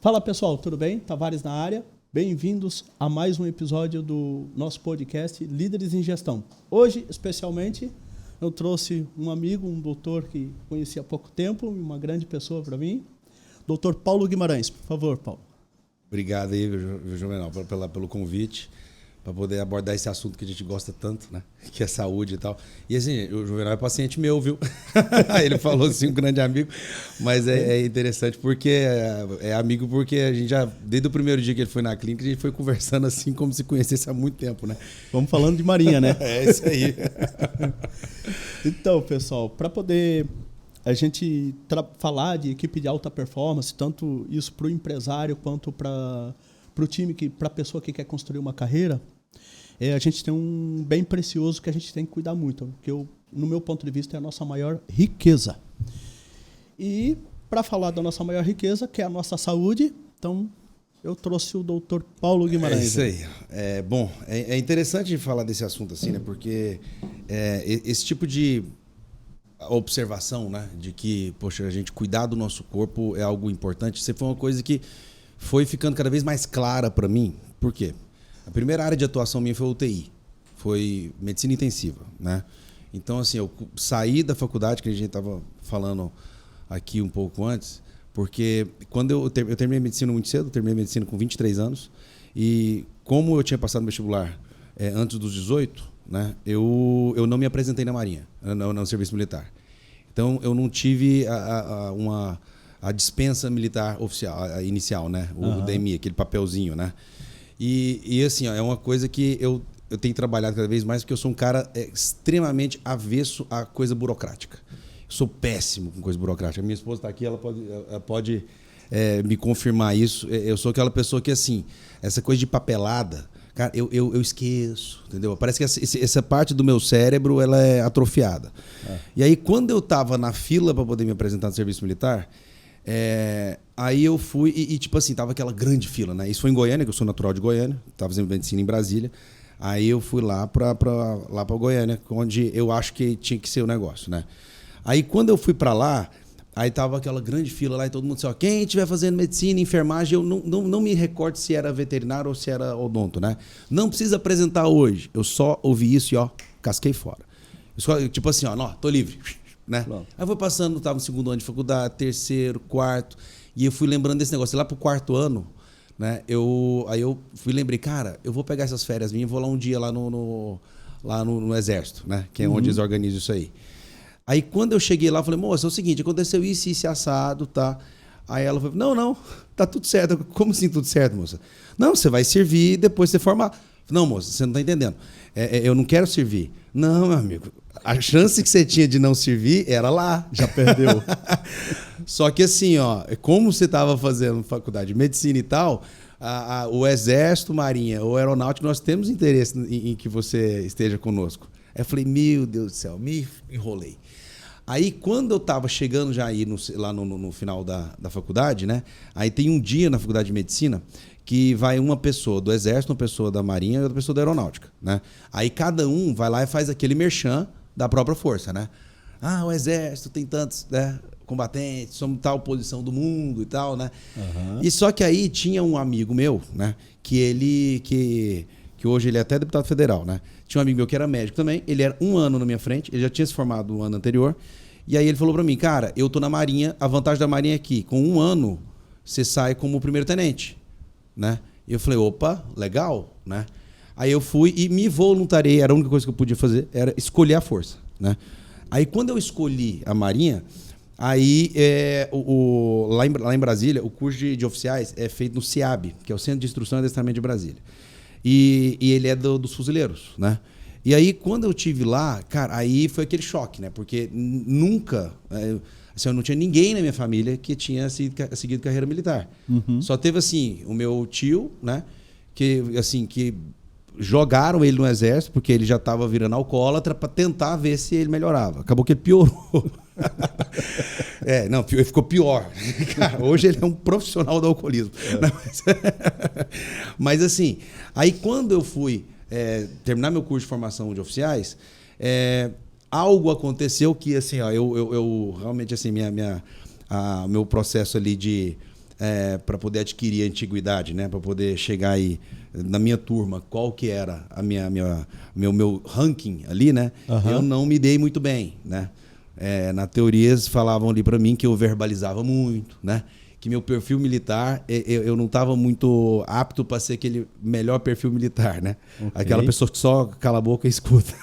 Fala pessoal, tudo bem? Tavares na área. Bem-vindos a mais um episódio do nosso podcast Líderes em Gestão. Hoje, especialmente, eu trouxe um amigo, um doutor que conheci há pouco tempo, uma grande pessoa para mim, doutor Paulo Guimarães. Por favor, Paulo. Obrigado aí, Juvenal, pelo convite, para poder abordar esse assunto que a gente gosta tanto, né? Que é saúde e tal. E assim, o Juvenal é paciente meu, viu? Ele falou assim, um grande amigo, mas é interessante porque é amigo porque a gente já, desde o primeiro dia que ele foi na clínica, a gente foi conversando assim como se conhecesse há muito tempo, né? Vamos falando de Marinha, né? É isso aí. Então, pessoal, para poder a gente falar de equipe de alta performance, tanto isso para o empresário quanto para o time, para a pessoa que quer construir uma carreira, a gente tem um bem precioso que a gente tem que cuidar muito, que no meu ponto de vista é a nossa maior riqueza. E para falar da nossa maior riqueza, que é a nossa saúde, então eu trouxe o doutor Paulo Guimarães. É isso aí. É interessante falar desse assunto assim, né? Porque esse tipo de observação, né, de que, poxa, a gente cuidar do nosso corpo é algo importante. Isso foi uma coisa que foi ficando cada vez mais clara para mim. Por quê? A primeira área de atuação minha foi UTI, foi medicina intensiva, né? Então, assim, eu saí da faculdade, que a gente estava falando aqui um pouco antes, porque quando eu terminei medicina muito cedo, terminei medicina com 23 anos, e como eu tinha passado no vestibular antes dos 18, né, eu não me apresentei na Marinha, no serviço militar. Então, eu não tive a dispensa militar oficial, inicial, né? O DMI, aquele papelzinho, né? E assim, ó, é uma coisa que eu tenho trabalhado cada vez mais, porque eu sou um cara extremamente avesso à coisa burocrática. Eu sou péssimo com coisa burocrática. A minha esposa está aqui, ela pode me confirmar isso. Eu sou aquela pessoa que, assim, essa coisa de papelada, cara, eu esqueço, entendeu? Parece que essa parte do meu cérebro ela é atrofiada. E aí, quando eu estava na fila para poder me apresentar no serviço militar, aí eu fui e tipo assim, tava aquela grande fila, né? Isso foi em Goiânia, que eu sou natural de Goiânia, estava fazendo medicina em Brasília. Aí eu fui lá para Goiânia, onde eu acho que tinha que ser o negócio, né? Aí quando eu fui para lá, aí tava aquela grande fila lá e todo mundo disse, ó, quem estiver fazendo medicina, enfermagem, eu não me recordo se era veterinário ou se era odonto, né? Não precisa apresentar hoje. Eu só ouvi isso e, ó, casquei fora. Tipo assim, ó, tô livre, né? Aí foi passando, tava no segundo ano de faculdade, terceiro, quarto, e eu fui lembrando desse negócio. Lá pro quarto ano, né? Aí eu lembrei, cara, eu vou pegar essas férias minhas e vou lá um dia lá no Exército, né? Que é onde eles organizam isso aí. Aí quando eu cheguei lá, eu falei, moça, é o seguinte, aconteceu isso assado, tá? Aí ela falou, não, tá tudo certo. Como assim tudo certo, moça? Não, você vai servir depois de você formar. Não, moça, você não tá entendendo. Eu não quero servir. Não, meu amigo, a chance que você tinha de não servir era lá. Já perdeu. Só que assim, ó, como você estava fazendo faculdade de medicina e tal, o Exército, Marinha ou Aeronáutica, nós temos interesse em que você esteja conosco. Aí eu falei, meu Deus do céu, me enrolei. Aí, quando eu estava chegando já aí lá no final da faculdade, né? Aí tem um dia na faculdade de medicina que vai uma pessoa do Exército, uma pessoa da Marinha e outra pessoa da Aeronáutica, né? Aí cada um vai lá e faz aquele merchan da própria força, né? O Exército tem tantos, né, combatentes, somos tal posição do mundo e tal, né? E só que aí tinha um amigo meu, né? Que hoje ele é até deputado federal, né? Tinha um amigo meu que era médico também, ele era um ano na minha frente, ele já tinha se formado no ano anterior, e aí ele falou pra mim, cara, eu tô na Marinha, a vantagem da Marinha é que com um ano você sai como primeiro-tenente, né? E eu falei, opa, legal, né? Aí eu fui e me voluntariei, era a única coisa que eu podia fazer, era escolher a força, né? Aí quando eu escolhi a Marinha, aí lá em Brasília, o curso de oficiais é feito no CIAB, que é o Centro de Instrução e Adestramento de Brasília. E ele é dos fuzileiros, né? E aí, quando eu tive lá, cara, aí foi aquele choque, né? Porque nunca... assim, eu não tinha ninguém na minha família que tinha seguido carreira militar. Só teve, assim, o meu tio, né? Que jogaram ele no Exército, porque ele já estava virando alcoólatra, para tentar ver se ele melhorava. Acabou que ele piorou. Ele ficou pior. Cara, hoje ele é um profissional do alcoolismo. Mas assim, aí quando eu fui terminar meu curso de formação de oficiais, algo aconteceu que assim, ó, eu realmente assim, meu processo ali de para poder adquirir a antiguidade, né? Para poder chegar aí na minha turma, qual que era a meu ranking ali, né? Eu não me dei muito bem, né? Na teoria, eles falavam ali para mim que eu verbalizava muito, né? Que meu perfil militar, eu não estava muito apto para ser aquele melhor perfil militar, né? Okay. Aquela pessoa que só cala a boca e escuta.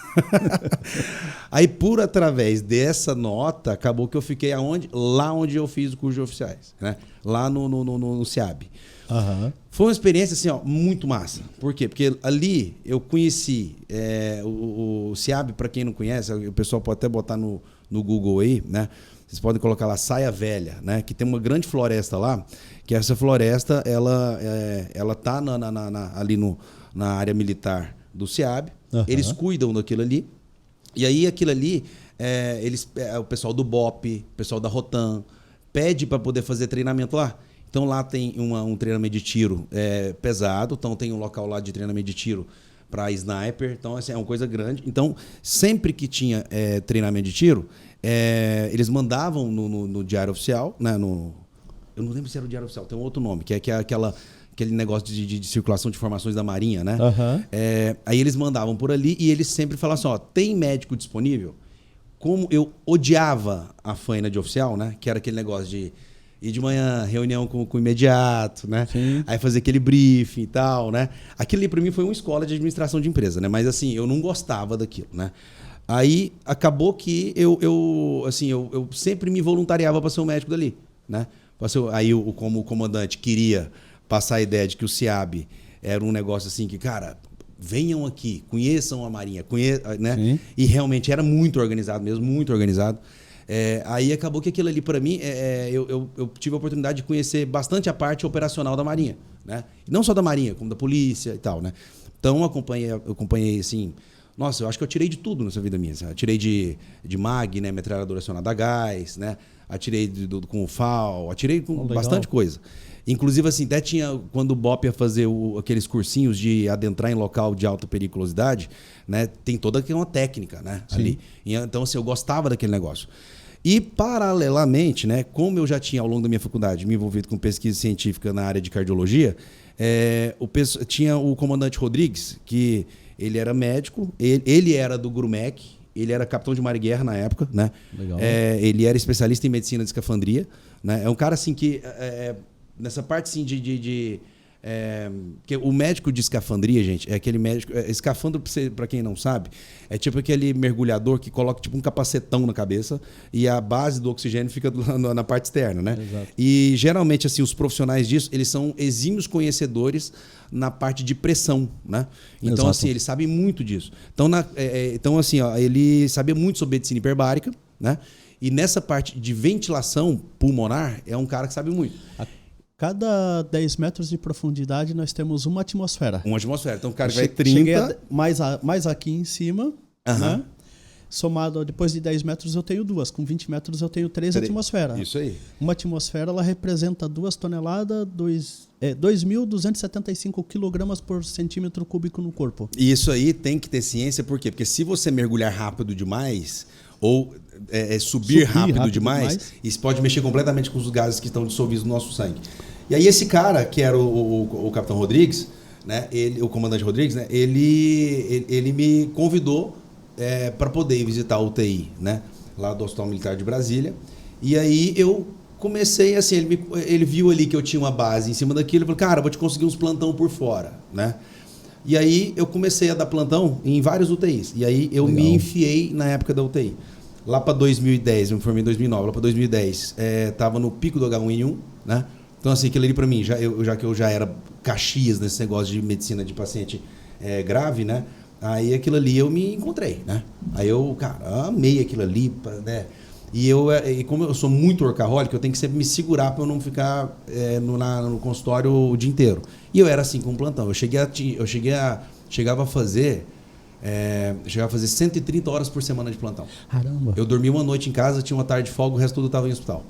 Aí, através dessa nota, acabou que eu fiquei aonde? Lá onde eu fiz o curso de oficiais, né? Lá no CIAB. Foi uma experiência assim, ó, muito massa. Por quê? Porque ali eu conheci o CIAB, para quem não conhece, o pessoal pode até botar no Google aí, né? Vocês podem colocar lá Saia Velha, né? Que tem uma grande floresta lá, que essa floresta ela tá ali na área militar do CIAB. Eles cuidam daquilo ali. E aí aquilo ali, o pessoal do BOP, o pessoal da Rotan, pede para poder fazer treinamento lá. Então lá tem um treinamento de tiro pesado, então tem um local lá de treinamento de tiro para sniper, então assim, é uma coisa grande. Então sempre que tinha treinamento de tiro, eles mandavam no Diário Oficial, né, eu não lembro se era o Diário Oficial, tem um outro nome, que é aquele negócio de circulação de informações da Marinha, né? Aí eles mandavam por ali e eles sempre falavam assim, ó, tem médico disponível? Como eu odiava a faina de oficial, né? Que era aquele negócio de ir de manhã, reunião com o imediato, né? Sim. Aí fazer aquele briefing e tal, né? Aquilo ali para mim foi uma escola de administração de empresa, né? Mas assim, eu não gostava daquilo, né? Aí acabou que eu sempre me voluntariava para ser um médico dali, né? Aí como o comandante queria passar a ideia de que o CIAB era um negócio assim que, cara, venham aqui, conheçam a Marinha, né? Sim. E realmente era muito organizado mesmo, muito organizado. Aí acabou que aquilo ali, para mim, eu tive a oportunidade de conhecer bastante a parte operacional da Marinha, né? E não só da Marinha, como da polícia e tal, né? Então eu acompanhei assim. Nossa, eu acho que eu tirei de tudo nessa vida minha. Eu tirei de MAG, né? Metralhadora acionada a gás, né? Atirei com o FAL, atirei com bastante coisa. Inclusive, assim, até tinha, quando o BOP ia fazer aqueles cursinhos de adentrar em local de alta periculosidade, né? Tem toda uma técnica, né? Ali. Então, assim, eu gostava daquele negócio. E, paralelamente, né? Como eu já tinha, ao longo da minha faculdade, me envolvido com pesquisa científica na área de cardiologia, tinha o comandante Rodrigues, que ele era médico, ele era do GRUMEC, ele era capitão de mar e guerra na época, né? Legal. Ele era especialista em medicina de escafandria, né? É um cara assim que nessa parte assim que o médico de escafandria, gente, é aquele médico. Escafandro, para quem não sabe, é tipo aquele mergulhador que coloca tipo um capacetão na cabeça e a base do oxigênio fica na parte externa, né? Exato. E geralmente assim os profissionais disso, eles são exímios conhecedores na parte de pressão, né? Então, exato, assim, ele sabe muito disso. Então, assim, ó, ele sabia muito sobre medicina hiperbárica, né? E nessa parte de ventilação pulmonar, é um cara que sabe muito. Cada 10 metros de profundidade, nós temos uma atmosfera. Uma atmosfera. Então, o cara vai 30... mais aqui em cima, né? Somado, depois de 10 metros eu tenho 2. Com 20 metros eu tenho 3 atmosferas. Isso aí. Uma atmosfera, ela representa 2 toneladas, 2.275 quilogramas por centímetro cúbico no corpo. E isso aí tem que ter ciência, por quê? Porque se você mergulhar rápido demais, ou subir rápido demais, isso pode mexer completamente com os gases que estão dissolvidos no nosso sangue. E aí esse cara, que era o capitão Rodrigues, né, o comandante Rodrigues, né, ele me convidou para poder ir visitar a UTI, né, lá do Hospital Militar de Brasília. E aí eu comecei assim, ele viu ali que eu tinha uma base em cima daquilo, ele falou, cara, vou te conseguir uns plantão por fora, né? E aí eu comecei a dar plantão em vários UTIs. E aí eu me enfiei na época da UTI. Lá para 2010, eu me formei em 2009, lá para 2010, estava no pico do H1N1, né? Então assim, aquilo ali para mim, já que eu já era Caxias nesse negócio de medicina de paciente grave, né? Aí aquilo ali eu me encontrei, né? Aí eu, cara, amei aquilo ali, né? E como eu sou muito workaholic, eu tenho que sempre me segurar para eu não ficar no consultório o dia inteiro. E eu era assim com o plantão. Chegava a fazer 130 horas por semana de plantão. Caramba. Eu dormia uma noite em casa, tinha uma tarde de folga, o resto tudo estava em hospital.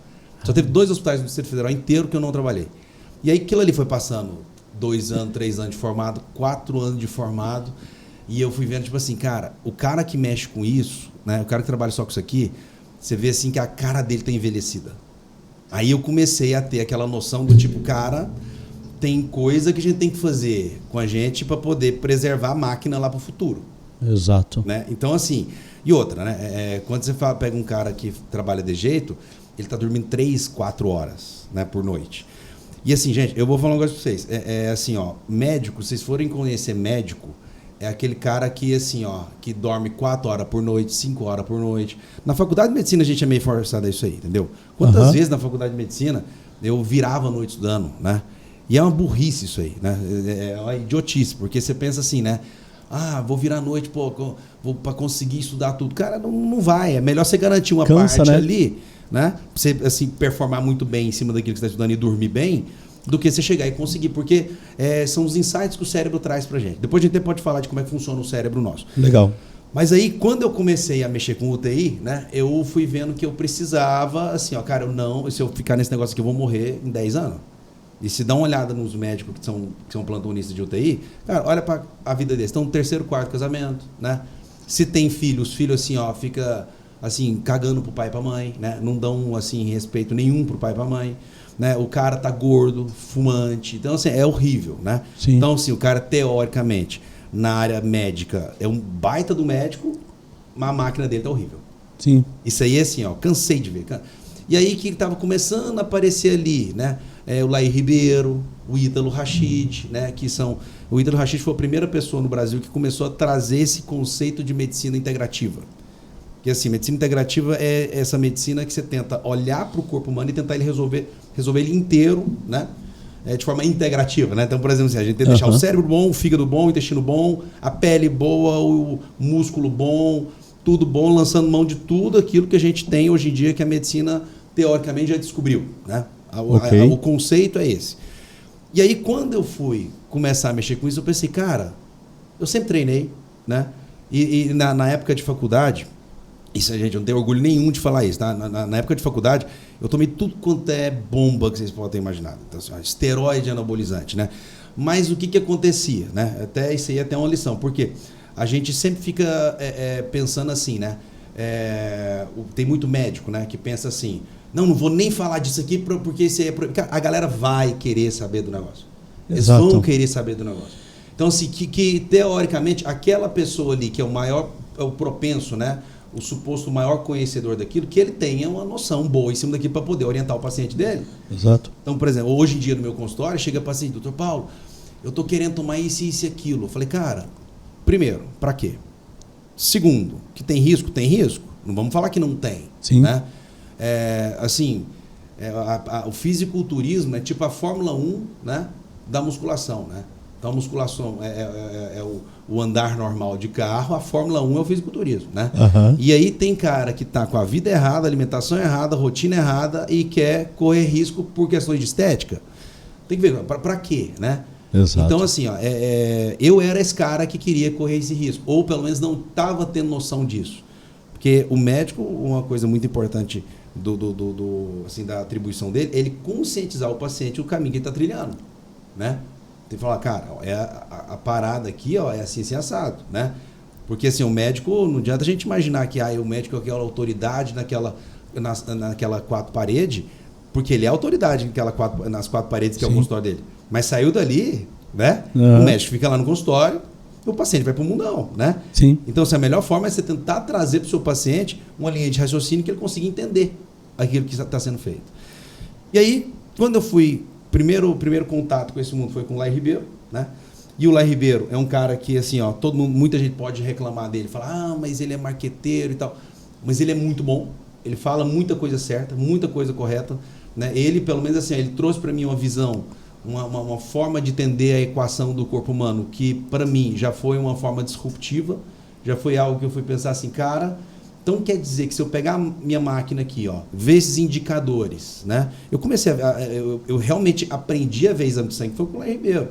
Só teve 2 hospitais do Distrito Federal inteiro que eu não trabalhei. E aí aquilo ali foi passando 2 anos, 3 anos de formado, 4 anos de formado. E eu fui vendo, tipo assim, cara, o cara que mexe com isso, né, o cara que trabalha só com isso aqui, você vê assim que a cara dele tá envelhecida. Aí eu comecei a ter aquela noção do tipo, cara, tem coisa que a gente tem que fazer com a gente para poder preservar a máquina lá para o futuro. Exato. Né? Então, assim, e outra, né? Quando você pega um cara que trabalha de jeito, ele está dormindo 3, 4 horas, né, por noite. E assim, gente, eu vou falar um negócio para vocês. Assim, ó, médico, se vocês forem conhecer médico, é aquele cara que, assim, ó, que dorme 4 horas por noite, 5 horas por noite. Na faculdade de medicina a gente é meio forçado a isso aí, entendeu? Quantas vezes na faculdade de medicina eu virava a noite estudando, né? E é uma burrice isso aí, né? É uma idiotice, porque você pensa assim, né? Ah, vou virar a noite, pô, vou para conseguir estudar tudo. Cara, não vai. É melhor você garantir uma parte, né, ali, né? Pra você, assim, performar muito bem em cima daquilo que você está estudando e dormir bem, do que você chegar e conseguir. Porque são os insights que o cérebro traz pra gente. Depois a gente pode falar de como é que funciona o cérebro nosso. Legal. Mas aí, quando eu comecei a mexer com UTI, né, eu fui vendo que eu precisava, assim, ó, cara, se eu ficar nesse negócio aqui, eu vou morrer em 10 anos. E se dá uma olhada nos médicos que são plantonistas de UTI, cara, olha para a vida deles. Estão no 3º, 4º casamento, né? Se tem filho, os filhos, assim, ó, fica assim, cagando pro pai e pra mãe, né? Não dão, assim, respeito nenhum pro pai e pra mãe, né? O cara tá gordo, fumante. Então, assim, é horrível, né? Sim. Então, assim, o cara, teoricamente, na área médica, é um baita do médico, mas a máquina dele tá horrível. Sim. Isso aí, assim, ó, cansei de ver. E aí que ele tava começando a aparecer ali, né? O Laí Ribeiro, o Ítalo Rachid, né? O Ítalo Rachid foi a primeira pessoa no Brasil que começou a trazer esse conceito de medicina integrativa. Que assim, medicina integrativa é essa medicina que você tenta olhar para o corpo humano e tentar resolver ele inteiro, né? De forma integrativa, né? Então, por exemplo, assim, a gente tem que deixar o cérebro bom, o fígado bom, o intestino bom, a pele boa, o músculo bom, tudo bom, lançando mão de tudo aquilo que a gente tem hoje em dia que a medicina teoricamente já descobriu, né? O conceito é esse. E aí, quando eu fui começar a mexer com isso, eu pensei, cara, eu sempre treinei, né? E na época de faculdade, isso, gente, eu não tenho orgulho nenhum de falar isso, tá? Na época de faculdade, eu tomei tudo quanto é bomba que vocês podem ter imaginado. Então, assim, esteroide anabolizante, né? Mas o que acontecia, né? Até isso aí é até uma lição, porque a gente sempre fica pensando assim, né? Tem muito médico, né, que pensa assim, não vou nem falar disso aqui porque isso aí é... A galera vai querer saber do negócio. Eles vão querer saber do negócio. Então, assim, que teoricamente, aquela pessoa ali que é o propenso, né, o suposto maior conhecedor daquilo, que ele tenha uma noção boa em cima daquilo para poder orientar o paciente dele. Exato. Então, por exemplo, hoje em dia no meu consultório, chega paciente, doutor Paulo, eu estou querendo tomar isso, isso e aquilo. Eu falei, cara, primeiro, para quê? Segundo, que tem risco? Tem risco. Não vamos falar que não tem. Sim. Né? O fisiculturismo é tipo a Fórmula 1, né, da musculação. Né? Então, a musculação é o andar normal de carro, a Fórmula 1 é o fisiculturismo. Né? E aí tem cara que está com a vida errada, alimentação errada, rotina errada e quer correr risco por questões de estética. Tem que ver, para quê? Né? Exato. Então, assim, ó, eu era esse cara que queria correr esse risco, ou pelo menos não estava tendo noção disso. Porque o médico, uma coisa muito importante assim, da atribuição dele, ele conscientizar o paciente o caminho que ele está trilhando, né? Tem que falar, cara, a parada aqui, ó, é assim, assim, assado, né? Porque, assim, o médico, não adianta a gente imaginar que o médico é aquela autoridade naquela 4 paredes, porque ele é autoridade nas 4 paredes que é o consultório dele. Mas saiu dali, né? O médico fica lá no consultório, o paciente vai para o mundão, né? Sim. Então, assim, a melhor forma é você tentar trazer para o seu paciente uma linha de raciocínio que ele consiga entender aquilo que está sendo feito. E aí, quando eu fui, primeiro contato com esse mundo foi com o Laí Ribeiro, né? E o Laí Ribeiro é um cara que, assim, ó, muita gente pode reclamar dele, falar, mas ele é marqueteiro e tal. Mas ele é muito bom, ele fala muita coisa certa, muita coisa correta, né? Ele, pelo menos assim, ele trouxe para mim uma visão, uma forma de entender a equação do corpo humano que, para mim, já foi uma forma disruptiva, já foi algo que eu fui pensar assim, cara, então quer dizer que se eu pegar minha máquina aqui, ó, ver esses indicadores, né? Eu comecei eu realmente aprendi a ver exame de sangue, foi com o Laí Ribeiro.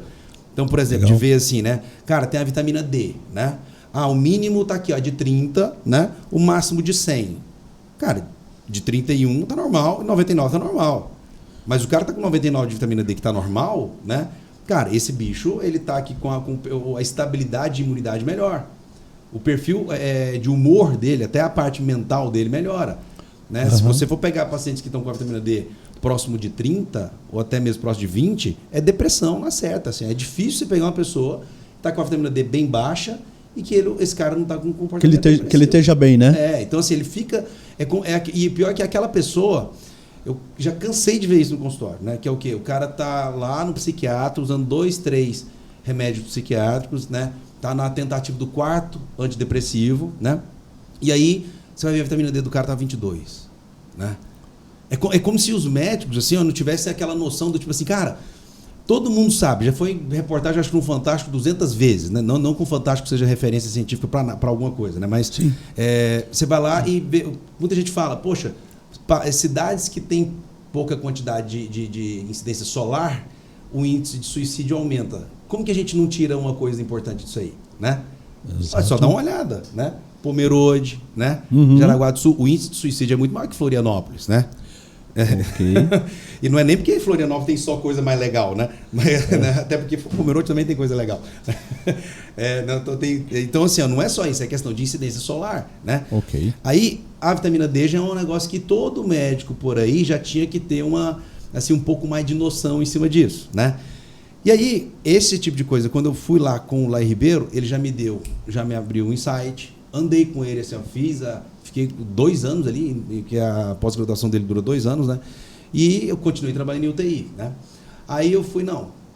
Então, por exemplo, de ver assim, né? Cara, tem a vitamina D, né? O mínimo tá aqui, ó, de 30, né? O máximo de 100. Cara, de 31 tá normal, 99 tá normal. Mas o cara tá com 99 de vitamina D que tá normal, né? Cara, esse bicho, ele tá aqui com a estabilidade de imunidade melhor. O perfil de humor dele, até a parte mental dele melhora. Né? Se você for pegar pacientes que estão com a vitamina D próximo de 30, ou até mesmo próximo de 20, é depressão na certa. Assim. É difícil você pegar uma pessoa que está com a vitamina D bem baixa e que esse cara não está com um comportamento que ele esteja bem, né? Então assim, ele fica... e pior que aquela pessoa... Eu já cansei de ver isso no consultório, né? Que é o quê? O cara tá lá no psiquiatra usando 2, 3 remédios psiquiátricos, né? Tá na tentativa do 4º antidepressivo, né? E aí você vai ver a vitamina D do cara tá 22, né? É como se os médicos, assim, não tivessem aquela noção do tipo assim, cara, todo mundo sabe, já foi reportagem, acho que no Fantástico 200 vezes, né? Não que o Fantástico seja referência científica para alguma coisa, né? Mas você vai lá e vê, muita gente fala, poxa, cidades que têm pouca quantidade de incidência solar, o índice de suicídio aumenta. Como que a gente não tira uma coisa importante disso aí, né? Só dá uma olhada, né? Pomerode, né? Jaraguá do Sul, o índice de suicídio é muito maior que Florianópolis, né? Okay. E não é nem porque Florianópolis tem só coisa mais legal, né? Mas, né? Até porque Pomerode também tem coisa legal. Então, assim, não é só isso, é questão de incidência solar, né? Okay. Aí, a vitamina D já é um negócio que todo médico por aí já tinha que ter um pouco mais de noção em cima disso, né? E aí, esse tipo de coisa, quando eu fui lá com o Laí Ribeiro, ele já me abriu um insight, andei com ele, assim, fiquei 2 anos ali, que a pós-graduação dele durou 2 anos, né? E eu continuei trabalhando em UTI, né? Aí eu fui,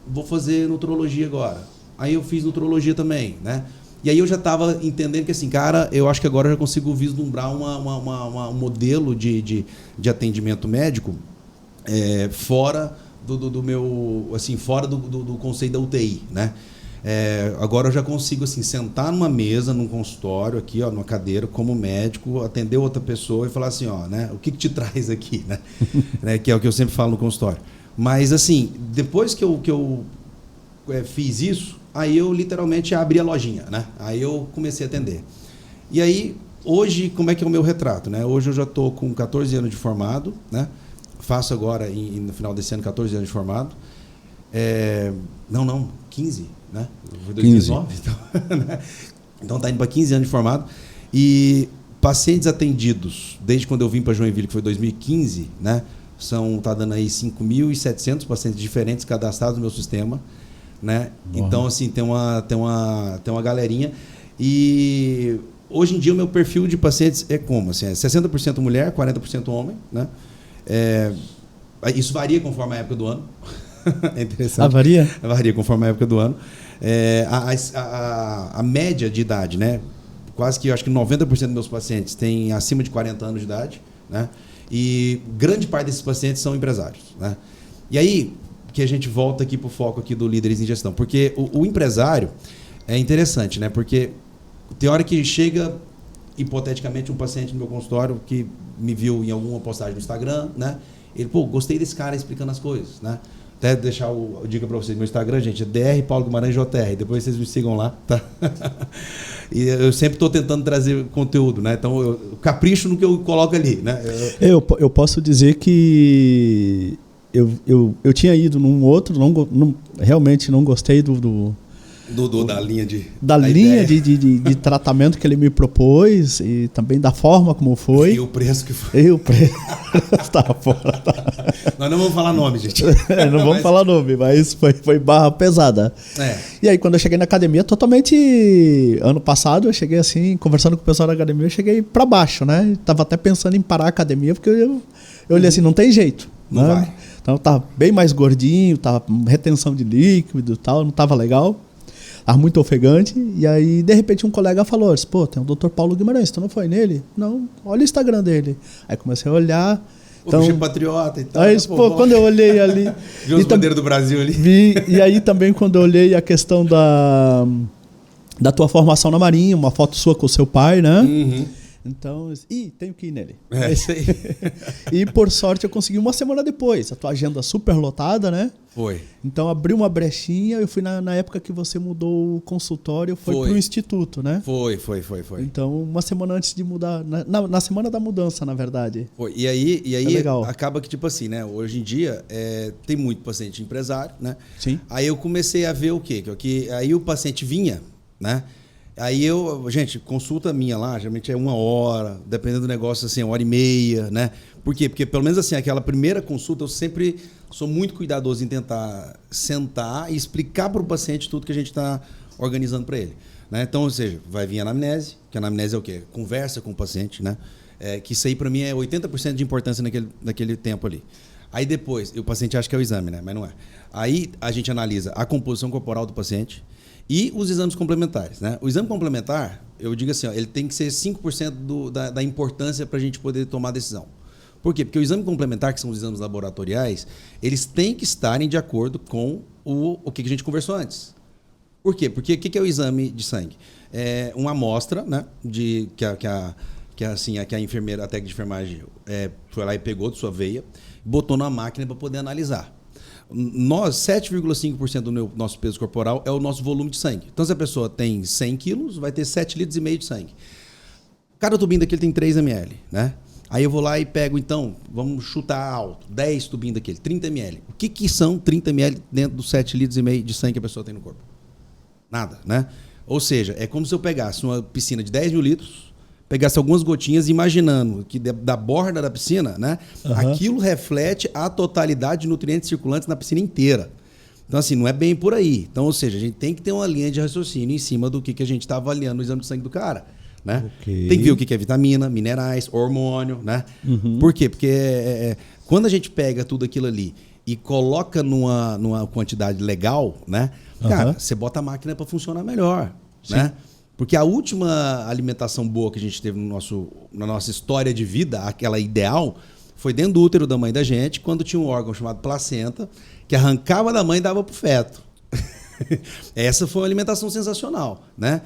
vou fazer nutrologia agora. Aí eu fiz nutrologia também, né? E aí eu já estava entendendo que, assim, cara, eu acho que agora eu já consigo vislumbrar um modelo de atendimento médico fora do meu, assim, fora do conceito da UTI, né? Agora eu já consigo, assim, sentar numa mesa, num consultório aqui, ó, numa cadeira, como médico, atender outra pessoa e falar assim, ó, né? O que te traz aqui, né? Que é o que eu sempre falo no consultório. Mas, assim, depois que eu fiz isso, aí eu literalmente abri a lojinha, né? Aí eu comecei a atender. E aí, hoje, como é que é o meu retrato, né? Hoje eu já estou com 14 anos de formado, né? Faço agora, no final desse ano, 14 anos de formado. 15, né? Foi 2019, então, né? Então tá indo para 15 anos de formado. E pacientes atendidos, desde quando eu vim para Joinville, que foi 2015, né? Tá dando aí 5.700 pacientes diferentes cadastrados no meu sistema, né? Uhum. Então, assim, tem uma galerinha. E hoje em dia o meu perfil de pacientes é como? Assim, 60% mulher, 40% homem, né? Isso varia conforme a época do ano. É interessante. Varia? Varia conforme a época do ano. A média de idade, né? Quase que eu acho que 90% dos meus pacientes têm acima de 40 anos de idade, né? E grande parte desses pacientes são empresários, né? E aí que a gente volta aqui para o foco aqui do Líderes em Gestão, porque o empresário é interessante, né? Porque tem hora que chega hipoteticamente um paciente no meu consultório que me viu em alguma postagem no Instagram, né? Ele, gostei desse cara explicando as coisas, né? Até deixar a dica para vocês, meu Instagram, gente, é Dr. Paulo Guimarães JR, depois vocês me sigam lá, tá? E eu sempre estou tentando trazer conteúdo, né? Então eu capricho no que eu coloco ali, né? Eu posso dizer que eu tinha ido num outro, realmente não gostei da linha de... Da linha de tratamento que ele me propôs e também da forma como foi. E o preço que foi. E o preço estava fora. Nós não vamos falar nome, gente. Não vamos falar nome, mas foi barra pesada. E aí, quando eu cheguei na academia, totalmente... Ano passado, eu cheguei assim, conversando com o pessoal da academia, eu cheguei para baixo, né? Tava até pensando em parar a academia, porque eu olhei assim, não tem jeito. Não né? vai. Então, eu tava bem mais gordinho, tava retenção de líquido e tal, não tava legal. Estava muito ofegante, e aí, de repente, um colega falou, pô, tem o Dr. Paulo Guimarães, tu não foi nele? Não, olha o Instagram dele. Aí comecei a olhar. Então, o bicho patriota e tal. Aí, quando eu olhei ali... Viu as bandeiras do Brasil ali? E aí também, quando eu olhei a questão da tua formação na Marinha, uma foto sua com o seu pai, né? Uhum. Então, tenho que ir nele. Isso aí. E por sorte eu consegui uma semana depois. A tua agenda super lotada, né? Foi. Então abriu uma brechinha. Eu fui na época que você mudou o consultório, foi pro instituto, né? Foi. Então, uma semana antes de mudar, na semana da mudança, na verdade. Foi. E aí legal. Acaba que, tipo assim, né? Hoje em dia tem muito paciente empresário, né? Sim. Aí eu comecei a ver o quê? Que aí o paciente vinha, né? Aí gente, consulta minha lá, geralmente é 1 hora, dependendo do negócio, assim, 1h30, né? Por quê? Porque pelo menos assim, aquela primeira consulta, eu sempre sou muito cuidadoso em tentar sentar e explicar para o paciente tudo que a gente está organizando para ele. Né? Então, ou seja, vai vir a anamnese, que a anamnese é o quê? Conversa com o paciente, né? Que isso aí para mim é 80% de importância naquele tempo ali. Aí depois, o paciente acha que é o exame, né? Mas não é. Aí a gente analisa a composição corporal do paciente e os exames complementares, né? O exame complementar, eu digo assim, ó, ele tem que ser 5% da importância para a gente poder tomar a decisão. Por quê? Porque o exame complementar, que são os exames laboratoriais, eles têm que estarem de acordo com o que a gente conversou antes. Por quê? Porque o que é o exame de sangue? É uma amostra, né, que a enfermeira, a técnica de enfermagem foi lá e pegou de sua veia, botou na máquina para poder analisar. Nós, 7,5% do nosso peso corporal é o nosso volume de sangue. Então, se a pessoa tem 100 quilos, vai ter 7,5 litros de sangue. Cada tubinho daquele tem 3 ml, né? Aí eu vou lá e pego, então, vamos chutar alto, 10 tubinhos daquele, 30 ml. O que são 30 ml dentro dos 7,5 litros de sangue que a pessoa tem no corpo? Nada, né? Ou seja, é como se eu pegasse uma piscina de 10 mil litros, pegasse algumas gotinhas, imaginando que da borda da piscina, né, aquilo reflete a totalidade de nutrientes circulantes na piscina inteira. Então, assim, não é bem por aí. Então, ou seja, a gente tem que ter uma linha de raciocínio em cima do que a gente está avaliando no exame de sangue do cara. Né? Okay. Tem que ver o que é vitamina, minerais, hormônio. Né? Por quê? Porque quando a gente pega tudo aquilo ali e coloca numa quantidade legal, né, cara, você bota a máquina para funcionar melhor. Né? Porque a última alimentação boa que a gente teve na nossa história de vida, aquela ideal, foi dentro do útero da mãe da gente, quando tinha um órgão chamado placenta, que arrancava da mãe e dava pro feto. Essa foi uma alimentação sensacional, né?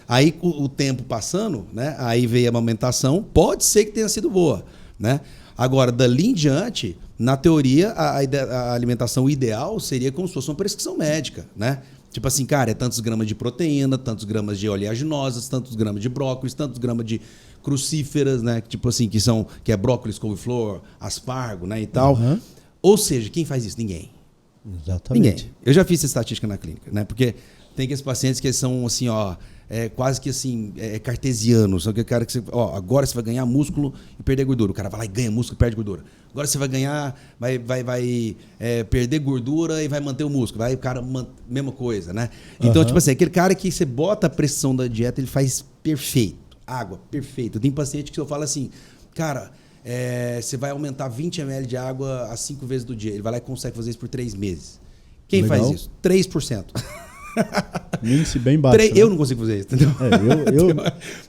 Aí, o tempo passando, né? Aí veio a amamentação, pode ser que tenha sido boa, né? Agora, dali em diante, na teoria, a alimentação ideal seria como se fosse uma prescrição médica, né? Tipo assim, cara, é tantos gramas de proteína, tantos gramas de oleaginosas, tantos gramas de brócolis, tantos gramas de crucíferas, né? Tipo assim, que é brócolis, couve-flor, aspargo, né? E tal. Ou seja, quem faz isso? Ninguém. Exatamente. Ninguém. Eu já fiz essa estatística na clínica, né? Porque tem aqueles pacientes que são assim, ó, quase que assim, cartesianos. Só que o cara que agora você vai ganhar músculo e perder gordura. O cara vai lá e ganha músculo e perde gordura. Agora você vai ganhar, vai perder gordura e vai manter o músculo. Vai o cara, mesma coisa, né? Então, tipo assim, aquele cara que você bota a pressão da dieta, ele faz perfeito. Água, perfeito. Tem paciente que eu falo assim, cara, você vai aumentar 20 ml de água a 5 vezes do dia. Ele vai lá e consegue fazer isso por 3 meses. Quem faz isso? 3%. Índice bem baixo. Eu não consigo fazer isso, entendeu?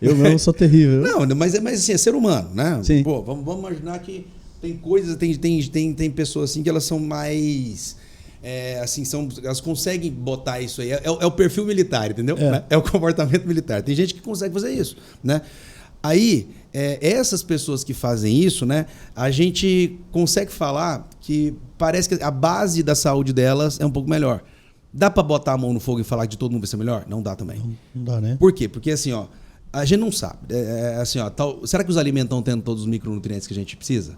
Eu mesmo sou terrível. Não, mas assim, é ser humano, né? Sim. Pô, vamos imaginar que tem coisas, tem pessoas assim que elas são mais... assim, elas conseguem botar isso aí. É o perfil militar, entendeu? É o comportamento militar. Tem gente que consegue fazer isso, né? Aí, essas pessoas que fazem isso, né? A gente consegue falar que parece que a base da saúde delas é um pouco melhor. Dá para botar a mão no fogo e falar que de todo mundo vai ser melhor? Não dá também. Não dá, né? Por quê? Porque assim, ó, a gente não sabe. Assim, ó, será que os alimentos estão tendo todos os micronutrientes que a gente precisa?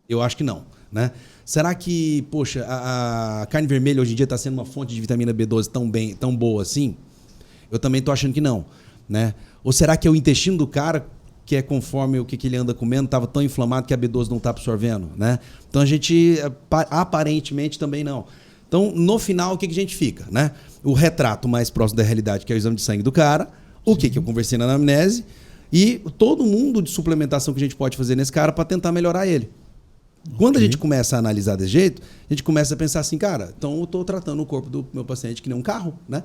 Eu acho que não, né? Será que, poxa, a carne vermelha hoje em dia está sendo uma fonte de vitamina B12 tão boa assim? Eu também estou achando que não, né? Ou será que é o intestino do cara, que é conforme o que ele anda comendo, estava tão inflamado que a B12 não está absorvendo, né? Então a gente, aparentemente, também não. Então, no final, o que a gente fica, né? O retrato mais próximo da realidade, que é o exame de sangue do cara, o que eu conversei na anamnese, e todo mundo de suplementação que a gente pode fazer nesse cara para tentar melhorar ele. Quando a gente começa a analisar desse jeito, a gente começa a pensar assim, cara, então eu estou tratando o corpo do meu paciente que nem um carro, né?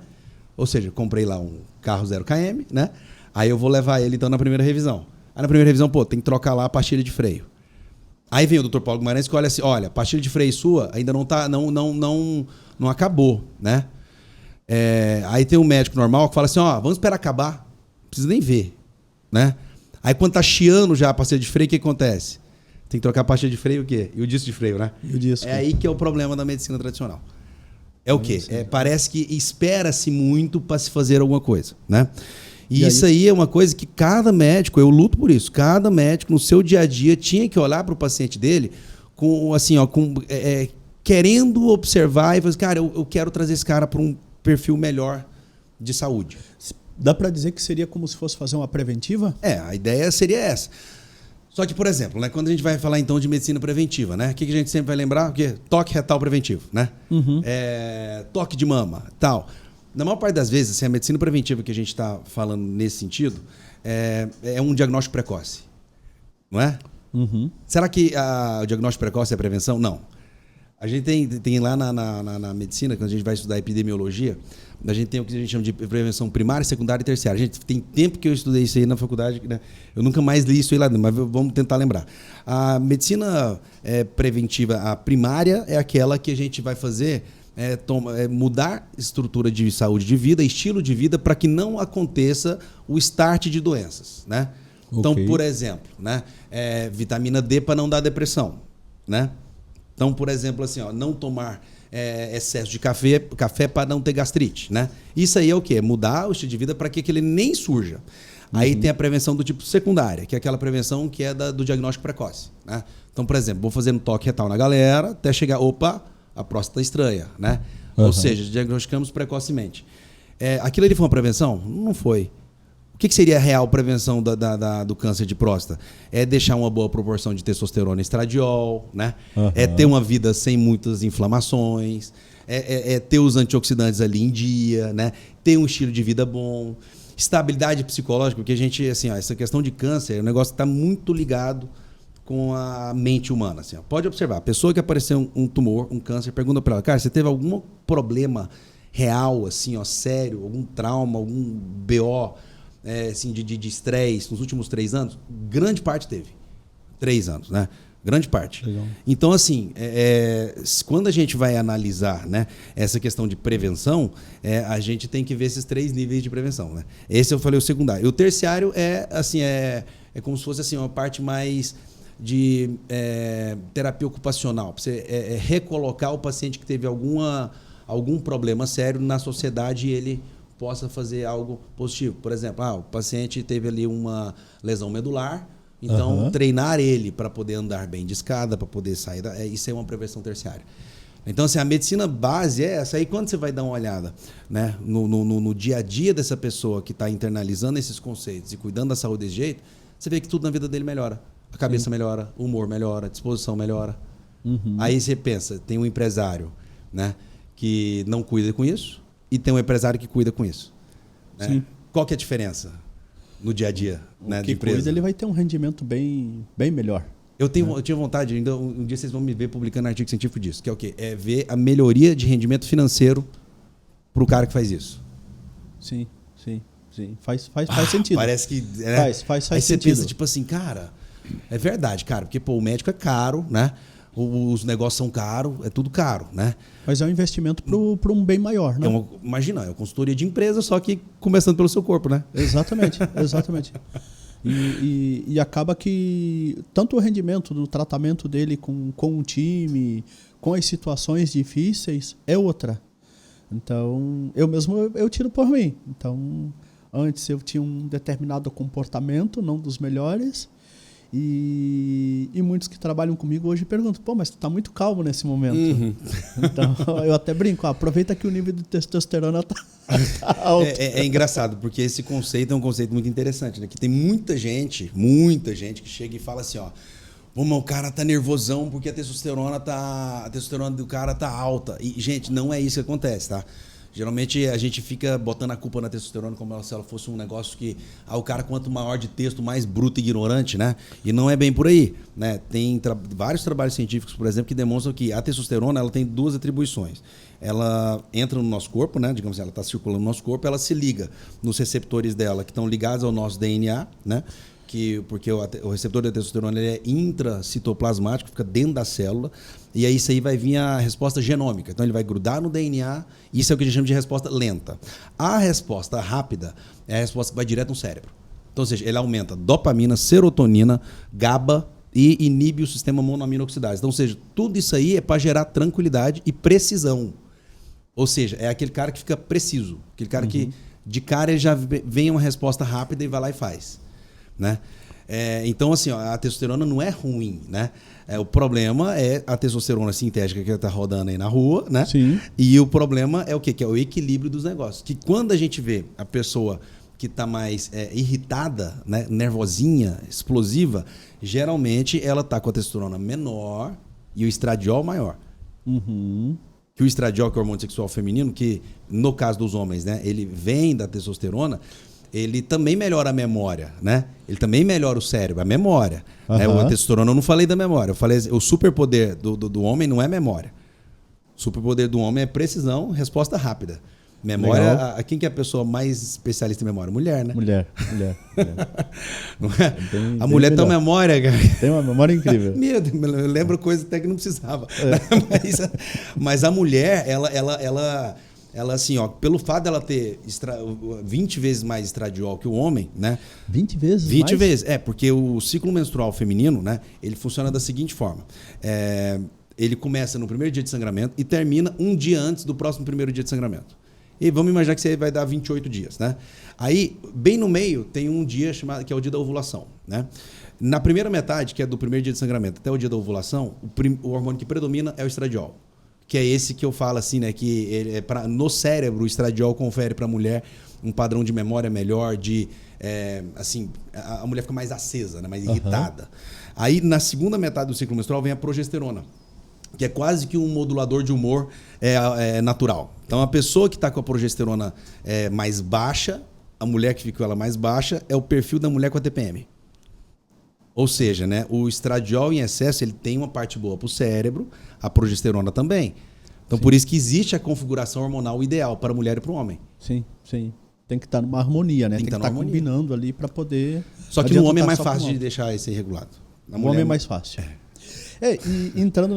Ou seja, comprei lá um carro 0 km, né? Aí eu vou levar ele, então, na primeira revisão. Aí na primeira revisão, tem que trocar lá a pastilha de freio. Aí vem o Dr. Paulo Guimarães que olha assim, olha, a pastilha de freio sua ainda não acabou, né? Aí tem um médico normal que fala assim, vamos esperar acabar. Não precisa nem ver, né? Aí quando tá chiando já a pastilha de freio, o que acontece? Tem que trocar a pastilha de freio e o quê? E o disco de freio, né? E o disco. É aí que é o problema da medicina tradicional. É o quê? Parece que espera-se muito para se fazer alguma coisa, né? E isso aí é uma coisa que cada médico, eu luto por isso, cada médico no seu dia a dia tinha que olhar para o paciente dele com, assim, querendo observar e falar, cara, eu quero trazer esse cara para um perfil melhor de saúde. Dá para dizer que seria como se fosse fazer uma preventiva? A ideia seria essa. Só que, por exemplo, né, quando a gente vai falar então de medicina preventiva, né, o que a gente sempre vai lembrar? O quê? Toque retal preventivo, né? Toque de mama, tal. Na maior parte das vezes, assim, a medicina preventiva que a gente está falando nesse sentido é um diagnóstico precoce, não é? Será que o diagnóstico precoce é a prevenção? Não. A gente tem lá na medicina, quando a gente vai estudar epidemiologia, a gente tem o que a gente chama de prevenção primária, secundária e terciária. A gente tem tempo que eu estudei isso aí na faculdade, né? Eu nunca mais li isso aí lá, mas vamos tentar lembrar. A medicina preventiva, a primária, é aquela que a gente vai fazer mudar estrutura de saúde de vida, estilo de vida, para que não aconteça o start de doenças, né? Então, por exemplo, né, vitamina D para não dar depressão, né? Então, por exemplo, assim, não tomar excesso de café para não ter gastrite, né? Isso aí é o quê? Mudar o estilo de vida para que ele nem surja. Aí tem a prevenção do tipo secundária, que é aquela prevenção que é do diagnóstico precoce, né? Então, por exemplo, vou fazendo toque retal na galera até chegar, a próstata estranha, né? Ou seja, diagnosticamos precocemente. Aquilo ali foi uma prevenção? Não foi. O que seria a real prevenção do câncer de próstata? É deixar uma boa proporção de testosterona e estradiol, né? É ter uma vida sem muitas inflamações, ter os antioxidantes ali em dia, né? Ter um estilo de vida bom, estabilidade psicológica, porque a gente, assim, essa questão de câncer, o negócio está muito ligado com a mente humana. Assim, Pode observar, a pessoa que apareceu um tumor, um câncer, pergunta para ela, cara, você teve algum problema real, assim, sério, algum trauma, algum BO, assim, de estresse nos últimos 3 anos? Grande parte teve. 3 anos, né? Grande parte. Legal. Então, assim, quando a gente vai analisar, né, essa questão de prevenção, a gente tem que ver esses 3 níveis de prevenção, né? Esse eu falei o secundário. E o terciário assim, como se fosse assim, uma parte mais de terapia ocupacional. Para você recolocar o paciente que teve algum problema sério na sociedade e ele possa fazer algo positivo. Por exemplo, o paciente teve ali uma lesão medular, então treinar ele para poder andar bem de escada, para poder sair isso é uma prevenção terciária. Então, assim, a medicina base é essa. Aí quando você vai dar uma olhada, né, no dia a dia dessa pessoa que está internalizando esses conceitos e cuidando da saúde desse jeito, você vê que tudo na vida dele melhora. A cabeça melhora, o humor melhora, a disposição melhora. Aí você pensa, tem um empresário, né, que não cuida com isso, e tem um empresário que cuida com isso. Né? Qual que é a diferença no dia a dia, né, de empresa? Cuida, ele vai ter um rendimento bem melhor. Eu tinha vontade, ainda um dia vocês vão me ver publicando artigo científico disso, que é o quê? É ver a melhoria de rendimento financeiro para o cara que faz isso. Sim. Faz sentido. Parece que... Faz aí sentido. você pensa, tipo assim, cara, é verdade, cara, porque o médico é caro, né? Os negócios são caros, é tudo caro, né? Mas é um investimento para um bem maior, né? Imagina, é uma consultoria de empresa, só que começando pelo seu corpo, né? Exatamente. E acaba que tanto o rendimento do tratamento dele com o time, com as situações difíceis, é outra. Então, eu tiro por mim. Então, antes eu tinha um determinado comportamento, não dos melhores, e muitos que trabalham comigo hoje perguntam, mas tu tá muito calmo nesse momento. Então, eu até brinco, aproveita que o nível de testosterona tá alto. É engraçado, porque esse conceito é um conceito muito interessante, né? Que tem muita gente que chega e fala assim, o cara tá nervosão porque a testosterona do cara tá alta. E, gente, não é isso que acontece, tá? Geralmente a gente fica botando a culpa na testosterona como se ela fosse um negócio que o cara, quanto maior de texto, mais bruto e ignorante, né? E não é bem por aí, né? Tem vários trabalhos científicos, por exemplo, que demonstram que a testosterona ela tem 2 atribuições. Ela entra no nosso corpo, né? Digamos assim, ela está circulando no nosso corpo, ela se liga nos receptores dela que estão ligados ao nosso DNA, né? Porque o receptor da testosterona ele é intracitoplasmático, fica dentro da célula, e aí isso aí vai vir a resposta genômica. Então ele vai grudar no DNA, isso é o que a gente chama de resposta lenta. A resposta rápida é a resposta que vai direto no cérebro. Então, ou seja, ele aumenta dopamina, serotonina, GABA e inibe o sistema monoaminoxidase. Então, ou seja, tudo isso aí é para gerar tranquilidade e precisão. Ou seja, é aquele cara que fica preciso, aquele cara que de cara ele já vem uma resposta rápida e vai lá e faz. Né? Então, assim, a testosterona não é ruim, né? O problema é a testosterona sintética que está rodando aí na rua, né? Sim. E o problema é o quê? Que é o equilíbrio dos negócios. Que quando a gente vê a pessoa que está mais irritada, né, nervosinha, explosiva, geralmente ela está com a testosterona menor e o estradiol maior. Que o estradiol, que é o hormônio sexual feminino, que no caso dos homens, né, ele vem da testosterona, ele também melhora a memória, né? Ele também melhora o cérebro, a memória. Né? A testosterona, eu não falei da memória, eu falei o superpoder do homem não é memória. O superpoder do homem é precisão, resposta rápida. Memória, quem que é a pessoa mais especialista em memória? Mulher, né? Mulher. Não é? A mulher tem uma memória, cara. Tem uma memória incrível. Meu Deus, eu lembro coisa até que não precisava. Mas a mulher, ela assim, ó, pelo fato dela ter 20 vezes mais estradiol que o homem, né? 20 vezes 20 mais? vezes, porque o ciclo menstrual feminino, né? Ele funciona da seguinte forma. Ele começa no primeiro dia de sangramento e termina um dia antes do próximo primeiro dia de sangramento. E vamos imaginar que você vai dar 28 dias, né? Aí, bem no meio, tem um dia chamado, que é o dia da ovulação, né? Na primeira metade, que é do primeiro dia de sangramento até o dia da ovulação, o hormônio que predomina é o estradiol. Que é esse que eu falo assim, né? Que ele no cérebro, o estradiol confere para a mulher um padrão de memória melhor, assim, a mulher fica mais acesa, né? Mais irritada. Aí, na segunda metade do ciclo menstrual, vem a progesterona, que é quase que um modulador de humor natural. Então, a pessoa que está com a progesterona mais baixa, a mulher que fica com ela mais baixa, é o perfil da mulher com a TPM. Ou seja, né, o estradiol em excesso ele tem uma parte boa para o cérebro, a progesterona também. Então, por isso que existe a configuração hormonal ideal para a mulher e para o homem. Sim. Tem que estar numa harmonia, né? Tem que estar combinando ali para poder... Só que no homem é mais fácil de deixar esse regulado. No homem é mais fácil. E entrando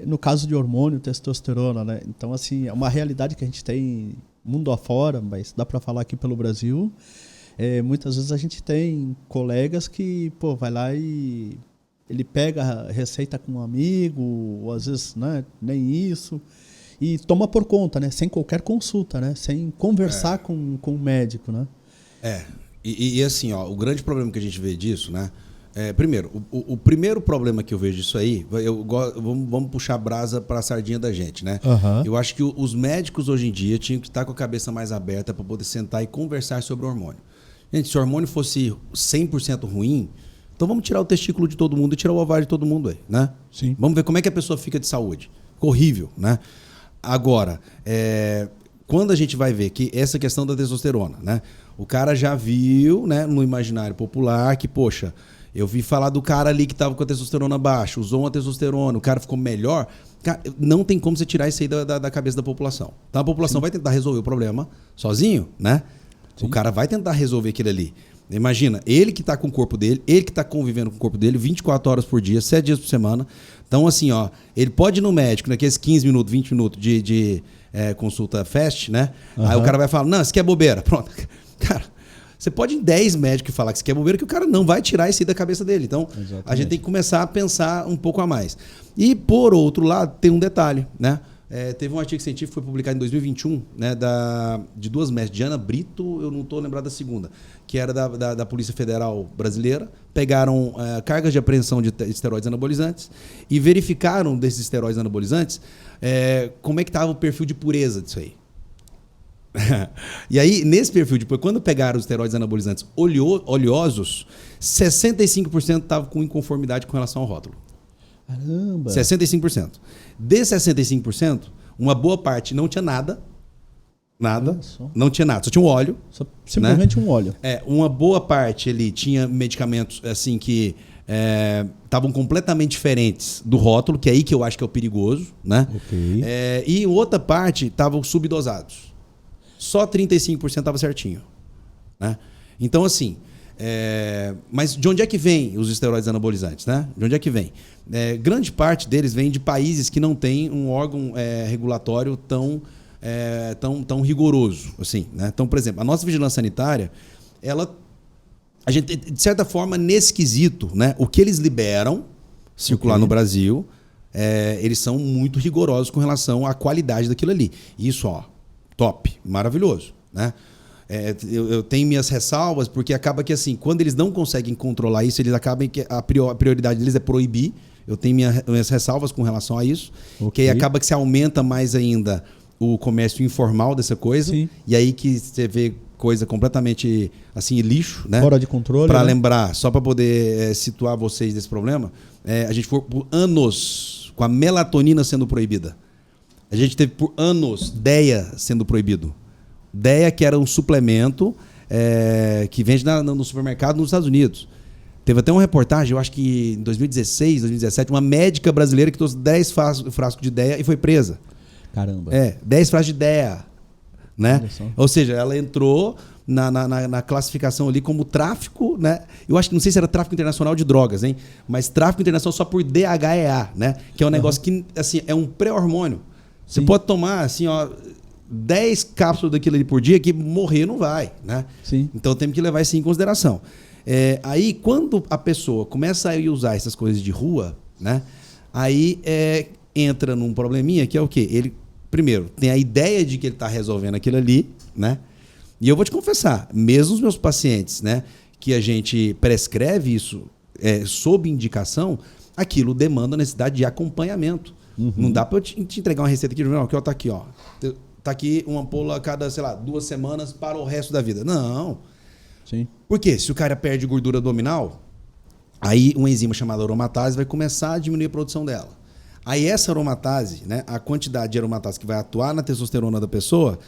no caso de hormônio, testosterona, né? Então, assim, é uma realidade que a gente tem mundo afora, mas dá para falar aqui pelo Brasil. Muitas vezes a gente tem colegas que, vai lá e ele pega a receita com um amigo, ou às vezes, né, nem isso, e toma por conta, né? Sem qualquer consulta, né? Sem conversar com o médico, né? E assim, ó, o grande problema que a gente vê disso, né? Primeiro, o primeiro problema que eu vejo disso aí, vamos puxar a brasa para a sardinha da gente, né? Eu acho que os médicos hoje em dia tinham que estar com a cabeça mais aberta para poder sentar e conversar sobre o hormônio. Gente, se o hormônio fosse 100% ruim, então vamos tirar o testículo de todo mundo e tirar o ovário de todo mundo aí, né? Sim. Vamos ver como é que a pessoa fica de saúde. Horrível, né? Agora, quando a gente vai ver que essa questão da testosterona, né? O cara já viu, né, no imaginário popular que, poxa, eu vi falar do cara ali que estava com a testosterona baixa, usou uma testosterona, o cara ficou melhor. Cara, não tem como você tirar isso aí da cabeça da população. Então a população vai tentar resolver o problema sozinho, né? Sim. O cara vai tentar resolver aquilo ali. Imagina, ele que está com o corpo dele, ele que está convivendo com o corpo dele 24 horas por dia, 7 dias por semana. Então, assim, ó, ele pode ir no médico naqueles 15 minutos, 20 minutos de consulta fast, né? Aí o cara vai falar, não, isso aqui é bobeira. Pronto. Cara, você pode ir em 10 médicos falar que isso aqui é bobeira, que o cara não vai tirar isso aí da cabeça dele. Então, a gente tem que começar a pensar um pouco a mais. E, por outro lado, tem um detalhe, né? Teve um artigo científico que foi publicado em 2021, né, de duas médicas, Diana Brito, eu não estou lembrado da segunda, que era da Polícia Federal Brasileira, pegaram cargas de apreensão de esteroides anabolizantes e verificaram desses esteroides anabolizantes como é que estava o perfil de pureza disso aí. E aí, nesse perfil de pureza, quando pegaram os esteroides anabolizantes oleosos, 65% estava com inconformidade com relação ao rótulo. Caramba! 65%. Desses 65%, uma boa parte não tinha nada. Não tinha nada, só tinha um óleo. Simplesmente, né? Um óleo. Uma boa parte ali tinha medicamentos assim que estavam completamente diferentes do rótulo, que é aí que eu acho que é o perigoso, né? Okay. E outra parte estavam subdosados. Só 35% estava certinho, né? Então, assim... mas de onde é que vem os esteroides anabolizantes, né? De onde é que vem? Grande parte deles vem de países que não têm um órgão regulatório tão rigoroso, assim, né? Então, por exemplo, a nossa vigilância sanitária, a gente, de certa forma, nesse quesito, né? O que eles liberam circular no Brasil, eles são muito rigorosos com relação à qualidade daquilo ali. Isso, ó, top, maravilhoso, né? Eu tenho minhas ressalvas, porque acaba que, assim, quando eles não conseguem controlar isso, eles acabam que a prioridade deles é proibir. Eu tenho minhas ressalvas com relação a isso, que aí acaba que se aumenta mais ainda o comércio informal dessa coisa. Sim. E aí que você vê coisa completamente assim, lixo, né? Fora de controle. Para né? lembrar, só para poder situar vocês desse problema, a gente foi por anos com a melatonina sendo proibida. A gente teve por anos DEA sendo proibido. DEA, que era um suplemento que vende no supermercado nos Estados Unidos. Teve até uma reportagem, eu acho que em 2016, 2017, uma médica brasileira que trouxe 10 frascos de DEA e foi presa. Caramba. 10 frascos de DEA. Né? Ou seja, ela entrou na classificação ali como tráfico, né? Eu acho que não sei se era tráfico internacional de drogas, hein? Mas tráfico internacional só por DHEA, né? Que é um negócio que assim, é um pré-hormônio. Você pode tomar assim, ó, 10 cápsulas daquilo ali por dia que morrer não vai, né? Sim. Então temos que levar isso em consideração. Aí, quando a pessoa começa a usar essas coisas de rua, né? Aí entra num probleminha que é o quê? Ele, primeiro, tem a ideia de que ele está resolvendo aquilo ali, né? E eu vou te confessar, mesmo os meus pacientes, né, que a gente prescreve isso sob indicação, aquilo demanda a necessidade de acompanhamento. Não dá para eu te entregar uma receita aqui, não, tá aqui, ó. Tá aqui uma ampola a cada, sei lá, 2 semanas para o resto da vida. Não. Sim. Por quê? Se o cara perde gordura abdominal, aí uma enzima chamada aromatase vai começar a diminuir a produção dela. Aí essa aromatase, né, a quantidade de aromatase que vai atuar na testosterona da pessoa,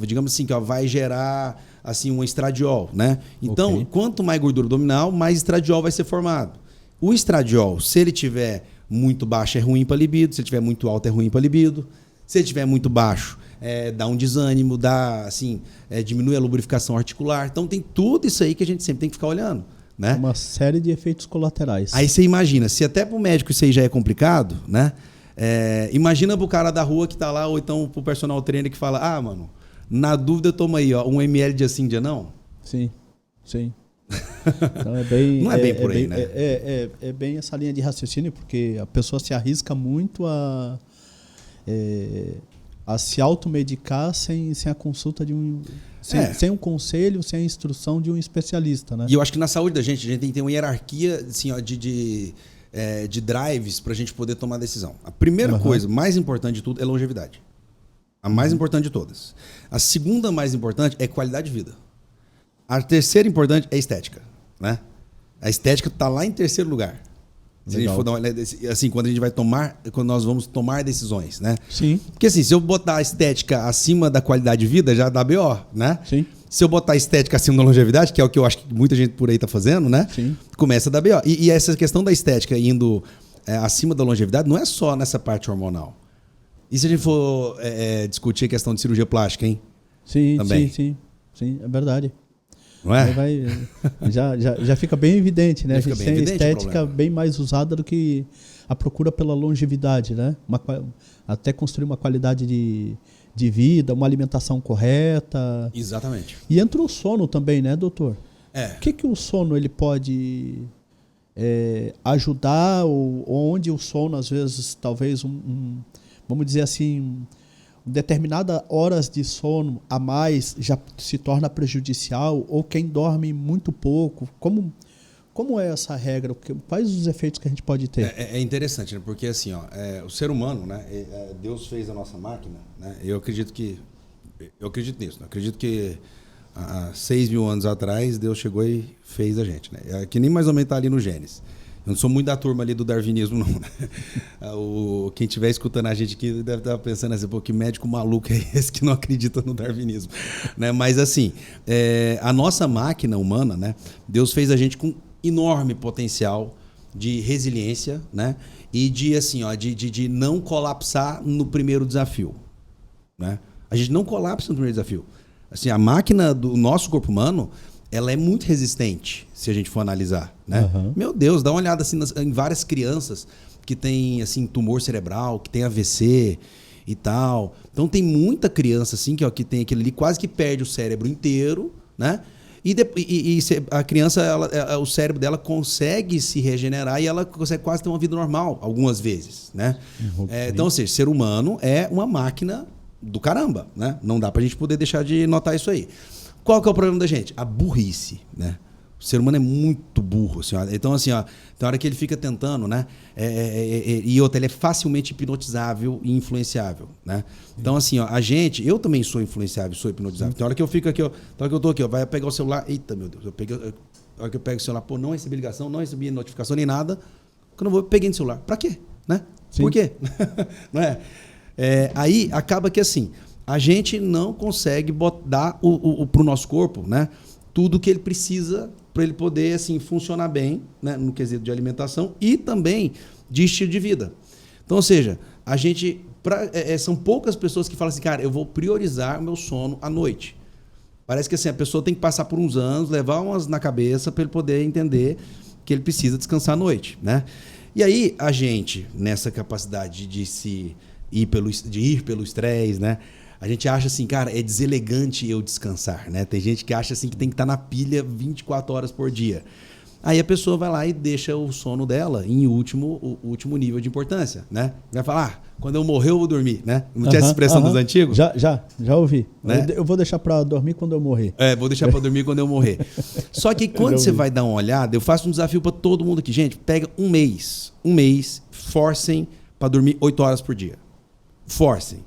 digamos assim, que ó, vai gerar assim, um estradiol. Né? Então, quanto mais gordura abdominal, mais estradiol vai ser formado. O estradiol, se ele tiver muito baixo, é ruim para libido. Se ele tiver muito alto, é ruim para libido. Se ele tiver muito baixo, dá um desânimo, diminui a lubrificação articular. Então, tem tudo isso aí que a gente sempre tem que ficar olhando. Né? Uma série de efeitos colaterais. Aí você imagina, se até para o médico isso aí já é complicado, né? Imagina para o cara da rua que está lá, ou então para o personal trainer que fala, mano, na dúvida toma aí, ó, 1 ml de assim, dia não? Sim, sim. Então é bem, não é bem por aí, bem, né? É bem essa linha de raciocínio, porque a pessoa se arrisca muito a se automedicar sem a consulta de um... Sem um conselho, sem a instrução de um especialista, né? E eu acho que na saúde da gente, a gente tem que ter uma hierarquia assim, ó, de drives para a gente poder tomar decisão. A primeira coisa, mais importante de tudo, é longevidade. A mais importante de todas. A segunda mais importante é qualidade de vida. A terceira importante é estética. Né? A estética está lá em terceiro lugar. Se a gente for dar uma olhada, assim, quando nós vamos tomar decisões, né? Sim. Porque assim, se eu botar a estética acima da qualidade de vida, já dá BO, né? Sim. Se eu botar a estética acima da longevidade, que é o que eu acho que muita gente por aí está fazendo, né? Sim. Começa a dar BO. E essa questão da estética indo acima da longevidade não é só nessa parte hormonal. E se a gente for discutir a questão de cirurgia plástica, hein? Sim, também. sim, é verdade. Não é? Já fica bem evidente, né? A gente tem a estética o bem mais usada do que a procura pela longevidade, né? Até construir uma qualidade de vida, uma alimentação correta. Exatamente. E entra o sono também, né, doutor? O que o sono ele pode ajudar, ou onde o sono, às vezes, talvez vamos dizer assim, determinadas horas de sono a mais já se torna prejudicial, ou quem dorme muito pouco? Como é essa regra? Quais os efeitos que a gente pode ter? É interessante, né? Porque assim, ó, o ser humano, né? Deus fez a nossa máquina, né? Eu acredito nisso. Né? Eu acredito que há 6.000 anos atrás Deus chegou e fez a gente, né? Que nem mais ou menos está ali no Gênesis. Eu não sou muito da turma ali do darwinismo, não. Né? Quem estiver escutando a gente aqui deve estar pensando assim, pô, que médico maluco é esse que não acredita no darwinismo? Né? Mas assim, a nossa máquina humana, né? Deus fez a gente com enorme potencial de resiliência, né? E de, assim, ó, de não colapsar no primeiro desafio. Né? A gente não colapsa no primeiro desafio. Assim, a máquina do nosso corpo humano, ela é muito resistente, se a gente for analisar, né? Meu Deus, dá uma olhada assim, em várias crianças que têm assim, tumor cerebral, que tem AVC e tal. Então tem muita criança assim, que tem aquele ali, quase que perde o cérebro inteiro, né? E a criança, o cérebro dela consegue se regenerar e ela consegue quase ter uma vida normal, algumas vezes, né? Então, ou seja, ser humano é uma máquina do caramba, né? Não dá pra gente poder deixar de notar isso aí. Qual que é o problema da gente? A burrice, né? O ser humano é muito burro. Assim, ó. Então, assim, ó, tem hora que ele fica tentando, né? E outra, ele é facilmente hipnotizável e influenciável, né? Então, assim, ó, eu também sou influenciável, sou hipnotizável. Tem hora que eu fico aqui, ó, tem hora que eu tô aqui, ó, vai pegar o celular, eita, meu Deus, a hora que eu pego o celular, pô, não recebi ligação, não recebi notificação nem nada, quando eu peguei no celular. Pra quê? Né? Sim. Por quê? Não é? Aí acaba que, assim, a gente não consegue dar pro nosso corpo, né, tudo que ele precisa para ele poder, assim, funcionar bem, né, no quesito de alimentação e também de estilo de vida. Então, ou seja, a gente são poucas pessoas que falam assim, cara, eu vou priorizar o meu sono à noite. Parece que assim, a pessoa tem que passar por uns anos, levar umas na cabeça para ele poder entender que ele precisa descansar à noite, né? E aí a gente, nessa capacidade de ir pelo estresse, né? A gente acha assim, cara, é deselegante eu descansar, né? Tem gente que acha assim que tem que estar na pilha 24 horas por dia. Aí a pessoa vai lá e deixa o sono dela em último nível de importância, né? Vai falar, quando eu morrer eu vou dormir, né? Não tinha essa expressão dos antigos? Já ouvi. Né? Eu vou deixar para dormir quando eu morrer. Vou deixar para dormir quando eu morrer. Só que quando você vai dar uma olhada, eu faço um desafio para todo mundo aqui. Gente, pega um mês, forcem para dormir 8 horas por dia. Forcem.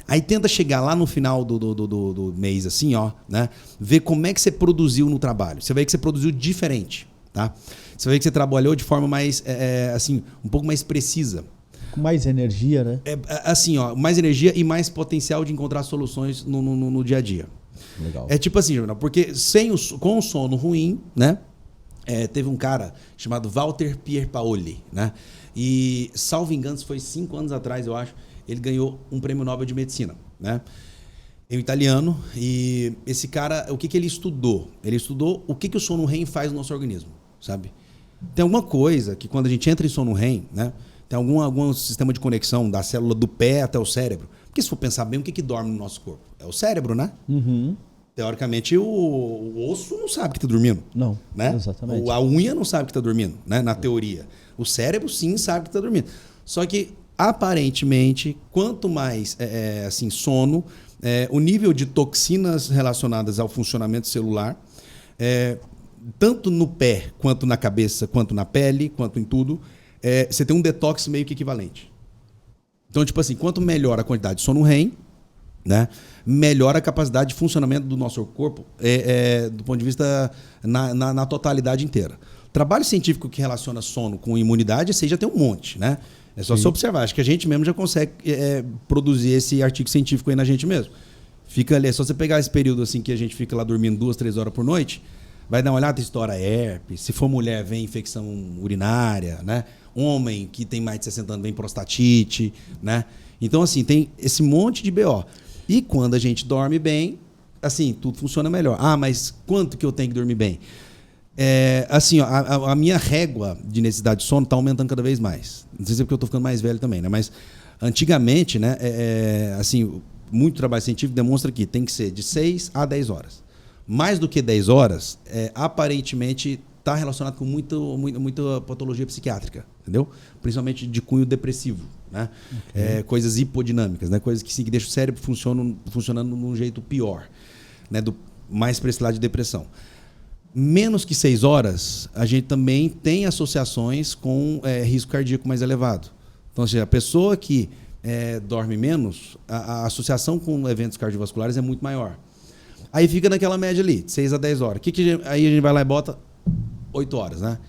Aí tenta chegar lá no final do mês, assim, ó, né? Ver como é que você produziu no trabalho. Você vai ver que você produziu diferente. Tá? Você vai ver que você trabalhou de forma mais, assim, um pouco mais precisa. Com mais energia, né? Assim, ó, mais energia e mais potencial de encontrar soluções no dia a dia. Legal. É tipo assim, porque com o sono ruim, né? Teve um cara chamado Walter Pierpaoli, né? E, salvo engano, foi 5 anos atrás, eu acho, ele ganhou um prêmio Nobel de Medicina, né? É um italiano, e esse cara, o que ele estudou? Ele estudou o que o sono REM faz no nosso organismo, sabe? Tem alguma coisa que quando a gente entra em sono REM, né? Tem algum sistema de conexão da célula do pé até o cérebro. Porque se for pensar bem, o que dorme no nosso corpo? É o cérebro, né? Uhum. Teoricamente, o osso não sabe que está dormindo. Não, né? Exatamente. A unha não sabe que está dormindo, né? Na teoria. O cérebro, sim, sabe que está dormindo. Só que, aparentemente, quanto mais assim, sono, o nível de toxinas relacionadas ao funcionamento celular, tanto no pé, quanto na cabeça, quanto na pele, quanto em tudo, você tem um detox meio que equivalente. Então, tipo assim, quanto melhor a quantidade de sono REM, né, melhor a capacidade de funcionamento do nosso corpo do ponto de vista na totalidade inteira. Trabalho científico que relaciona sono com imunidade, você já tem um monte, né? É só você observar. Acho que a gente mesmo já consegue produzir esse artigo científico aí na gente mesmo. Fica ali, é só você pegar esse período assim que a gente fica lá dormindo 2, 3 horas por noite, vai dar uma olhada, estoura herpes. Se for mulher, vem infecção urinária, né? Homem que tem mais de 60 anos, vem prostatite, né? Então, assim, tem esse monte de BO. E quando a gente dorme bem, assim, tudo funciona melhor. Ah, mas quanto que eu tenho que dormir bem? Assim, ó, a minha régua de necessidade de sono está aumentando cada vez mais. Não sei se é porque eu estou ficando mais velho também, né? Mas antigamente, né, assim, muito trabalho científico demonstra que tem que ser de 6 a 10 horas. Mais do que 10 horas, aparentemente está relacionado com muita patologia psiquiátrica, entendeu? Principalmente de cunho depressivo, né? Okay. Coisas hipodinâmicas, né? Coisas que deixam o cérebro funcionando de um jeito pior, né? Mais para esse lado de depressão. Menos que 6 horas, a gente também tem associações com risco cardíaco mais elevado. Então, ou seja, a pessoa que dorme menos, a associação com eventos cardiovasculares é muito maior. Aí fica naquela média ali, de 6 a 10 horas. Aí a gente vai lá e bota 8 horas, né?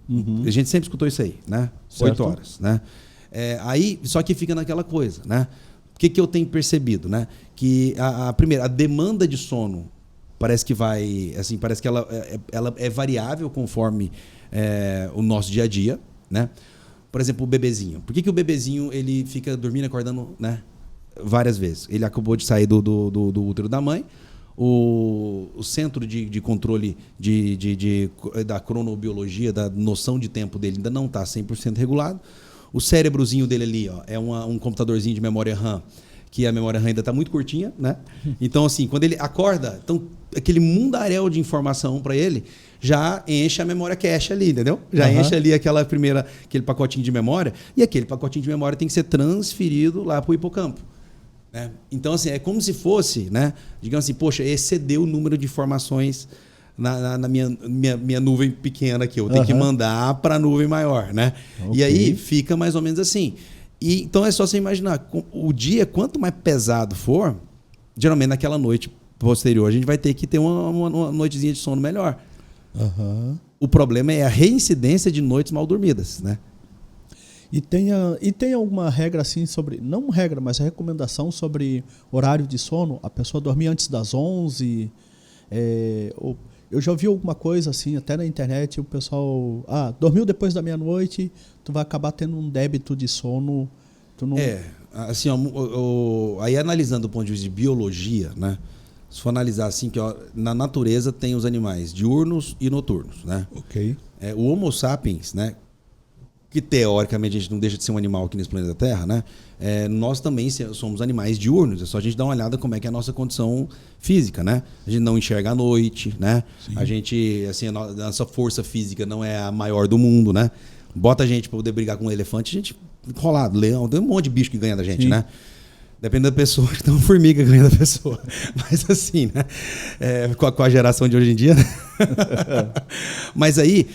Uhum. A gente sempre escutou isso aí, né? Certo. 8 horas, né? Aí, só que fica naquela coisa, né? O que eu tenho percebido, né? Que primeiro, a demanda de sono parece que vai, assim, parece que ela é variável conforme o nosso dia a dia, né? Por exemplo, o bebezinho. Por que o bebezinho ele fica dormindo e acordando, né? Várias vezes. Ele acabou de sair do útero da mãe. O centro de controle da cronobiologia, da noção de tempo dele ainda não está 100% regulado. O cérebrozinho dele ali, ó, é um computadorzinho de memória RAM, que a memória RAM ainda está muito curtinha, né? Então, assim, quando ele acorda, então, aquele mundaréu de informação para ele já enche a memória cache ali, entendeu? Já enche ali aquele pacotinho de memória, e aquele pacotinho de memória tem que ser transferido lá para o hipocampo. Então, assim, é como se fosse, né, digamos assim, poxa, excedeu o número de informações na minha nuvem pequena aqui. Eu tenho que mandar para a nuvem maior, né? Okay. E aí fica mais ou menos assim. E, então é só você imaginar, o dia, quanto mais pesado for, geralmente naquela noite posterior, a gente vai ter que ter uma noitezinha de sono melhor. O problema é a reincidência de noites mal dormidas, né? E tem alguma regra assim sobre, não regra, mas recomendação sobre horário de sono? A pessoa dormir antes das 11? Eu já ouvi alguma coisa assim, até na internet, o pessoal, dormiu depois da meia-noite, tu vai acabar tendo um débito de sono. Tu não... assim, aí analisando do ponto de vista de biologia, né? Se for analisar assim, que na natureza tem os animais diurnos e noturnos, né? Ok. O Homo sapiens, né? Que teoricamente a gente não deixa de ser um animal aqui nesse planeta Terra, né? Nós também somos animais diurnos. É só a gente dar uma olhada como é que é a nossa condição física, né? A gente não enxerga à noite, né? Sim. A gente, assim, a nossa força física não é a maior do mundo, né? Bota a gente para poder brigar com um elefante, a gente enrolado, leão, tem um monte de bicho que ganha da gente, né? Depende da pessoa, tem uma formiga que ganha da pessoa. Mas assim, né? Com a geração de hoje em dia, né? Mas aí,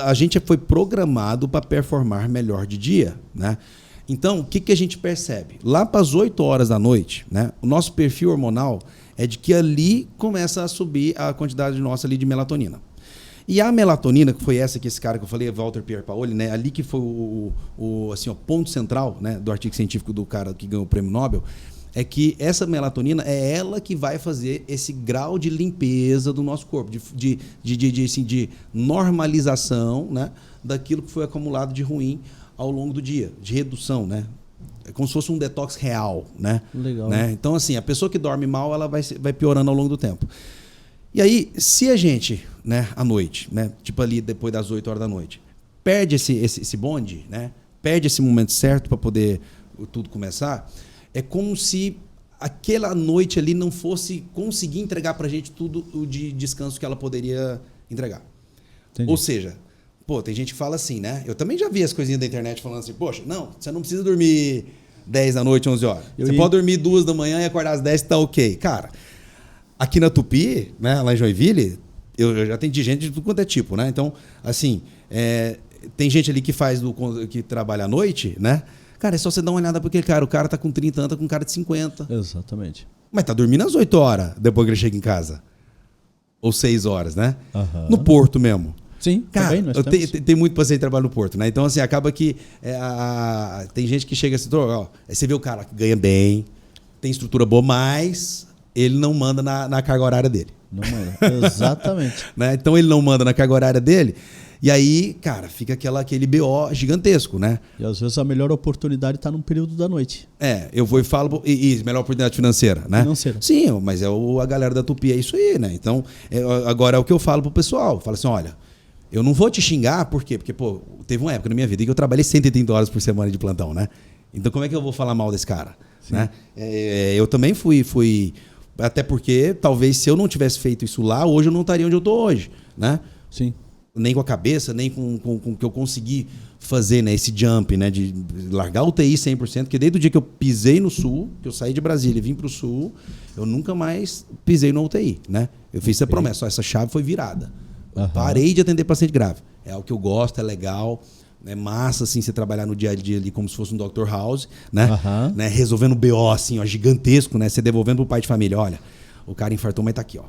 a gente foi programado para performar melhor de dia, né? Então, o que a gente percebe? Lá para as 8 horas da noite, né? O nosso perfil hormonal é de que ali começa a subir a quantidade nossa ali de melatonina. E a melatonina, que foi esse cara que eu falei, Walter Pierpaoli, né? Ali que foi o ponto central, né, do artigo científico do cara que ganhou o prêmio Nobel, é que essa melatonina é ela que vai fazer esse grau de limpeza do nosso corpo, de normalização, né, daquilo que foi acumulado de ruim ao longo do dia, de redução, né? É como se fosse um detox real, né? Legal. Né? Então, assim, a pessoa que dorme mal, ela vai piorando ao longo do tempo. E aí, se a gente, né, à noite, né, tipo ali depois das 8 horas da noite, perde esse bonde, né, perde esse momento certo para poder tudo começar, é como se aquela noite ali não fosse conseguir entregar para a gente tudo o de descanso que ela poderia entregar. Entendi. Ou seja, tem gente que fala assim, né? Eu também já vi as coisinhas da internet falando assim, poxa, não, você não precisa dormir 10 da noite, 11 horas. Você pode dormir 2 da manhã e acordar às 10 que tá ok. Cara, aqui na Tupi, né, lá em Joinville, eu já atendi gente de tudo quanto é tipo, né? Então, assim, tem gente ali que trabalha à noite, né? Cara, é só você dar uma olhada porque, cara, o cara tá com 30 anos, tá com um cara de 50. Exatamente. Mas tá dormindo às 8 horas depois que ele chega em casa. Ou 6 horas, né? No Porto mesmo. Sim, cara, também tem muito paciente que trabalha no Porto, né? Então, assim, acaba que tem gente que chega assim, aí você vê o cara que ganha bem, tem estrutura boa, mas ele não manda na carga horária dele. Não manda, exatamente. Né? Então ele não manda na carga horária dele, e aí, cara, fica aquele BO gigantesco, né? E às vezes a melhor oportunidade está num período da noite. Eu vou e falo, melhor oportunidade financeira, né? Financeira. Sim, mas a galera da Tupi é isso aí, né? Então, agora é o que eu falo pro pessoal. Eu falo assim, olha, eu não vou te xingar, por quê? Porque, teve uma época na minha vida que eu trabalhei 130 horas por semana de plantão, né? Então como é que eu vou falar mal desse cara? Né? Eu também fui... Até porque, talvez, se eu não tivesse feito isso lá, hoje eu não estaria onde eu estou hoje, né? Sim. Nem com a cabeça, nem com o que eu consegui fazer, né? Esse jump, né? De largar o UTI 100%, porque desde o dia que eu pisei no Sul, que eu saí de Brasília e vim para o Sul, eu nunca mais pisei no UTI, né? Eu fiz essa promessa, essa chave foi virada. Parei de atender paciente grave. É o que eu gosto, é legal... É massa, assim, você trabalhar no dia a dia ali como se fosse um Dr. House, né? Né? Resolvendo BO, assim, ó, gigantesco, né? Você devolvendo pro pai de família, olha, o cara infartou, mas tá aqui, ó.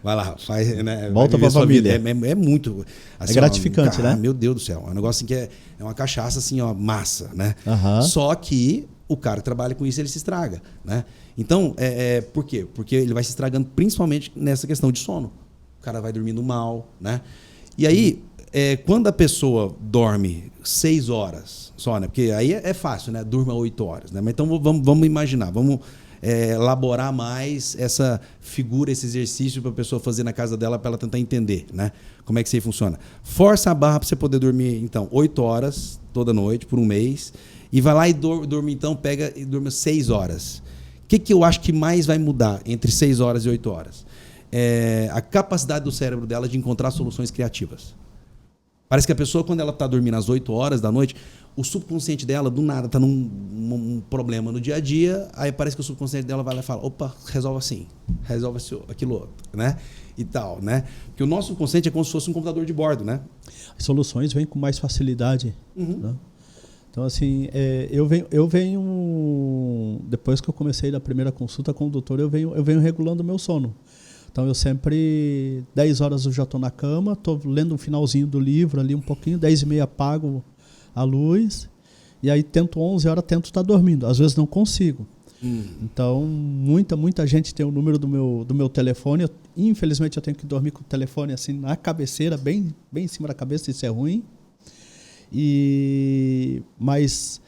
Vai lá, faz, né? Volta pra família. É muito... Assim, gratificante, né? Meu Deus do céu. É um negócio assim que é uma cachaça, assim, ó, massa, né? Só que o cara que trabalha com isso, ele se estraga, né? Então, por quê? Porque ele vai se estragando principalmente nessa questão de sono. O cara vai dormindo mal, né? E aí... quando a pessoa dorme 6 horas só, né? Porque aí é fácil, né? Durma 8 horas, né? Mas então vamos imaginar, vamos elaborar mais essa figura, esse exercício para a pessoa fazer na casa dela para ela tentar entender, né? Como é que isso aí funciona. Força a barra para você poder dormir, então, 8 horas toda noite por um mês e vai lá e dorme, então, pega e dorme 6 horas. O que eu acho que mais vai mudar entre 6 horas e 8 horas? A capacidade do cérebro dela de encontrar soluções criativas. Parece que a pessoa, quando ela está dormindo às 8 horas da noite, o subconsciente dela, do nada, tá num problema no dia a dia, aí parece que o subconsciente dela vai lá e fala, opa, resolve assim, resolve aquilo outro, né? E tal, né? Porque o nosso subconsciente é como se fosse um computador de bordo, né? As soluções vêm com mais facilidade. Né? Então, assim, eu venho... Depois que eu comecei da primeira consulta com o doutor, eu venho regulando o meu sono. Então, eu sempre... 10 horas eu já estou na cama, estou lendo um finalzinho do livro ali um pouquinho, 10h30 apago a luz, e aí tento 11 horas, tento estar dormindo. Às vezes não consigo. Então, muita gente tem o número do meu telefone. Infelizmente, eu tenho que dormir com o telefone assim na cabeceira, bem em cima da cabeça, isso é ruim. Mas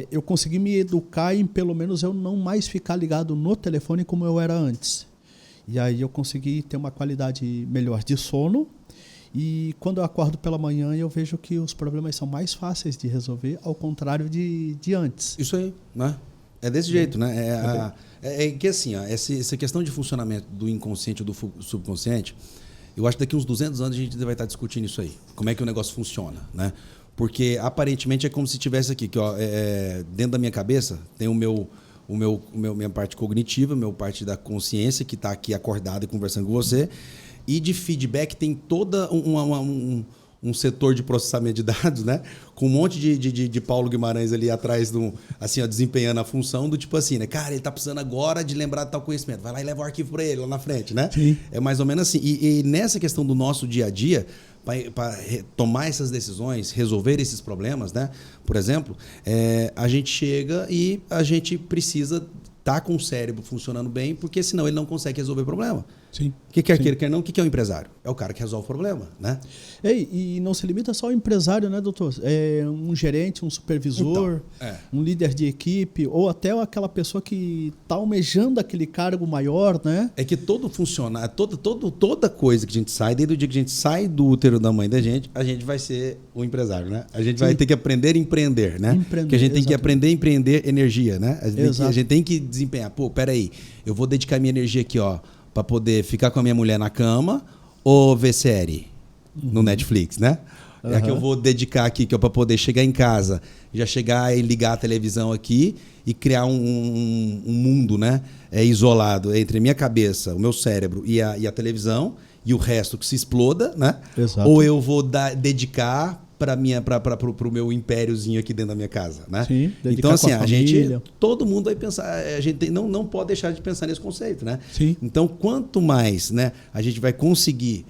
eu consegui me educar em, pelo menos, eu não mais ficar ligado no telefone como eu era antes. E aí eu consegui ter uma qualidade melhor de sono. E quando eu acordo pela manhã, eu vejo que os problemas são mais fáceis de resolver, ao contrário de antes. Isso aí, né? É desse jeito, né? É que assim, ó, essa questão de funcionamento do inconsciente ou do subconsciente, eu acho que daqui uns 200 anos a gente vai estar discutindo isso aí. Como é que o negócio funciona, né? Porque aparentemente é como se tivesse aqui, que, ó, dentro da minha cabeça tem minha parte cognitiva, minha parte da consciência, que está aqui acordada e conversando com você. E de feedback tem toda um setor de processamento de dados, né? Com um monte de Paulo Guimarães ali atrás, assim, ó, desempenhando a função do tipo assim, né? Cara, ele tá precisando agora de lembrar de tal conhecimento. Vai lá e leva o arquivo para ele lá na frente, né? Sim. É mais ou menos assim. E nessa questão do nosso dia a dia, para tomar essas decisões, resolver esses problemas, né? Por exemplo, a gente chega e a gente precisa estar com o cérebro funcionando bem, porque senão ele não consegue resolver o problema. Sim. O que quer queira, quer não, o que é o empresário? É o cara que resolve o problema, né? E não se limita só ao empresário, né, doutor? É um gerente, um supervisor, então, um líder de equipe, ou até aquela pessoa que está almejando aquele cargo maior, né? É que todo funcionário, toda coisa que a gente sai, desde o dia que a gente sai do útero da mãe da gente, a gente vai ser o empresário, né? A gente vai ter que aprender a empreender, né? Porque a gente tem que aprender a empreender energia, né? A gente tem que desempenhar. Pô, peraí, eu vou dedicar minha energia aqui, ó, para poder ficar com a minha mulher na cama ou ver série no Netflix, né? É que eu vou dedicar aqui, que é para poder chegar em casa, já chegar e ligar a televisão aqui e criar um mundo, né? Isolado entre a minha cabeça, o meu cérebro e a televisão, e o resto que se exploda, né? Exato. Ou eu vou dedicar para o meu impériozinho aqui dentro da minha casa, né? Sim, então assim, todo mundo vai pensar, a gente não pode deixar de pensar nesse conceito, né? Sim. Então quanto mais, né, a gente vai conseguir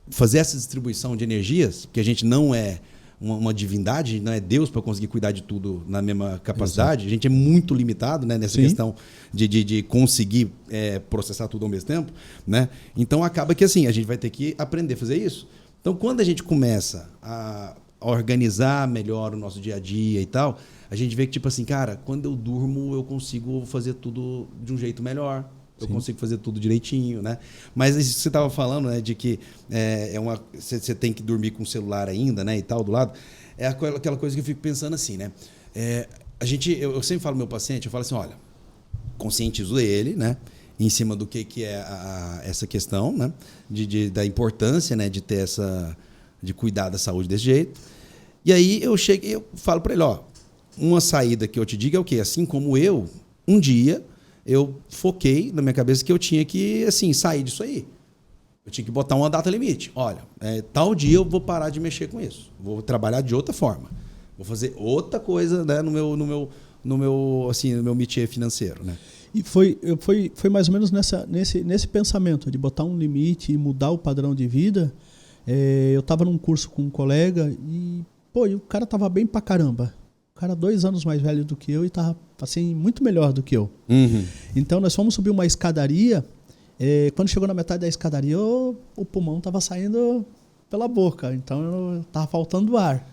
fazer essa distribuição de energias, porque a gente não é uma divindade, não é Deus para conseguir cuidar de tudo na mesma capacidade. Exato. A gente é muito limitado, né, nessa questão de conseguir processar tudo ao mesmo tempo, né? Então acaba que assim a gente vai ter que aprender a fazer isso. Então, quando a gente começa a organizar melhor o nosso dia a dia e tal, a gente vê que, tipo assim, cara, quando eu durmo, eu consigo fazer tudo de um jeito melhor. Eu consigo fazer tudo direitinho, né? Mas isso que você estava falando, né, de que você tem que dormir com o celular ainda, né, e tal, do lado. É aquela coisa que eu fico pensando assim, né? Eu sempre falo ao meu paciente, eu falo assim, olha, conscientizo ele, né? Em cima do que é essa questão, né? Da importância, né? De cuidar da saúde desse jeito. E aí eu chego e eu falo para ele, ó, uma saída que eu te digo é o quê? Assim como um dia eu foquei na minha cabeça que eu tinha que, assim, sair disso aí. Eu tinha que botar uma data limite. Olha, tal dia eu vou parar de mexer com isso. Vou trabalhar de outra forma. Vou fazer outra coisa, né, no meu métier financeiro, né? E foi mais ou menos nesse pensamento de botar um limite e mudar o padrão de vida. Eu estava num curso com um colega e o cara estava bem pra caramba. O cara 2 anos mais velho do que eu e estava assim, muito melhor do que eu. Uhum. Então nós fomos subir uma escadaria. Quando chegou na metade da escadaria, o pulmão estava saindo pela boca. Então estava faltando ar.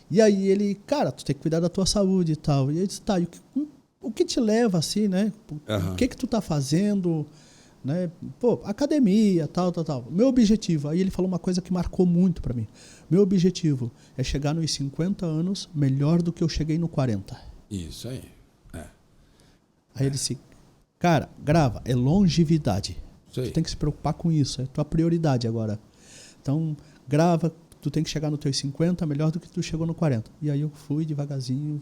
E aí ele, cara, tu tem que cuidar da tua saúde e tal. E eu disse, tá, o que te leva assim, né? O que tu tá fazendo, né? Pô, academia, tal. Meu objetivo, aí ele falou uma coisa que marcou muito para mim. Meu objetivo é chegar nos 50 anos melhor do que eu cheguei no 40. Isso aí. Aí ele disse, cara, grava, é longevidade. Tu tem que se preocupar com isso, é tua prioridade agora. Então, grava, tu tem que chegar no teus 50 melhor do que tu chegou no 40. E aí eu fui devagarzinho,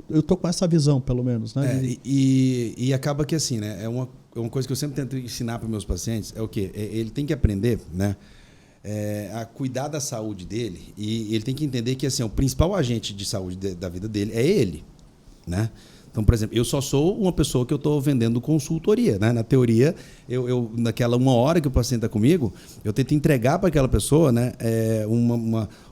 eu tô com essa visão, pelo menos, né? E acaba que assim, né? É uma coisa que eu sempre tento ensinar para meus pacientes, é o quê? Ele tem que aprender, né? A cuidar da saúde dele, e ele tem que entender que assim, o principal agente de saúde da vida dele é ele, né? Então, por exemplo, eu só sou uma pessoa que eu estou vendendo consultoria, né? Na teoria, naquela 1 hora que o paciente está comigo, eu tento entregar para aquela pessoa, né,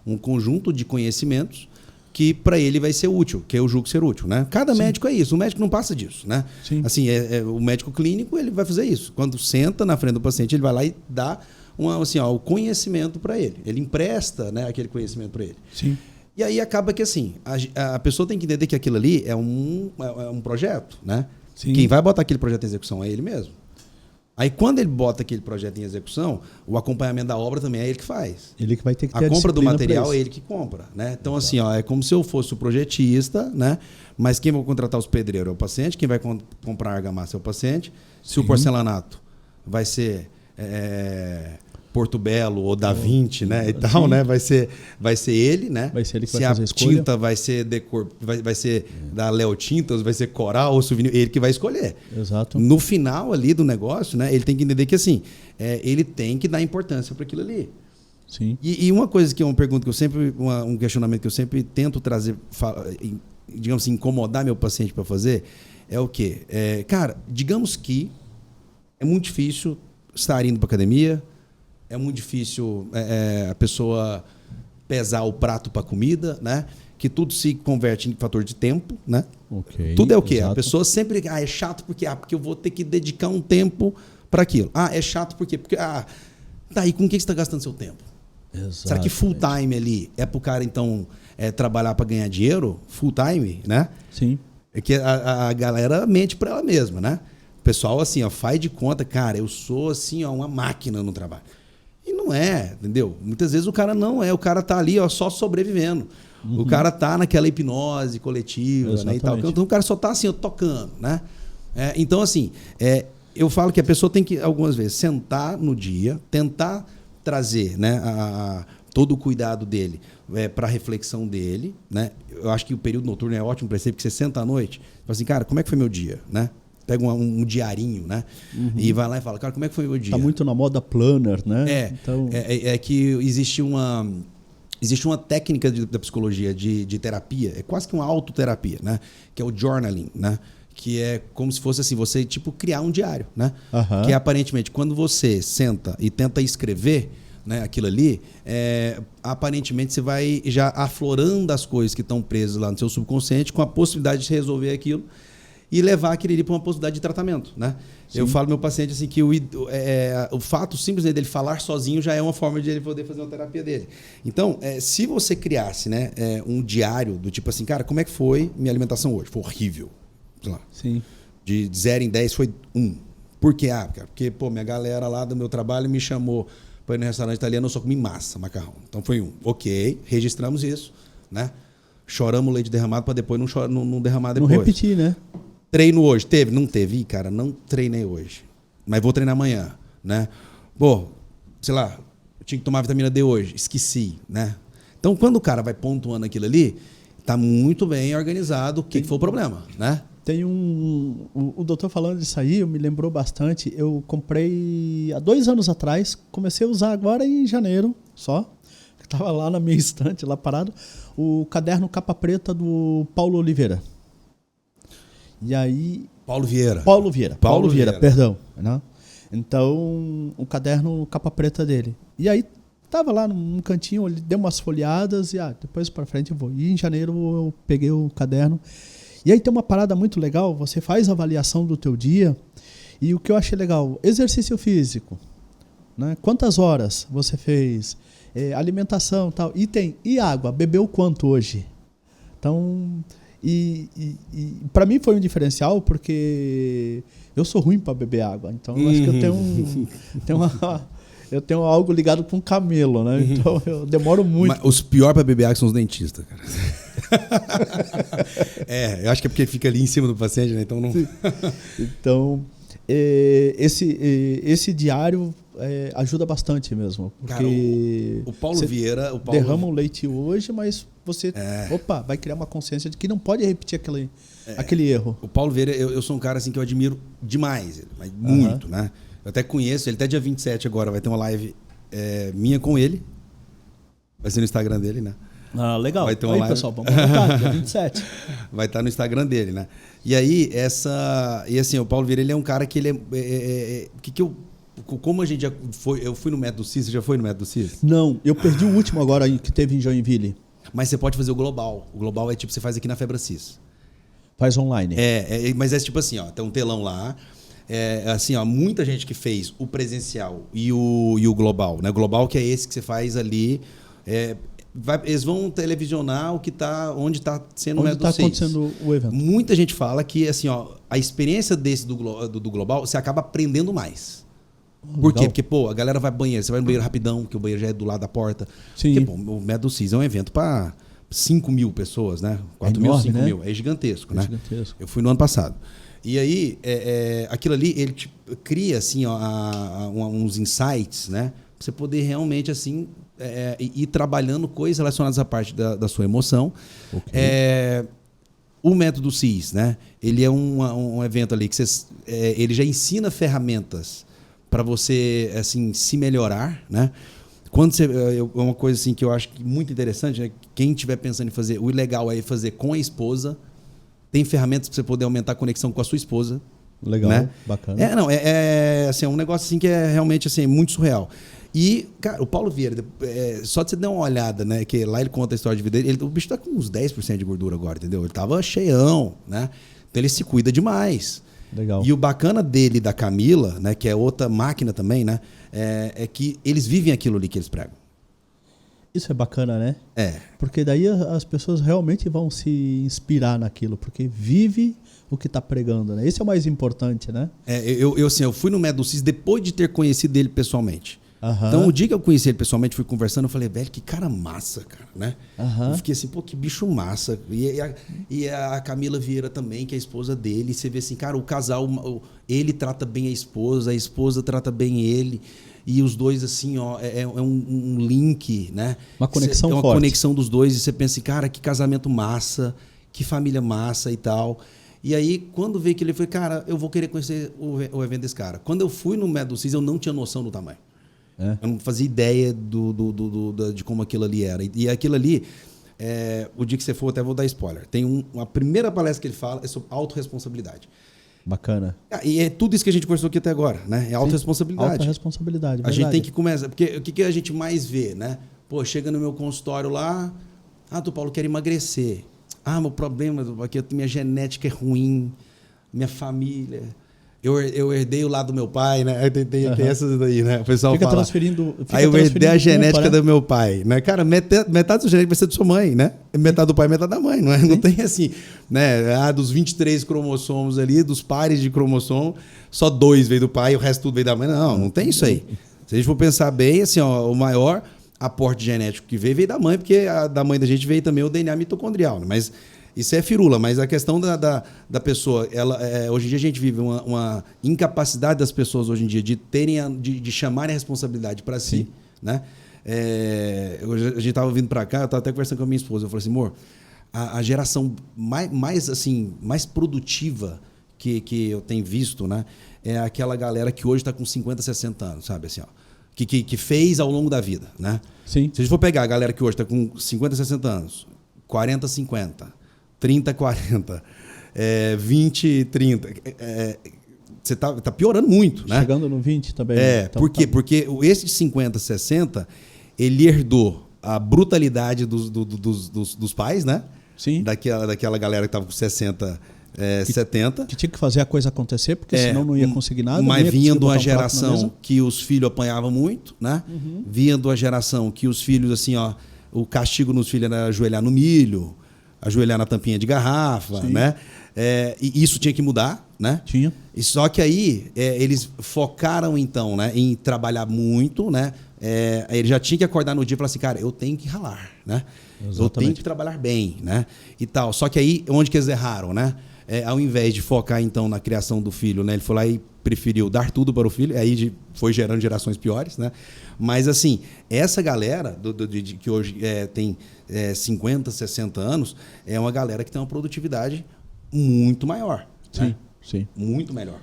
um conjunto de conhecimentos que para ele vai ser útil, que eu julgo ser útil, né? Cada Sim. médico é isso, o médico não passa disso, né? Sim. Assim, o médico clínico ele vai fazer isso. Quando senta na frente do paciente, ele vai lá e dá o conhecimento para ele. Ele empresta, né, aquele conhecimento para ele. Sim. E aí acaba que assim, a pessoa tem que entender que aquilo ali é um projeto, né? Sim. Quem vai botar aquele projeto em execução é ele mesmo. Aí quando ele bota aquele projeto em execução, o acompanhamento da obra também é ele que faz. Ele que vai ter que ter a compra do material é ele que compra, né? Então assim, é como se eu fosse o projetista, né? Mas quem vai contratar os pedreiros é o paciente, quem vai comprar a argamassa é o paciente. Se Sim. o porcelanato vai ser Porto Belo ou Da Vinci, né, e tal, Sim. né, vai ser ele, né? Vai ser ele que vai fazer a escolha. Se a tinta vai ser vai ser da Léo Tintas, vai ser Coral ou Souvenir, ele que vai escolher. Exato. No final ali do negócio, né, ele tem que entender que assim, ele tem que dar importância para aquilo ali. Sim. E uma coisa que é uma pergunta que eu sempre, um questionamento que eu sempre tento trazer, digamos assim, incomodar meu paciente para fazer, é o quê? Cara, digamos que é muito difícil estar indo para academia. É muito difícil a pessoa pesar o prato para comida, né? Que tudo se converte em fator de tempo, né? Okay, tudo é o quê? Exato. A pessoa sempre... é chato porque eu vou ter que dedicar um tempo para aquilo. É chato porque tá aí, com o que você está gastando seu tempo? Exatamente. Será que full time ali é para o cara, então, trabalhar para ganhar dinheiro? Full time, né? Sim. É que a galera mente para ela mesma, né? O pessoal, assim, faz de conta, cara, eu sou, assim, uma máquina no trabalho. E não é, entendeu? Muitas vezes o cara não é, o cara tá ali só sobrevivendo. Uhum. O cara tá naquela hipnose coletiva, né, e tal. Então o cara só tá assim, tocando, né? Então, assim, eu falo que a pessoa tem que, algumas vezes, sentar no dia, tentar trazer, né, todo o cuidado dele para a reflexão dele, né? Eu acho que o período noturno é ótimo para isso, porque você senta à noite e fala assim, cara, como é que foi meu dia, né? Pega um diarinho, né? Uhum. E vai lá e fala, cara, como é que foi o meu dia? Tá muito na moda planner, né? Então... que existe uma técnica da psicologia de terapia, é quase que uma autoterapia, né? Que é o journaling, né? Que é como se fosse assim, você tipo criar um diário, né? Uhum. Que aparentemente, quando você senta e tenta escrever, né, aquilo ali, aparentemente você vai já aflorando as coisas que estão presas lá no seu subconsciente com a possibilidade de resolver aquilo e levar aquele ali para uma possibilidade de tratamento, né? Sim. Eu falo ao meu paciente assim que o fato simples dele falar sozinho já é uma forma de ele poder fazer uma terapia dele. Então, se você criasse, né, um diário do tipo assim, cara, como é que foi minha alimentação hoje? Foi horrível. Sei lá. Sim. De 0 em 10 foi 1. Por quê? Porque minha galera lá do meu trabalho me chamou para ir no restaurante italiano, eu só comi massa, macarrão. Então foi 1. Ok, registramos isso, né? Choramos leite derramado para depois não derramar depois. Não repetir, né? Treino hoje? Teve? Não teve. Cara, não treinei hoje. Mas vou treinar amanhã, né? Pô, sei lá, eu tinha que tomar vitamina D hoje. Esqueci, né? Então, quando o cara vai pontuando aquilo ali, tá muito bem organizado o que foi o problema, né? Tem o doutor falando disso aí, me lembrou bastante. Eu comprei há 2 anos atrás, comecei a usar agora em janeiro só. Estava lá na minha estante, lá parado, o caderno capa preta do Paulo Oliveira. E aí... Paulo Vieira, perdão. Né? Então, o caderno capa preta dele. E aí, tava lá num cantinho, ele deu umas folhadas e depois para frente eu vou. E em janeiro eu peguei o caderno. E aí tem uma parada muito legal, você faz a avaliação do teu dia e o que eu achei legal, exercício físico, né? Quantas horas você fez, alimentação tal, e água, bebeu quanto hoje? Então... E para mim foi um diferencial porque eu sou ruim para beber água. Então eu acho que eu tenho algo ligado com camelo, né? Então eu demoro muito. Mas os piores para beber água são os dentistas, cara. Eu acho que é porque fica ali em cima do paciente, né? Então não. Então esse diário ajuda bastante mesmo. Porque cara, o Paulo Vieira... derrama o leite hoje, mas você vai criar uma consciência de que não pode repetir aquele erro. O Paulo Vieira, eu sou um cara assim, que eu admiro demais, mas muito, né? Eu até conheço ele, até dia 27 agora vai ter uma live minha com ele. Vai ser no Instagram dele, né? Ah, legal. Vai ter uma live. Pessoal, vamos anotar, dia 27. Vai estar no Instagram dele, né? E aí, E assim, o Paulo Vieira, ele é um cara que ele como a gente já foi... Eu fui no Método CIS, você já foi no Método CIS? Não, eu perdi o último agora que teve em Joinville. Mas você pode fazer o Global. O Global é tipo, você faz aqui na FebraCIS. Faz online. Mas é tipo assim, ó, tem um telão lá. Assim, ó, muita gente que fez o presencial e o Global, né? O Global que é esse que você faz ali... eles vão televisionar onde está sendo o Método CIS. Onde está acontecendo o evento. Muita gente fala que assim, ó, a experiência desse do Global, você acaba aprendendo mais. Por quê? Porque, a galera vai ao banheiro. Você vai no banheiro rapidão, porque o banheiro já é do lado da porta. Sim. Porque, o Método CIS é um evento para 5 mil pessoas, né? 4 mil, 5 mil. É gigantesco, né? Gigantesco. Eu fui no ano passado. E aí, aquilo ali, ele cria, assim, ó, uns insights, né? Pra você poder realmente, assim, ir trabalhando coisas relacionadas à parte da sua emoção. Okay. O Método CIS, né? Ele é um evento ali que ele já ensina ferramentas para você, assim, se melhorar, né? Quando uma coisa assim que eu acho muito interessante, né? Quem estiver pensando em fazer, o legal é fazer com a esposa. Tem ferramentas para você poder aumentar a conexão com a sua esposa. Legal, né? Bacana. Assim, um negócio assim que é realmente assim, muito surreal. E, cara, o Paulo Vieira, só de você dar uma olhada, né? Que lá ele conta a história de vida dele, o bicho tá com uns 10% de gordura agora, entendeu? Ele tava cheião, né? Então ele se cuida demais. Legal. E o bacana dele e da Camila, né? Que é outra máquina também, né? É que eles vivem aquilo ali que eles pregam. Isso é bacana, né? Porque daí as pessoas realmente vão se inspirar naquilo, porque vive o que está pregando, né? Esse é o mais importante, né? Eu fui no Método CIS depois de ter conhecido ele pessoalmente. Então, o dia que eu conheci ele pessoalmente, fui conversando, eu falei, velho, que cara massa, cara, né? Eu fiquei assim, pô, que bicho massa. E a Camila Vieira também, que é a esposa dele. E você vê assim, cara, o casal, ele trata bem a esposa trata bem ele. E os dois, assim, ó, é um link, né? Uma conexão forte. É uma conexão dos dois. E você pensa assim, cara, que casamento massa, que família massa e tal. E aí, quando veio que ele foi, cara, eu vou querer conhecer o evento desse cara. Quando eu fui no Método CIS, eu não tinha noção do tamanho. Eu não fazia ideia de como aquilo ali era. E aquilo ali, o dia que você for, até vou dar spoiler. Tem a primeira palestra que ele fala é sobre autorresponsabilidade. Bacana. E é tudo isso que a gente conversou aqui até agora, né? É autorresponsabilidade. Autorresponsabilidade, a gente tem que começar. Porque o que a gente mais vê, né? Pô, chega no meu consultório lá, Paulo, quero emagrecer. Meu problema é que minha genética é ruim, minha família. Eu herdei o lado do meu pai, né? Tem essas daí, né? O pessoal fica fala. Fica aí eu herdei a genética culpa, né? do meu pai, né? Cara, metade da genética vai ser da sua mãe, né? Metade do pai, metade da mãe, não é? Não tem assim, né? Dos 23 cromossomos ali, dos pares de cromossomo, só 2 veio do pai e o resto tudo veio da mãe. Não tem isso aí. Se a gente for pensar bem, assim, ó, o maior aporte genético que veio da mãe, porque da mãe da gente veio também o DNA mitocondrial, né? Mas isso é firula, mas a questão da pessoa, hoje em dia a gente vive uma incapacidade das pessoas hoje em dia de chamarem a responsabilidade para si, né? A gente estava vindo para cá, eu estava até conversando com a minha esposa, eu falei assim, amor, a geração mais produtiva que eu tenho visto, né, é aquela galera que hoje está com 50, 60 anos, sabe, assim, ó, que fez ao longo da vida, né? Sim. Se a gente for pegar a galera que hoje está com 50, 60 anos, 40, 50... 30, 40, 20, 30. Você tá piorando muito, né? Chegando no 20 também. Então, por quê? Porque esse de 50, 60, ele herdou a brutalidade dos pais, né? Sim. Daquela galera que estava com 60, 70. Que tinha que fazer a coisa acontecer, porque senão não ia conseguir nada. Mas vinha de uma geração que os filhos apanhavam muito, né? Vinha de uma geração que os filhos, assim, ó, o castigo nos filhos era ajoelhar no milho, ajoelhar na tampinha de garrafa, né? E isso tinha que mudar, né? Tinha. E só que aí eles focaram, então, né, em trabalhar muito, né? Ele já tinha que acordar no dia e falar assim, cara, eu tenho que ralar, né? Exatamente. Eu tenho que trabalhar bem, né? E tal. Só que aí, onde que eles erraram, né? ao invés de focar então na criação do filho, né, ele foi lá e preferiu dar tudo para o filho, aí foi gerando gerações piores, né? Mas assim, essa galera que hoje tem 50, 60 anos, é uma galera que tem uma produtividade muito maior. Sim, né? sim. Muito melhor.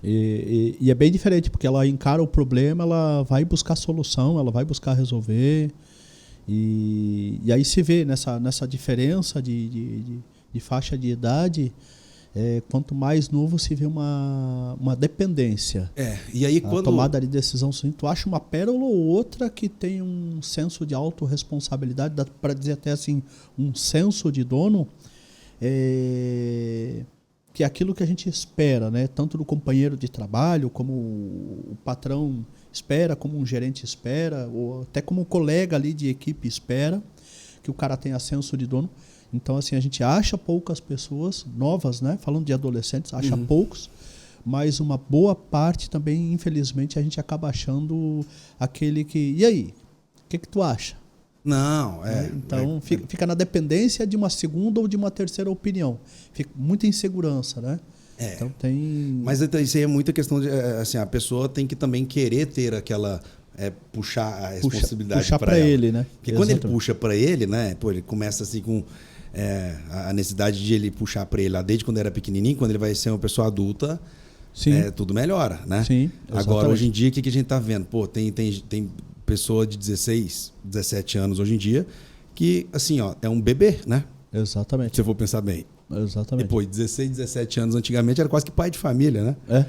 E é bem diferente, porque ela encara o problema, ela vai buscar solução, ela vai buscar resolver. E aí se vê nessa diferença de faixa de idade, quanto mais novo se vê uma dependência. E aí a tomada de decisão. Tu acha uma pérola ou outra que tem um senso de autorresponsabilidade, dá para dizer até assim, um senso de dono, que é aquilo que a gente espera, né? Tanto do companheiro de trabalho, como o patrão espera, como um gerente espera, ou até como um colega ali de equipe espera, que o cara tenha senso de dono. Então, assim, a gente acha poucas pessoas novas, né? Falando de adolescentes, acha poucos, mas uma boa parte também, infelizmente, a gente acaba achando aquele que... E aí? O que tu acha? Não, Então, fica na dependência de uma segunda ou de uma terceira opinião. Fica muita insegurança, né? Então tem... Mas isso aí é muita questão de... assim, a pessoa tem que também querer ter aquela... puxar a responsabilidade para ele, né? Porque quando ele puxa para ele, né? Pô, ele começa assim com a necessidade de ele puxar para ele lá desde quando era pequenininho, quando ele vai ser uma pessoa adulta, tudo melhora, né? Sim, agora, hoje em dia, o que a gente tá vendo? Pô, tem pessoa de 16, 17 anos hoje em dia que, assim, ó, é um bebê, né? Exatamente. Se eu for pensar bem. Exatamente. Depois, 16, 17 anos antigamente era quase que pai de família, né?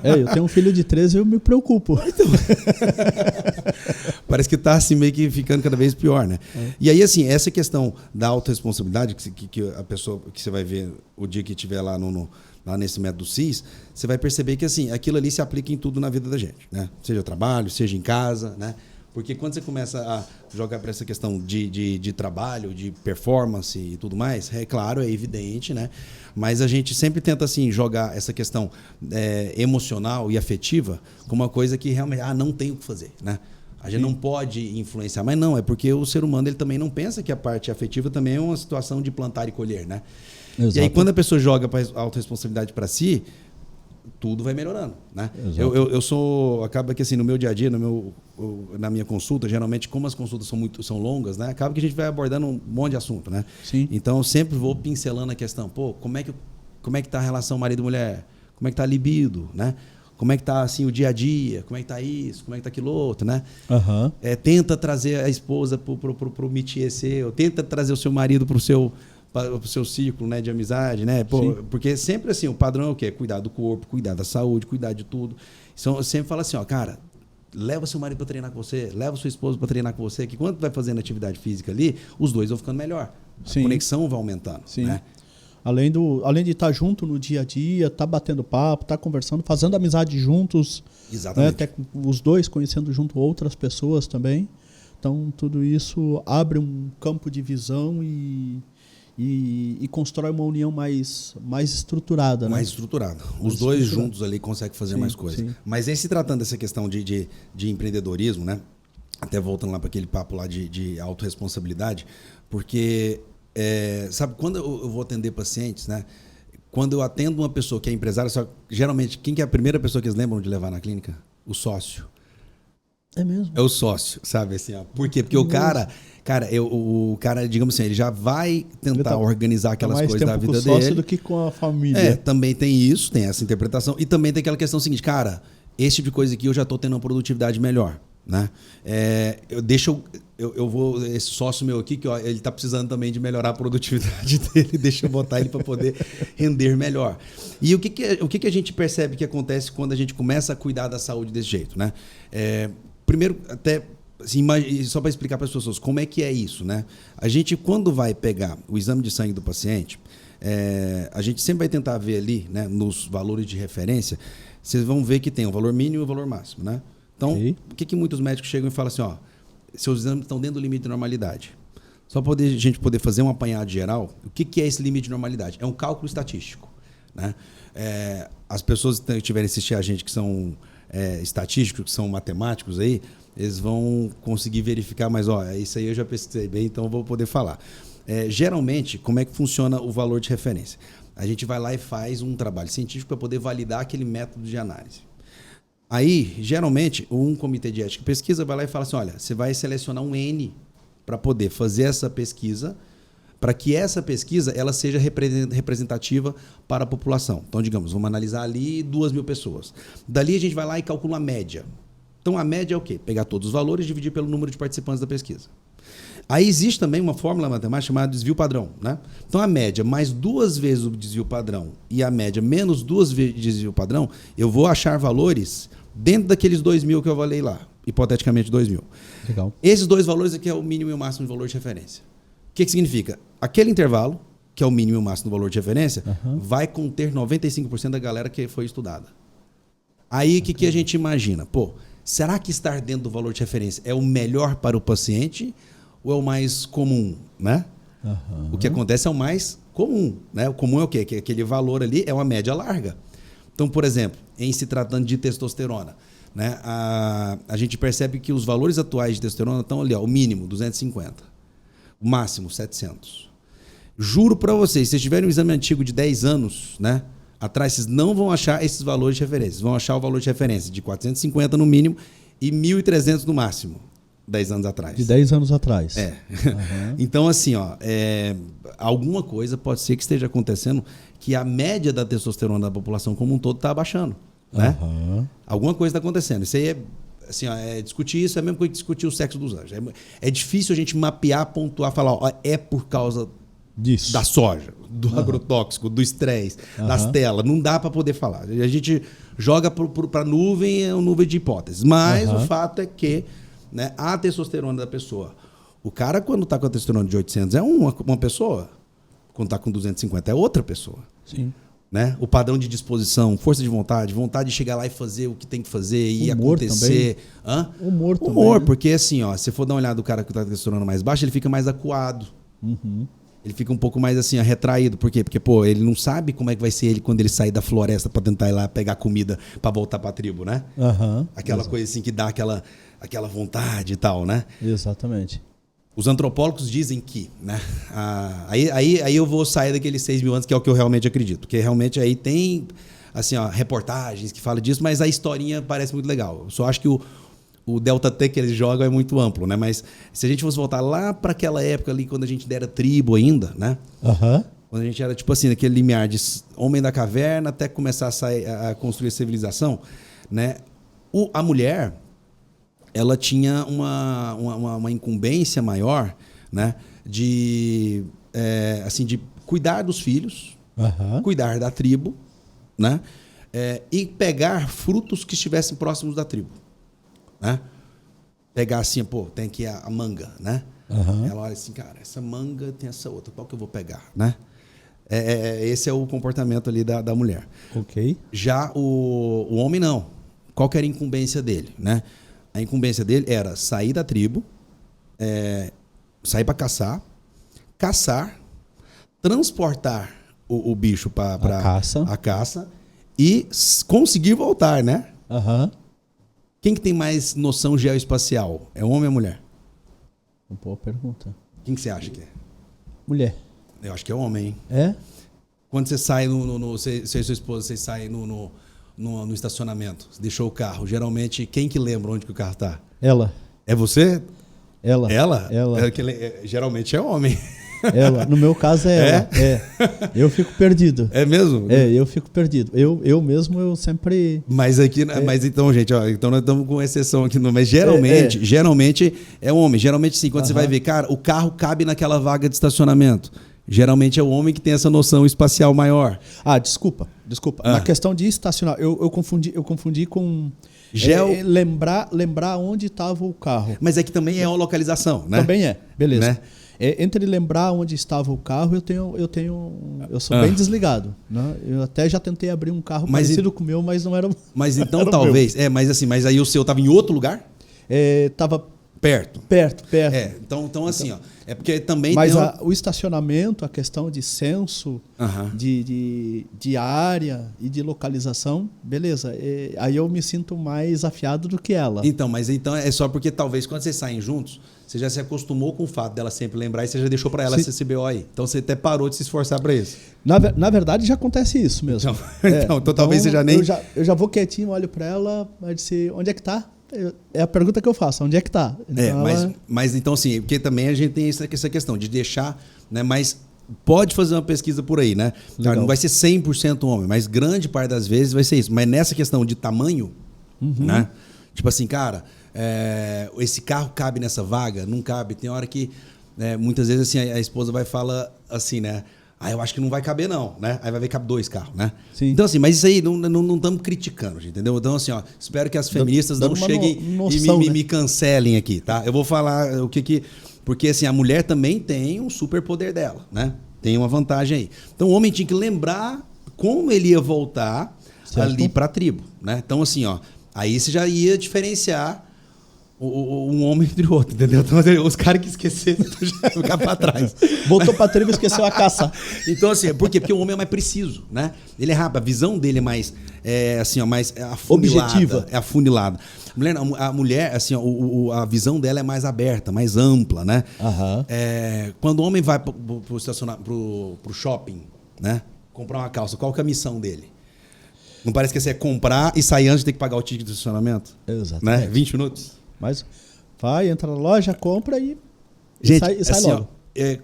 Eu tenho um filho de 13 e eu me preocupo. Então, parece que está assim, meio que ficando cada vez pior, né? E aí, assim, essa questão da autorresponsabilidade, que a pessoa que você vai ver o dia que estiver lá lá nesse método CIS, você vai perceber que assim, aquilo ali se aplica em tudo na vida da gente, né? Seja trabalho, seja em casa, né? Porque quando você começa a jogar para essa questão de trabalho, de performance e tudo mais, é claro, é evidente, né? Mas a gente sempre tenta assim, jogar essa questão emocional e afetiva como uma coisa que realmente não tem o que fazer, né? A gente não pode influenciar, mas não, é porque o ser humano ele também não pensa que a parte afetiva também é uma situação de plantar e colher, né? Exato. E aí quando a pessoa joga a autorresponsabilidade para si, tudo vai melhorando, né? Acaba que assim, no meu dia a dia, na minha consulta, geralmente como as consultas são longas, né? Acaba que a gente vai abordando um monte de assunto, né? Sim. Então eu sempre vou pincelando a questão, pô, como é que tá a relação marido-mulher? Como é que tá a libido, né? Como é que tá assim o dia a dia? Como é que tá isso? Como é que tá aquilo outro, né? Uhum. Tenta trazer a esposa pro métier seu, tenta trazer o seu marido pro seu ciclo, né, de amizade, né? Pô, porque sempre assim, o padrão é o quê? Cuidar do corpo, cuidar da saúde, cuidar de tudo. Então, eu sempre falo assim, ó, cara, leva seu marido para treinar com você, leva sua esposa para treinar com você, que quando vai fazendo atividade física ali, os dois vão ficando melhor. Sim. A conexão vai aumentando, sim. Né? Além de estar junto no dia a dia, estar batendo papo, estar conversando, fazendo amizade juntos. Exatamente. Né? Até os dois conhecendo junto outras pessoas também. Então, tudo isso abre um campo de visão e constrói uma união mais estruturada. Mais né? estruturada. Os dois juntos ali conseguem fazer mais coisas. Sim. Mas em se tratando dessa questão de empreendedorismo, né? Até voltando lá para aquele papo lá de autorresponsabilidade, porque, sabe, quando eu vou atender pacientes, né? Quando eu atendo uma pessoa que é empresária, geralmente, quem que é a primeira pessoa que eles lembram de levar na clínica? O sócio. É mesmo? É o sócio, sabe? Assim, ó. Por quê? Porque o cara, digamos assim, ele já vai tentar organizar aquelas coisas da vida dele. Mais tempo com o sócio do que com a família. Também tem isso, tem essa interpretação. E também tem aquela questão seguinte, cara, esse tipo de coisa aqui eu já estou tendo uma produtividade melhor. Né? Esse sócio meu aqui, que ó, ele está precisando também de melhorar a produtividade dele, deixa eu botar ele para poder render melhor. E o que a gente percebe que acontece quando a gente começa a cuidar da saúde desse jeito? Né? Primeiro, até assim, só para explicar para as pessoas como é que é isso. Né? A gente, quando vai pegar o exame de sangue do paciente, a gente sempre vai tentar ver ali, né, nos valores de referência, vocês vão ver que tem o valor mínimo e o valor máximo. Né? Então, o que muitos médicos chegam e falam assim, ó, seus exames estão dentro do limite de normalidade. Só para a gente poder fazer um apanhado geral, o que é esse limite de normalidade? É um cálculo estatístico. Né? As pessoas que tiverem assistido a gente que são estatísticos, que são matemáticos aí, eles vão conseguir verificar, mas ó, isso aí eu já pesquisei bem, então eu vou poder falar. Geralmente, como é que funciona o valor de referência? a gente vai lá e faz um trabalho científico para poder validar aquele método de análise. Aí, geralmente, um comitê de ética e pesquisa vai lá e fala assim, olha, você vai selecionar um N para poder fazer essa pesquisa, para que essa pesquisa ela seja representativa para a população. Então, digamos, vamos analisar ali 2.000 pessoas. Dali a gente vai lá e calcula a média. Então, a média é o quê? Pegar todos os valores e dividir pelo número de participantes da pesquisa. Aí existe também uma fórmula matemática chamada desvio padrão, né? Então, a média mais 2 vezes o desvio padrão e a média menos 2 vezes o desvio padrão, eu vou achar valores dentro daqueles 2.000 que eu avaliei lá. Hipoteticamente 2.000. Legal. Esses 2 valores aqui é o mínimo e o máximo de valor de referência. O que significa? Aquele intervalo, que é o mínimo e o máximo do valor de referência, vai conter 95% da galera que foi estudada. Aí, o que a gente imagina? Pô, será que estar dentro do valor de referência é o melhor para o paciente ou é o mais comum, né? O que acontece é o mais comum, né? O comum é o quê? Que aquele valor ali é uma média larga. Então, por exemplo, em se tratando de testosterona, né? A gente percebe que os valores atuais de testosterona estão ali, ó, o mínimo, 250. O máximo, 700. Juro para vocês, se vocês tiverem um exame antigo de 10 anos, né, atrás, vocês não vão achar esses valores de referência. Vocês vão achar o valor de referência de 450 no mínimo e 1.300 no máximo, 10 anos atrás. De 10 anos atrás. É. Então, assim, ó, alguma coisa pode ser que esteja acontecendo que a média da testosterona da população como um todo está abaixando. Né? Alguma coisa está acontecendo. Isso aí assim, ó, discutir isso é a mesma coisa que discutir o sexo dos anjos. É difícil a gente mapear, pontuar, falar, ó, é por causa disso, da soja, do agrotóxico, do estresse, das telas. Não dá para poder falar. A gente joga para a nuvem, é uma nuvem de hipóteses. Mas o fato é que, né, a testosterona da pessoa, o cara quando está com a testosterona de 800 é uma pessoa, quando está com 250 é outra pessoa. Sim. Né? O padrão de disposição, força de vontade de chegar lá e fazer o que tem que fazer e humor acontecer. Humor também. Humor, né? Porque assim, ó, se for dar uma olhada do cara que está com a testosterona mais baixa, ele fica mais acuado. Ele fica um pouco mais assim, ó, retraído. Por quê? Porque, pô, ele não sabe como é que vai ser ele quando ele sair da floresta para tentar ir lá pegar comida para voltar para a tribo, né? Aquela coisa assim que dá aquela vontade e tal, né? Exatamente. Os antropólogos dizem que, né? Aí eu vou sair daqueles 6.000 anos, que é o que eu realmente acredito. Porque realmente aí tem assim, ó, reportagens que falam disso, mas a historinha parece muito legal. Eu só acho que o Delta T que eles jogam é muito amplo, né? Mas se a gente fosse voltar lá para aquela época ali, quando a gente era tribo ainda, né? Quando a gente era, tipo assim, naquele limiar de homem da caverna até começar a construir a civilização, né? A mulher, ela tinha uma incumbência maior, né, de cuidar dos filhos, cuidar da tribo, né, e pegar frutos que estivessem próximos da tribo, né? Pegar assim, pô, tem aqui a manga, né? Ela olha assim, cara, essa manga tem essa outra, qual que eu vou pegar, né? Esse é o comportamento ali da mulher. Ok. Já o homem não. Qual que era a incumbência dele, né? A incumbência dele era sair da tribo, sair para caçar, transportar o bicho para a caça e conseguir voltar, né? Quem que tem mais noção geoespacial? É homem ou mulher? Uma boa pergunta. Quem que você acha que é? Mulher. Eu acho que é homem, hein? É? Quando você sai você e sua esposa, vocês saem no estacionamento, você deixou o carro. Geralmente, quem que lembra onde que o carro está? Ela. É você? Ela. Ela? Geralmente é homem. Ela. No meu caso é ela. Eu fico perdido. É mesmo? Eu fico perdido. Eu mesmo, eu sempre... Mas aqui, mas então, gente, ó, então nós estamos com exceção aqui. Mas geralmente é homem. Geralmente sim, quando você vai ver, cara, o carro cabe naquela vaga de estacionamento. Geralmente é o homem que tem essa noção espacial maior. Desculpa. Na questão de estacionar, eu confundi com lembrar onde estava o carro. Mas é que também é uma localização, né? Também é, beleza. Né? Entre lembrar onde estava o carro, eu sou bem desligado. Né? Eu até já tentei abrir um carro parecido com o meu, mas não era. Mas então talvez. Mas aí o seu estava em outro lugar? Tava Perto. Perto. Então assim, ó, é porque também mas tem o estacionamento, a questão de censo, de área e de localização, beleza. Aí eu me sinto mais afiado do que ela. Então é só porque talvez quando vocês saem juntos, você já se acostumou com o fato dela sempre lembrar e você já deixou para ela esse CBO aí. Então você até parou de se esforçar para isso. Na verdade já acontece isso mesmo. Então talvez você já nem... Eu já vou quietinho, olho para ela, vai dizer, onde é que tá? É a pergunta que eu faço, onde é que tá? Então mas então assim, porque também a gente tem essa questão de deixar, né, mas pode fazer uma pesquisa por aí, né? Cara, não vai ser 100% homem, mas grande parte das vezes vai ser isso. Mas nessa questão de tamanho, né? Tipo assim, cara, esse carro cabe nessa vaga? Não cabe. Tem hora que, muitas vezes assim, a esposa vai falar assim, né? Eu acho que não vai caber, não, né? Aí vai ver que cabe 2 carros, né? Sim. Então, assim, mas isso aí não estamos criticando, entendeu? Então, assim, ó, espero que as feministas não cheguem e me cancelem aqui, tá? Eu vou falar o que. Porque, assim, a mulher também tem um superpoder dela, né? Tem uma vantagem aí. Então, o homem tinha que lembrar como ele ia voltar ali para a tribo, né? Então, assim, ó, aí você já ia diferenciar um homem entre o outro, entendeu? Então, os caras que esqueceram já ficar para trás. Voltou para a tribo e esqueceu a caça. Então, assim, por quê? Porque o homem é mais preciso, né? Ele é rápido, a visão dele é mais, assim, ó, mais afunilada. Objetiva. É afunilada. A mulher, assim, ó, a visão dela é mais aberta, mais ampla, né? Quando o homem vai pro shopping, né? Comprar uma calça, qual que é a missão dele? Não parece que é comprar e sair antes de ter que pagar o ticket de estacionamento? Exatamente. Né? 20 minutos? Mas vai, entra na loja, compra e sai assim, logo. Ó,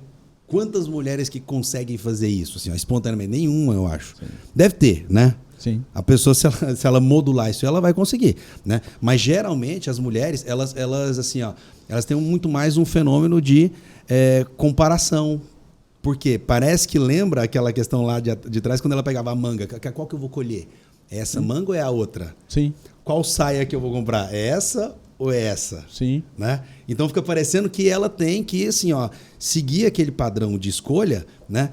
quantas mulheres que conseguem fazer isso, assim, ó, espontaneamente? Nenhuma, eu acho. Sim. Deve ter, né? Sim. A pessoa, se ela modular isso, ela vai conseguir, né? Mas geralmente as mulheres, elas assim, ó, elas têm muito mais um fenômeno de comparação. Por quê? Parece que lembra aquela questão lá de trás, quando ela pegava a manga. Qual que eu vou colher? É essa manga ou é a outra? Sim. Qual saia que eu vou comprar? É essa ou é essa? Sim. Né? Então fica parecendo que ela tem que, assim, ó, seguir aquele padrão de escolha, né?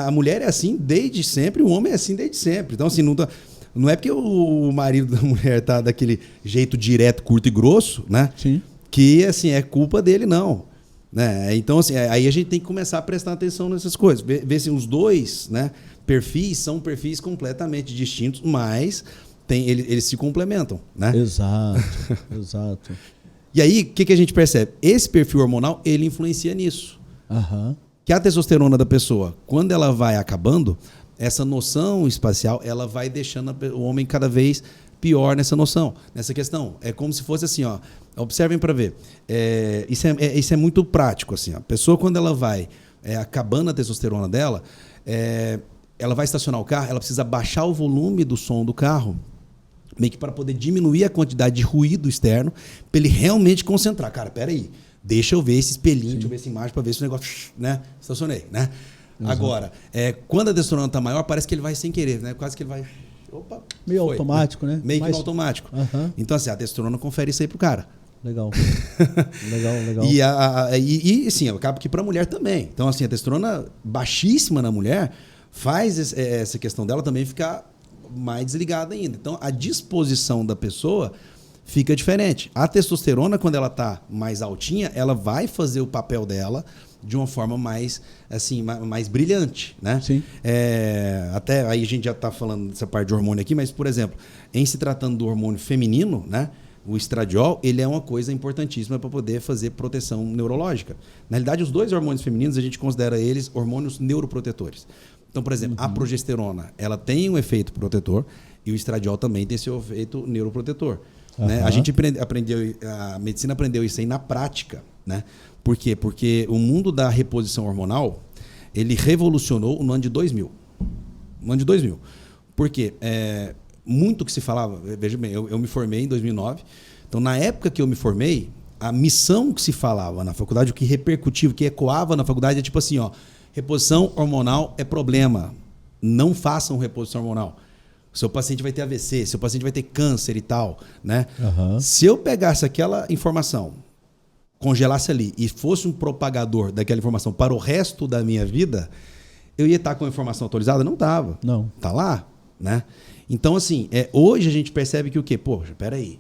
A mulher é assim desde sempre, o homem é assim desde sempre. Então, assim, não é porque o marido da mulher tá daquele jeito direto, curto e grosso, né? Sim. Que, assim, é culpa dele, não. Né? Então, assim, aí a gente tem que começar a prestar atenção nessas coisas. Ver se os dois, né, perfis são perfis completamente distintos, mas eles se complementam, né? Exato. E aí, o que a gente percebe? Esse perfil hormonal, ele influencia nisso. Que a testosterona da pessoa, quando ela vai acabando, essa noção espacial, ela vai deixando o homem cada vez pior nessa noção, nessa questão. É como se fosse assim, ó, observem para ver. Isso é muito prático, assim. A pessoa, quando ela vai acabando a testosterona dela, ela vai estacionar o carro, ela precisa baixar o volume do som do carro, meio que para poder diminuir a quantidade de ruído externo, para ele realmente concentrar. Cara, peraí, deixa eu ver esse espelhinho, deixa eu ver essa imagem para ver se o negócio, né? Estacionei, né? Exato. Agora, quando a testosterona está maior, parece que ele vai sem querer, né? Quase que ele vai... Opa, meio automático, né? Meio que no automático. Então, assim, a testosterona confere isso aí pro cara. Legal. E assim, acaba que para a mulher também. Então, assim, a testosterona baixíssima na mulher faz essa questão dela também ficar mais desligada ainda. Então, a disposição da pessoa fica diferente. A testosterona, quando ela está mais altinha, ela vai fazer o papel dela de uma forma mais, assim, mais brilhante, né? Sim. Até aí a gente já está falando dessa parte de hormônio aqui, mas, por exemplo, em se tratando do hormônio feminino, né? O estradiol, ele é uma coisa importantíssima para poder fazer proteção neurológica. Na realidade, os dois hormônios femininos, a gente considera eles hormônios neuroprotetores. Então, por exemplo, a progesterona, ela tem um efeito protetor e o estradiol também tem seu efeito neuroprotetor. Né? A gente a medicina aprendeu isso aí na prática, né? Por quê? Porque o mundo da reposição hormonal, ele revolucionou no ano de 2000. No ano de 2000. Por quê? Muito que se falava, veja bem, eu me formei em 2009, então na época que eu me formei, a missão que se falava na faculdade, o que repercutia, o que ecoava na faculdade é tipo assim, ó, reposição hormonal é problema, não façam reposição hormonal. Seu paciente vai ter AVC, seu paciente vai ter câncer e tal, né? Se eu pegasse aquela informação, congelasse ali e fosse um propagador daquela informação para o resto da minha vida, eu ia estar com a informação atualizada? Não estava. Não. Está lá, né? Então, assim, hoje a gente percebe que o quê? Poxa, peraí,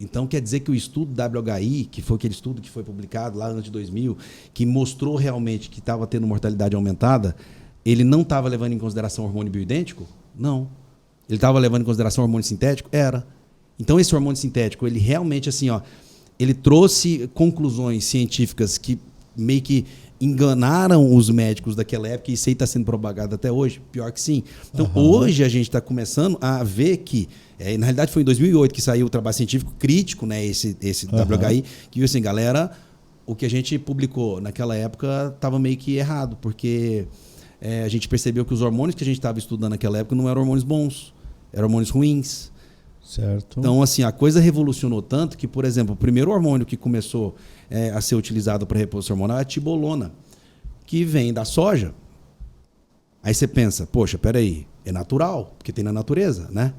Então, quer dizer que o estudo WHI, que foi aquele estudo que foi publicado lá antes de 2000, que mostrou realmente que estava tendo mortalidade aumentada, ele não estava levando em consideração hormônio bioidêntico? Não. Ele estava levando em consideração hormônio sintético? Era. Então, esse hormônio sintético, ele realmente, assim, ó, ele trouxe conclusões científicas que meio que enganaram os médicos daquela época, e isso aí está sendo propagado até hoje. Pior que sim. Então, hoje a gente está começando a ver que, na realidade foi em 2008 que saiu o trabalho científico crítico, né, esse WHI, que viu assim, galera, o que a gente publicou naquela época estava meio que errado, porque a gente percebeu que os hormônios que a gente estava estudando naquela época não eram hormônios bons, eram hormônios ruins. Certo. Então, assim, a coisa revolucionou tanto que, por exemplo, o primeiro hormônio que começou a ser utilizado para reposição hormonal é a tibolona, que vem da soja. Aí você pensa, poxa, peraí, é natural, porque tem na natureza, né?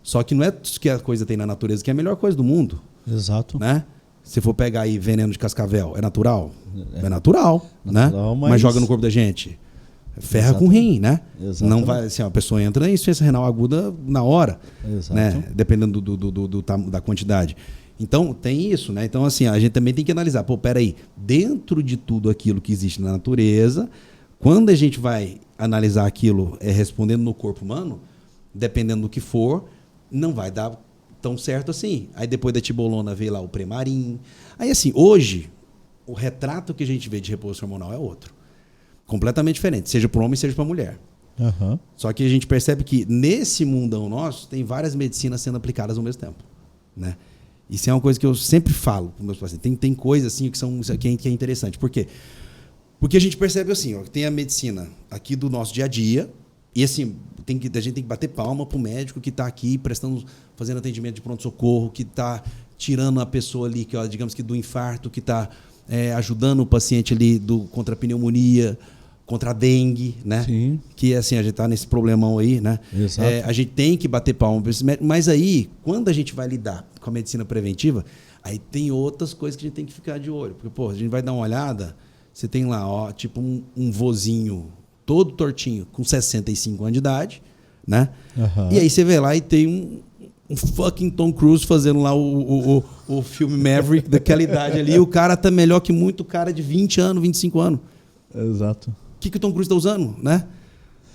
Só que não é tudo que a coisa tem na natureza que é a melhor coisa do mundo. Exato. Né? Se for pegar aí veneno de cascavel, é natural? É natural, né? Mas joga no corpo da gente. Ferra com rim, né? Não vai, assim, a pessoa entra em insuficiência renal aguda na hora, né? Dependendo da quantidade. Então, tem isso, né? Então, assim, a gente também tem que analisar. Pô, peraí, dentro de tudo aquilo que existe na natureza, quando a gente vai analisar aquilo respondendo no corpo humano, dependendo do que for, não vai dar tão certo assim. Aí depois da tibolona veio lá o Premarin. Aí, assim, hoje, o retrato que a gente vê de reposição hormonal é outro. Completamente diferente, seja para o homem, seja para a mulher. Só que a gente percebe que nesse mundão nosso tem várias medicinas sendo aplicadas ao mesmo tempo, né? Isso é uma coisa que eu sempre falo para os meus pacientes. Tem coisas assim que é interessante. Por quê? Porque a gente percebe assim, ó, tem a medicina aqui do nosso dia a dia, e assim, a gente tem que bater palma para o médico que está aqui fazendo atendimento de pronto-socorro, que está tirando a pessoa ali, que, ó, digamos que do infarto, que está ajudando o paciente ali contra a pneumonia, contra a dengue, né? Sim. Que assim, a gente está nesse problemão aí, né? Exato. A gente tem que bater palma para esse médico, mas aí, quando a gente vai lidar com a medicina preventiva, aí tem outras coisas que a gente tem que ficar de olho. Porque, pô, a gente vai dar uma olhada, você tem lá, ó, tipo um vozinho todo tortinho, com 65 anos de idade, né? E aí você vê lá e tem um fucking Tom Cruise fazendo lá o filme Maverick daquela idade ali, e o cara tá melhor que muito cara de 20 anos, 25 anos. Exato. O que o Tom Cruise está usando, né?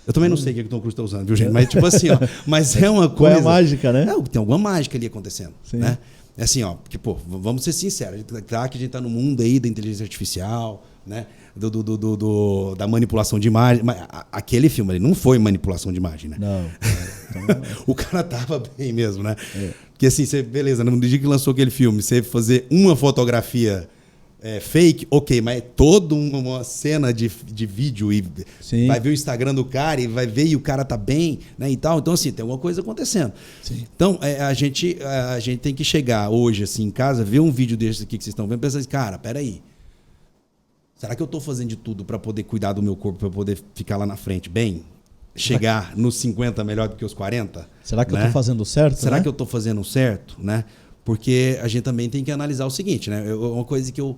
Eu também não sei o que o Tom Cruise está usando, viu, gente? Mas tipo assim, ó, mas é uma coisa... Qual é a mágica, né? Tem alguma mágica ali acontecendo, Sim. né? É assim, ó, porque, pô, vamos ser sinceros, que a gente tá no mundo aí da inteligência artificial, né? Da manipulação de imagem. Mas aquele filme ali não foi manipulação de imagem, né? Não. O cara tava bem mesmo, né? Porque assim, beleza, no dia que lançou aquele filme, você fazer uma fotografia fake, ok, mas toda uma cena de vídeo e Sim. vai ver o Instagram do cara e vai ver e o cara tá bem, né, e tal. Então, assim, tem alguma coisa acontecendo. Sim. Então, a gente tem que chegar hoje, assim, em casa, ver um vídeo desse aqui que vocês estão vendo e pensar assim, cara, peraí, será que eu tô fazendo de tudo para poder cuidar do meu corpo, para poder ficar lá na frente bem? Chegar nos 50 melhor do que os 40? Será que eu tô fazendo certo? Será que eu tô fazendo certo, né? Porque a gente também tem que analisar o seguinte, né? Uma coisa que eu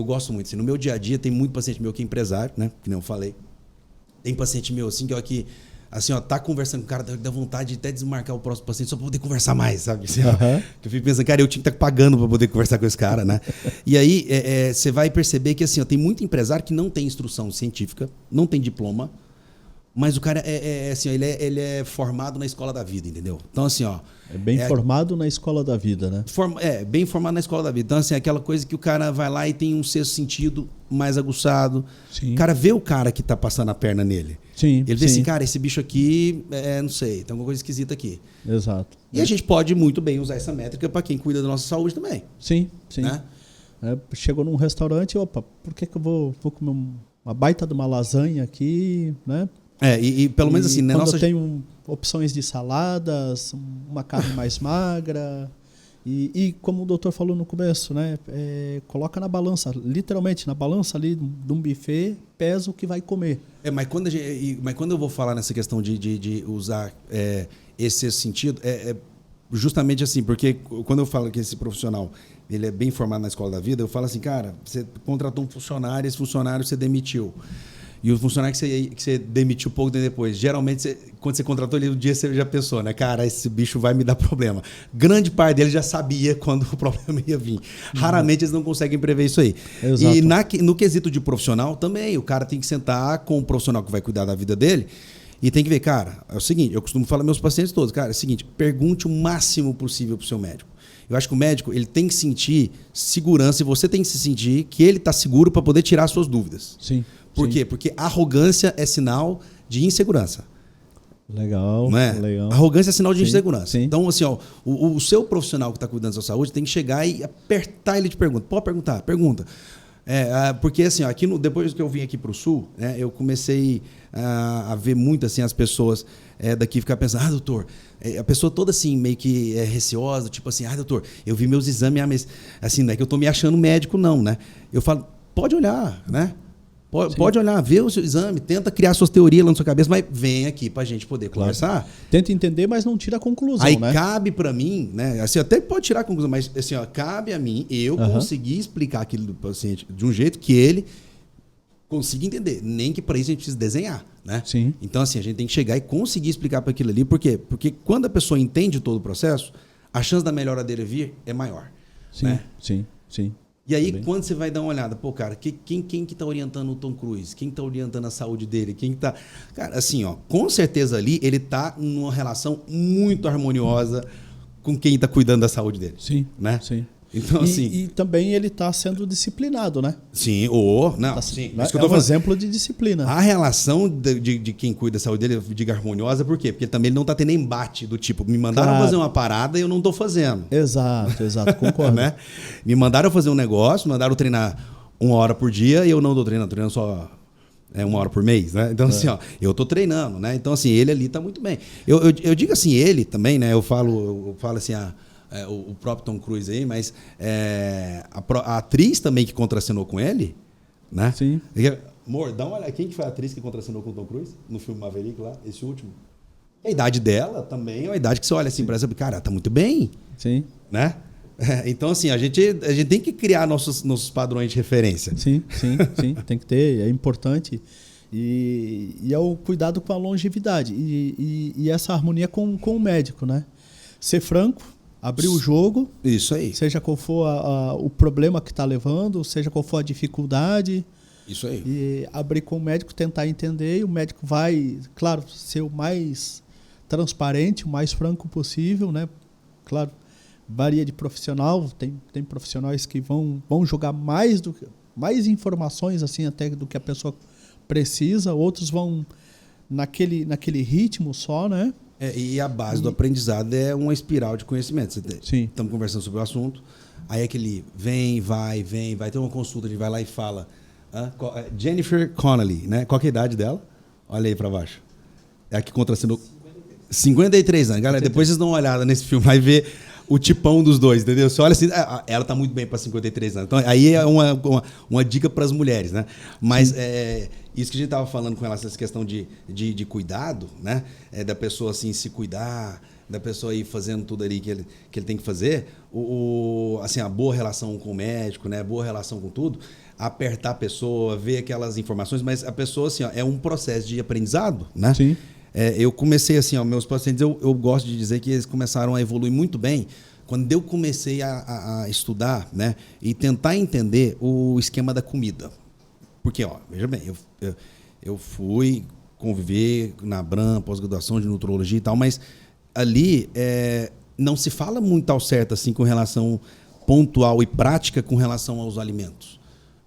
gosto muito. Assim, no meu dia a dia tem muito paciente meu que é empresário, né? Que nem eu falei. Tem paciente meu assim que assim, ó, tá conversando com o cara, dá vontade de até desmarcar o próximo paciente só para poder conversar mais, sabe? Assim, que eu fico pensando, cara, eu tinha que estar pagando para poder conversar com esse cara, né? E aí você vai perceber que assim, ó, tem muito empresário que não tem instrução científica, não tem diploma, mas o cara assim, ó, ele é formado na escola da vida, entendeu? Então, assim, ó... É bem formado na escola da vida, né? Bem formado na escola da vida. Então, assim, aquela coisa que o cara vai lá e tem um sexto sentido mais aguçado. Sim. O cara vê o cara que tá passando a perna nele. Sim. Ele vê assim, cara, esse bicho aqui, não sei, tem alguma coisa esquisita aqui. Exato. E a gente pode muito bem usar essa métrica para quem cuida da nossa saúde também. Sim, sim. Né? Chegou num restaurante, opa, por que eu vou comer uma baita de uma lasanha aqui, né? E pelo menos assim, né? Quando eu tenho opções de saladas, uma carne mais magra. E como o doutor falou no começo, né? Coloca na balança, literalmente na balança ali de um buffet, pesa o que vai comer. Mas quando eu vou falar nessa questão de usar esse sentido, justamente assim, porque quando eu falo que esse profissional ele é bem formado na escola da vida, eu falo assim, cara, você contratou um funcionário, esse funcionário você demitiu. E o funcionário que você demitiu pouco tempo depois, geralmente, quando você contratou ele, um dia você já pensou, né? Cara, esse bicho vai me dar problema. Grande parte dele já sabia quando o problema ia vir. Raramente eles não conseguem prever isso aí. Exato. E no quesito de profissional também, o cara tem que sentar com o profissional que vai cuidar da vida dele e tem que ver, cara, é o seguinte, eu costumo falar aos meus pacientes todos, cara, é o seguinte, pergunte o máximo possível pro seu médico. Eu acho que o médico ele tem que sentir segurança e você tem que se sentir que ele está seguro para poder tirar as suas dúvidas. Sim. Por quê? Porque arrogância é sinal de insegurança. Legal, não é? Legal. Arrogância é sinal de insegurança. Sim. Então, assim, ó, o seu profissional que está cuidando da sua saúde tem que chegar e apertar ele de pergunta. Pode perguntar, pergunta. Porque, assim, ó, depois que eu vim aqui para o Sul, né, eu comecei a ver muito assim, as pessoas daqui ficar pensando, doutor, a pessoa toda assim, meio que receosa, tipo assim, doutor, eu vi meus exames, mas assim, não é que eu estou me achando médico, não, né? Eu falo, pode olhar, né? Pode olhar, vê o seu exame, tenta criar suas teorias lá na sua cabeça, mas vem aqui pra gente poder conversar. Tenta entender, mas não tira a conclusão, aí né? Cabe pra mim, né? Assim, até pode tirar a conclusão, mas assim, ó, cabe a mim eu conseguir explicar aquilo do paciente de um jeito que ele consiga entender. Nem que para isso a gente precisa desenhar, né? Sim. Então, assim, a gente tem que chegar e conseguir explicar para aquilo ali. Por quê? Porque quando a pessoa entende todo o processo, a chance da melhora dele vir é maior. Sim, né? sim. E aí, quando você vai dar uma olhada, pô, cara, quem que tá orientando o Tom Cruise? Quem tá orientando a saúde dele? Quem tá... Cara, assim, ó, com certeza ali ele tá numa relação muito harmoniosa com quem tá cuidando da saúde dele. Sim, né? sim. Então, assim... E também ele está sendo disciplinado, né? Sim, sim. Isso que eu tô falando. Exemplo de disciplina. A relação de quem cuida da saúde dele, eu digo harmoniosa, por quê? Porque também ele não está tendo embate do tipo, me mandaram fazer uma parada e eu não estou fazendo. Exato, concordo. né? Me mandaram fazer um negócio, me mandaram treinar 1 hora por dia e eu não estou treinando só 1 hora por mês, né? Então, assim, ó, eu estou treinando, né? Então, assim, ele ali está muito bem. Eu digo assim, ele também, né? Eu falo assim, o próprio Tom Cruise aí, mas a atriz também que contracenou com ele, né? Sim. Amor, dá uma olhada. Quem que foi a atriz que contracenou com o Tom Cruise no filme Maverick lá, esse último? A idade dela também é uma idade que você olha assim para essa, cara, tá muito bem. Sim. Né? Então, assim, a gente tem que criar nossos padrões de referência. Sim. Tem que ter, é importante. E é o cuidado com a longevidade. E essa harmonia com o médico, né? Ser franco, abrir o jogo. Isso aí. Seja qual for o problema que está levando, seja qual for a dificuldade. Isso aí. E abrir com o médico, tentar entender. E o médico vai, claro, ser o mais transparente, o mais franco possível, né? Claro, varia de profissional. Tem profissionais que vão jogar mais informações assim até do que a pessoa precisa. Outros vão naquele ritmo só, né? E a base do aprendizado é uma espiral de conhecimento. Sim. Estamos conversando sobre o assunto. Aí aquele vai ter uma consulta, ele vai lá e fala. Jennifer Connelly, né? Qual que é a idade dela? Olha aí para baixo. É a que contracenou 53 anos. Galera, depois vocês dão uma olhada nesse filme, vai ver o tipão dos dois, entendeu? Você olha assim, ela tá muito bem para 53 anos. Então, aí é uma dica para as mulheres, né? Mas isso que a gente estava falando com relação a essa questão de cuidado, né? Da pessoa assim se cuidar, da pessoa ir fazendo tudo ali que ele tem que fazer, assim, a boa relação com o médico, né? Boa relação com tudo, apertar a pessoa, ver aquelas informações, mas a pessoa assim, ó, é um processo de aprendizado, né? Sim. Eu comecei assim, ó, meus pacientes, eu gosto de dizer que eles começaram a evoluir muito bem quando eu comecei a estudar, né, e tentar entender o esquema da comida. Porque, ó, veja bem, eu fui conviver na Abram, pós-graduação de nutrologia e tal, mas ali não se fala muito ao certo assim com relação pontual e prática com relação aos alimentos.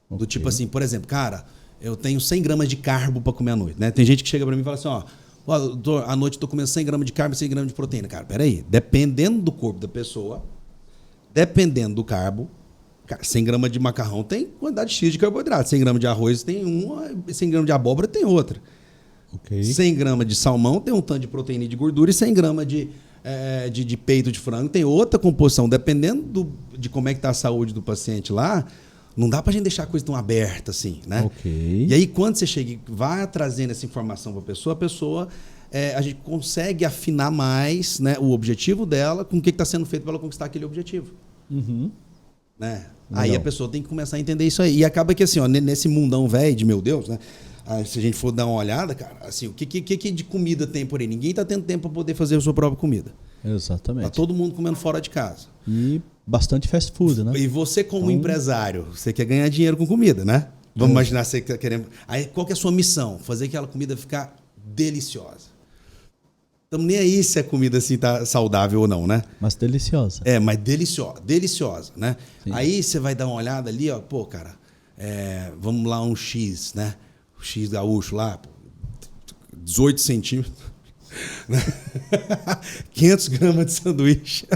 Okay. Do tipo assim, por exemplo, cara, eu tenho 100 gramas de carbo para comer à noite, né? Tem gente que chega para mim e fala assim, ó, doutor, à noite eu tô comendo 100 gramas de carbo e 100 gramas de proteína. Cara, peraí, dependendo do corpo da pessoa, dependendo do carbo, cara, 100 gramas de macarrão tem quantidade X de carboidrato, 100 gramas de arroz tem uma, 100 gramas de abóbora tem outra. Okay. 100 gramas de salmão tem um tanto de proteína e de gordura e 100 gramas de peito de frango tem outra composição. Dependendo de como é que está a saúde do paciente lá, não dá para a gente deixar a coisa tão aberta assim, né? Okay. E aí, quando você chega e vai trazendo essa informação para a pessoa, a gente consegue afinar mais, né, o objetivo dela com o que está sendo feito para ela conquistar aquele objetivo. Uhum. né? Legal. Aí a pessoa tem que começar a entender isso aí. E acaba que assim, ó, nesse mundão velho de meu Deus, né? Aí, se a gente for dar uma olhada, cara, assim, o que de comida tem por aí? Ninguém tá tendo tempo para poder fazer a sua própria comida. Exatamente. Tá todo mundo comendo fora de casa. E bastante fast food, né? E você como empresário, você quer ganhar dinheiro com comida, né? Vamos imaginar você que tá querendo... Aí qual que é a sua missão? Fazer aquela comida ficar deliciosa. Então nem aí se a comida assim tá saudável ou não, né? Mas deliciosa. Mas deliciosa, né? Sim. Aí você vai dar uma olhada ali, ó, pô, cara, vamos lá um X, né? O X gaúcho lá, 18 centímetros, né? 500 gramas de sanduíche,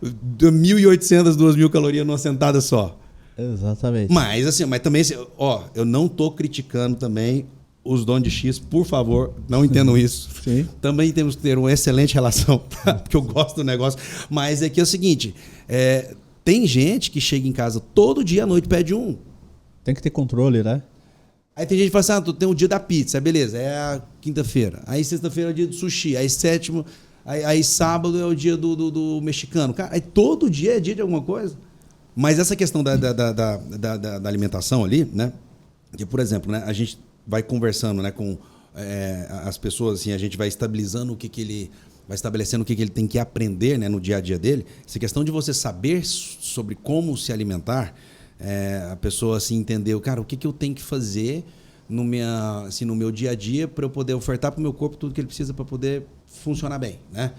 1.800, 2.000 calorias numa sentada só. Exatamente. Mas assim, mas também, ó, eu não tô criticando também os donos de X, por favor, não entendam isso. Sim. Também temos que ter uma excelente relação, porque eu gosto do negócio. Mas é que é o seguinte, tem gente que chega em casa todo dia à noite pede um. Tem que ter controle, né? Aí tem gente que fala assim, tu tem o dia da pizza, beleza, é a quinta-feira. Aí sexta-feira é o dia do sushi, aí sétimo, aí sábado é o dia do mexicano. Cara, aí todo dia é dia de alguma coisa. Mas essa questão da alimentação ali, né? Que, por exemplo, né, a gente vai conversando, né, com as pessoas, assim, a gente vai estabilizando vai estabelecendo o que ele tem que aprender, né, no dia a dia dele. Essa questão de você saber sobre como se alimentar, a pessoa assim entender, cara, o que eu tenho que fazer no meu dia a dia para eu poder ofertar para o meu corpo tudo que ele precisa para poder funcionar bem, né?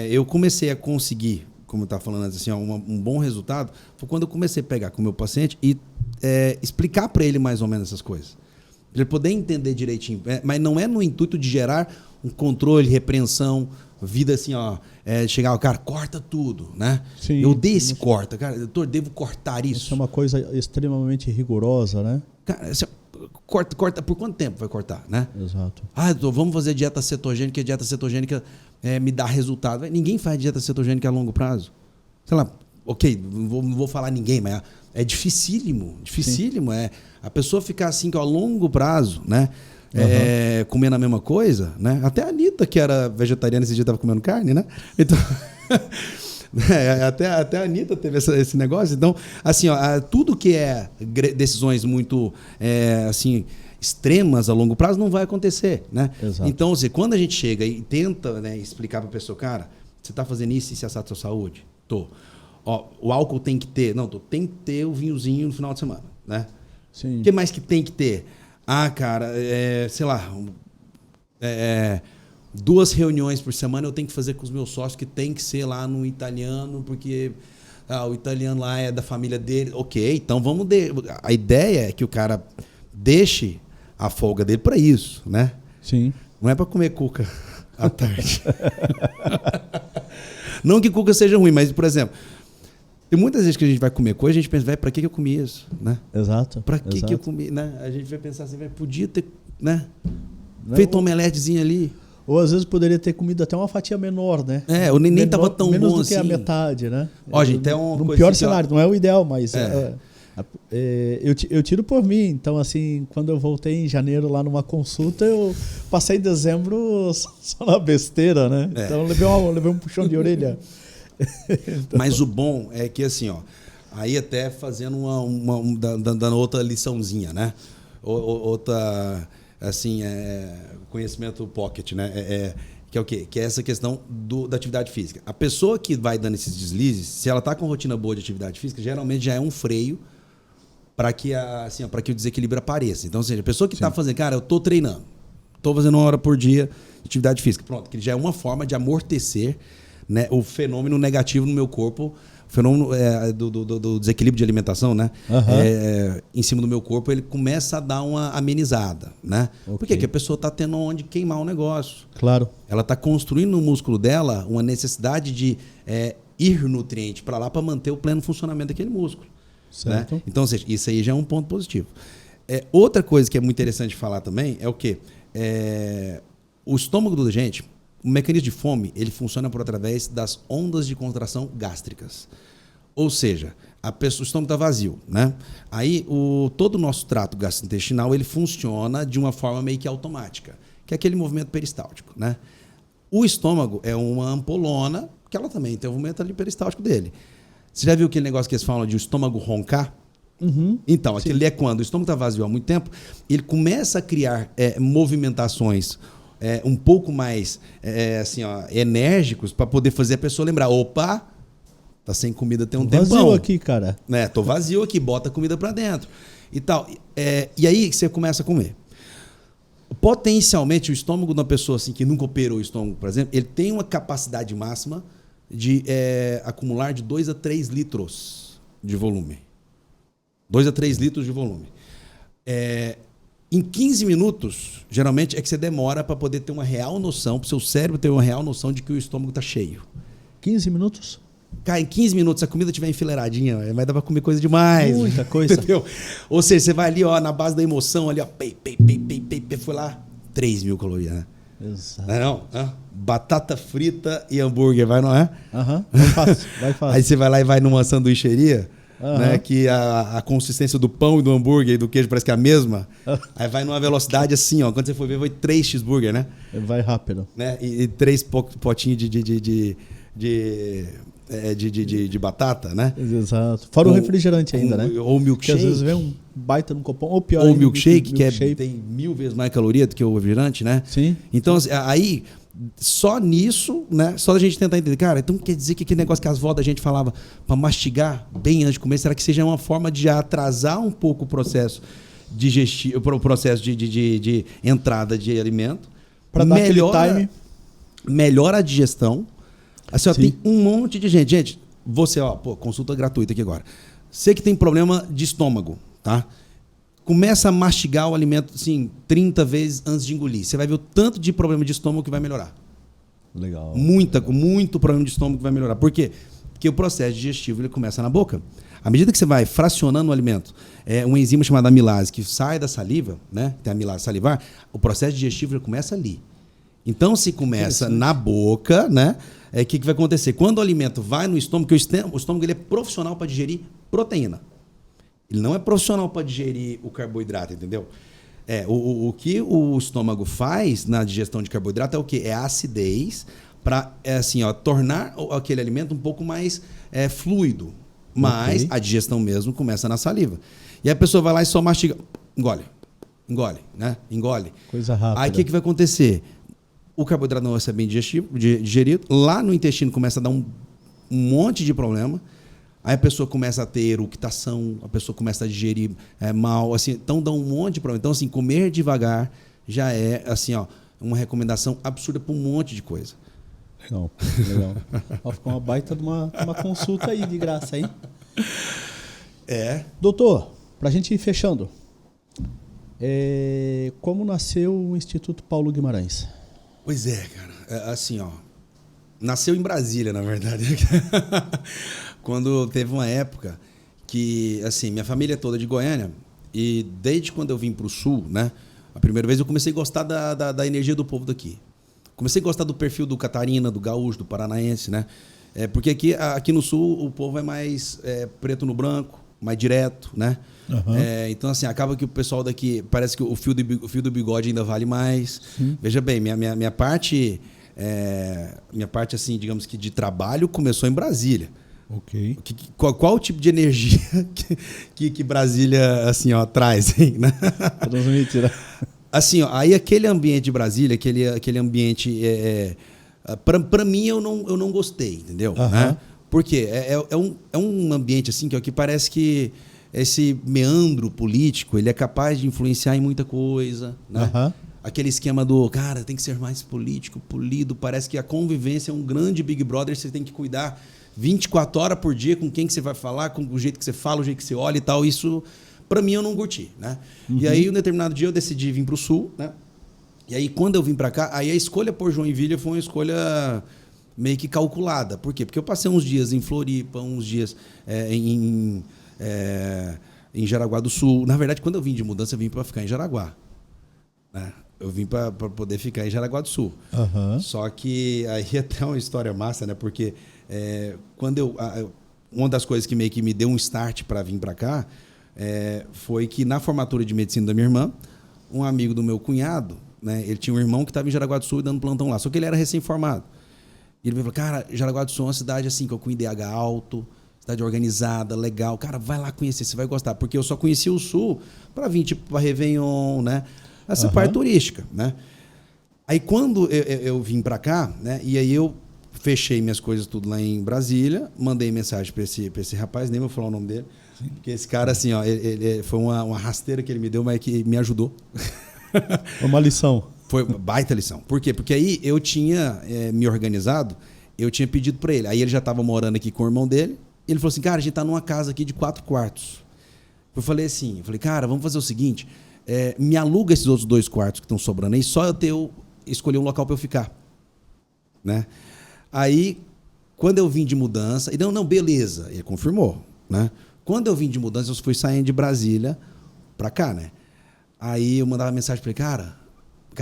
Eu comecei a conseguir, como eu estava falando assim, um bom resultado foi quando eu comecei a pegar com o meu paciente e explicar para ele mais ou menos essas coisas. Para ele poder entender direitinho. Mas não é no intuito de gerar um controle, repreensão, vida assim, ó. Chegar, cara, corta tudo, né? Sim, eu odeio esse corta, cara. Doutor, devo cortar isso. Isso é uma coisa extremamente rigorosa, né? Cara, assim, corta por quanto tempo vai cortar, né? Exato. Doutor, vamos fazer dieta cetogênica, a dieta cetogênica me dá resultado. Ninguém faz dieta cetogênica a longo prazo. Sei lá, ok, não vou falar ninguém, mas é dificílimo. A pessoa ficar assim, que ao longo prazo, né? Comendo a mesma coisa, né? Até a Anitta, que era vegetariana, esse dia estava comendo carne, né? Então, até a Anitta teve esse negócio. Então, assim, ó, tudo que é decisões muito assim, extremas a longo prazo não vai acontecer, né? Exato. Então, assim, quando a gente chega e tenta, né, explicar para a pessoa, cara, você está fazendo isso e se assar a sua saúde? Tô. Ó, o álcool tem que ter. Não, tem que ter o vinhozinho no final de semana, né? Sim. O que mais que tem que ter? Cara, sei lá, 2 reuniões por semana eu tenho que fazer com os meus sócios, que tem que ser lá no italiano, porque o italiano lá é da família dele. Ok, então vamos... A ideia é que o cara deixe a folga dele para isso, né? Sim. Não é para comer cuca à tarde. Não que cuca seja ruim, mas, por exemplo... E muitas vezes que a gente vai comer coisa, a gente pensa, para que eu comi isso? Né? Exato. Para que eu comi? Né? A gente vai pensar assim, podia ter, né? Feito uma omeletezinha ali. Ou às vezes poderia ter comido até uma fatia menor, né? O nem estava tão menos bom do assim. que a metade, né? Ó, gente, é uma no coisa pior assim, cenário, não é o ideal, mas eu tiro por mim. Então, assim, quando eu voltei em janeiro lá numa consulta, eu passei dezembro só na besteira, né? Então, eu levei um puxão de orelha. Então, mas o bom é que, assim, ó, aí até fazendo dando outra liçãozinha, né? Outra, assim, conhecimento pocket, né? Que é o quê? Que é essa questão da atividade física. A pessoa que vai dando esses deslizes, se ela está com rotina boa de atividade física, geralmente já é um freio para que o desequilíbrio apareça. Então, ou seja, a pessoa que está fazendo, cara, eu estou treinando, estou fazendo 1 hora por dia de atividade física, pronto, que já é uma forma de amortecer, né, o fenômeno negativo no meu corpo, o fenômeno do desequilíbrio de alimentação, né? Em cima do meu corpo, ele começa a dar uma amenizada, né? Okay. Por quê? Porque a pessoa está tendo onde queimar o negócio. Claro. Ela está construindo no músculo dela uma necessidade de ir nutriente para lá para manter o pleno funcionamento daquele músculo. Certo. Né? Então, ou seja, isso aí já é um ponto positivo. Outra coisa que é muito interessante falar também é o quê? O estômago da gente, o mecanismo de fome, ele funciona através das ondas de contração gástricas. Ou seja, o estômago está vazio, né? Aí todo o nosso trato gastrointestinal ele funciona de uma forma meio que automática, que é aquele movimento peristáltico, né? O estômago é uma ampolona, que ela também tem o movimento ali peristáltico dele. Você já viu aquele negócio que eles falam de o estômago roncar? Uhum. Então, aquele é quando o estômago está vazio há muito tempo, ele começa a criar movimentações um pouco mais assim, ó, enérgicos para poder fazer a pessoa lembrar, opa, tá sem comida tem um tempão. Vazio aqui, cara. Né? Tô vazio aqui, bota a comida para dentro. E tal. E aí você começa a comer. Potencialmente, o estômago de uma pessoa assim, que nunca operou o estômago, por exemplo, ele tem uma capacidade máxima de acumular de 2 a 3 litros de volume. 2 a 3 litros de volume. Em 15 minutos, geralmente, é que você demora para poder ter uma real noção, para o seu cérebro ter uma real noção de que o estômago está cheio. 15 minutos? Cara, em 15 minutos, se a comida estiver enfileiradinha, vai dar para comer coisa demais. Muita coisa. Entendeu? Ou seja, você vai ali, ó, na base da emoção, ali, ó, foi lá, 3.000 calorias, né? Exato. Não é não? Batata frita e hambúrguer, vai, não é? Aham, vai fácil, vai fácil. Aí você vai lá e vai numa sanduicheria, né, que a consistência do pão e do hambúrguer e do queijo parece que é a mesma. Aí vai numa velocidade assim, ó. Quando você for ver, vai 3 cheeseburger, né? Vai rápido. Né? E 3 potinhos de batata, né? Exato. Fora o refrigerante ainda, né? Ou milkshake. Que às vezes vem um baita no copão, ou pior. Ou milkshake, que tem 1000 vezes mais caloria do que o refrigerante, né? Sim. Então, aí, só nisso, né? Só a gente tentar entender. Cara, então quer dizer que aquele negócio que as vó da gente falava para mastigar bem antes de comer, será que seja uma forma de atrasar um pouco o processo digestivo, o processo de entrada de alimento? Para dar aquele time. Melhora a digestão. Assim, ó, tem um monte de gente. Gente, você, ó, consulta gratuita aqui agora. Você que tem problema de estômago, tá? Começa a mastigar o alimento, assim, 30 vezes antes de engolir. Você vai ver o tanto de problema de estômago que vai melhorar. Legal. Muito problema de estômago que vai melhorar. Por quê? Porque o processo digestivo ele começa na boca. À medida que você vai fracionando o alimento, uma enzima chamada amilase, que sai da saliva, né? Tem a amilase salivar, o processo digestivo ele começa ali. Então, se começa na boca, né? O que vai acontecer? Quando o alimento vai no estômago, porque o estômago ele é profissional para digerir proteína. Ele não é profissional para digerir o carboidrato, entendeu? O que o estômago faz na digestão de carboidrato é o quê? É a acidez para assim, ó, tornar aquele alimento um pouco mais fluido. Mas a digestão mesmo começa na saliva. E a pessoa vai lá e só mastiga. Engole, né? Engole. Coisa rápida. Aí o que vai acontecer? O carboidrato não vai ser bem digerido. Lá no intestino começa a dar um monte de problema. Aí a pessoa começa a ter eructação, a pessoa começa a digerir mal. Assim, então dá um monte de problema. Então, assim, comer devagar já é assim, ó, uma recomendação absurda para um monte de coisa. Legal. Ficou uma baita de uma consulta aí de graça, hein? Doutor, para a gente ir fechando, como nasceu o Instituto Paulo Guimarães? Pois cara. Assim, ó. Nasceu em Brasília, na verdade. Quando teve uma época que, assim, minha família é toda de Goiânia e desde quando eu vim para o Sul, né? A primeira vez eu comecei a gostar da energia do povo daqui. Comecei a gostar do perfil do Catarina, do gaúcho, do paranaense, né? Porque aqui no Sul o povo é mais preto no branco, mais direto, né? Uhum. Então, assim, acaba que o pessoal daqui, parece que o fio do bigode ainda vale mais. Veja bem, minha parte, assim, digamos que de trabalho começou em Brasília. Ok. Qual o tipo de energia que Brasília, assim, ó, traz, hein, né? Mentira. Assim, ó, aí aquele ambiente de Brasília, aquele ambiente, para mim eu não gostei, entendeu? Uhum. Né? Por quê? É um ambiente assim que parece que esse meandro político ele é capaz de influenciar em muita coisa, né? Uhum. Aquele esquema do, cara, tem que ser mais político, polido, parece que a convivência é um grande Big Brother, você tem que cuidar 24 horas por dia com quem que você vai falar, com o jeito que você fala, o jeito que você olha e tal. Isso, para mim, eu não curti, né? Uhum. E aí, um determinado dia, eu decidi vir para o Sul, né? E aí, quando eu vim para cá, aí a escolha por Joinville foi uma escolha meio que calculada. Por quê? Porque eu passei uns dias em Floripa, uns dias em Jaraguá do Sul. Na verdade, quando eu vim de mudança, eu vim para ficar em Jaraguá, né? Eu vim para poder ficar em Jaraguá do Sul. Uhum. Só que aí até uma história massa, né? Porque quando uma das coisas que meio que me deu um start para vir para cá foi que na formatura de medicina da minha irmã, um amigo do meu cunhado, né? Ele tinha um irmão que estava em Jaraguá do Sul e dando plantão lá. Só que ele era recém-formado. E ele me falou, cara, Jaraguá do Sul é uma cidade assim, que eu com IDH alto, cidade organizada, legal. Cara, vai lá conhecer, você vai gostar. Porque eu só conhecia o Sul para vir, tipo, para Réveillon, né? Essa parte turística, né? Aí quando eu vim para cá, né? E aí eu fechei minhas coisas tudo lá em Brasília, mandei mensagem para esse rapaz, nem vou falar o nome dele, porque esse cara, assim, ó, ele foi uma rasteira que ele me deu, mas que me ajudou. Uma lição. Foi uma baita lição. Por quê? Porque aí eu tinha me organizado, eu tinha pedido para ele. Aí ele já estava morando aqui com o irmão dele, ele falou assim, cara, a gente tá numa casa aqui de 4 quartos. Eu falei assim, cara, vamos fazer o seguinte, me aluga esses outros 2 quartos que estão sobrando aí, só eu escolher um local para eu ficar, né? Aí, quando eu vim de mudança... Não, beleza. Ele confirmou, né? Quando eu vim de mudança, eu fui saindo de Brasília para cá, né? Aí eu mandava mensagem para ele, cara,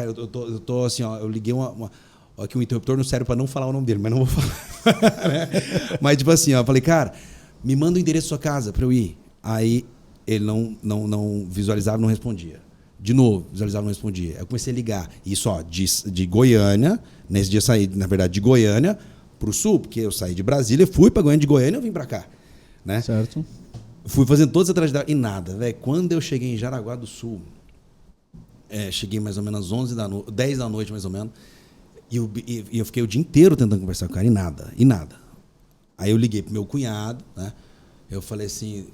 eu tô assim, ó, eu liguei aqui um interruptor no cérebro para não falar o nome dele, mas não vou falar. Né? Mas tipo assim, ó, eu falei, cara, me manda o endereço da sua casa para eu ir. Aí ele não visualizava, não respondia. De novo, visualizava, não respondia. Eu comecei a ligar. Isso, ó, de Goiânia. Nesse dia eu saí, na verdade, de Goiânia para o Sul, porque eu saí de Brasília, fui para Goiânia, de Goiânia eu vim para cá. Né? Certo. Fui fazendo todas as trajetórias e nada, velho. Quando eu cheguei em Jaraguá do Sul, cheguei mais ou menos 10 da noite, mais ou menos, e eu fiquei o dia inteiro tentando conversar com o cara e nada. Aí eu liguei pro meu cunhado, né? Eu falei assim...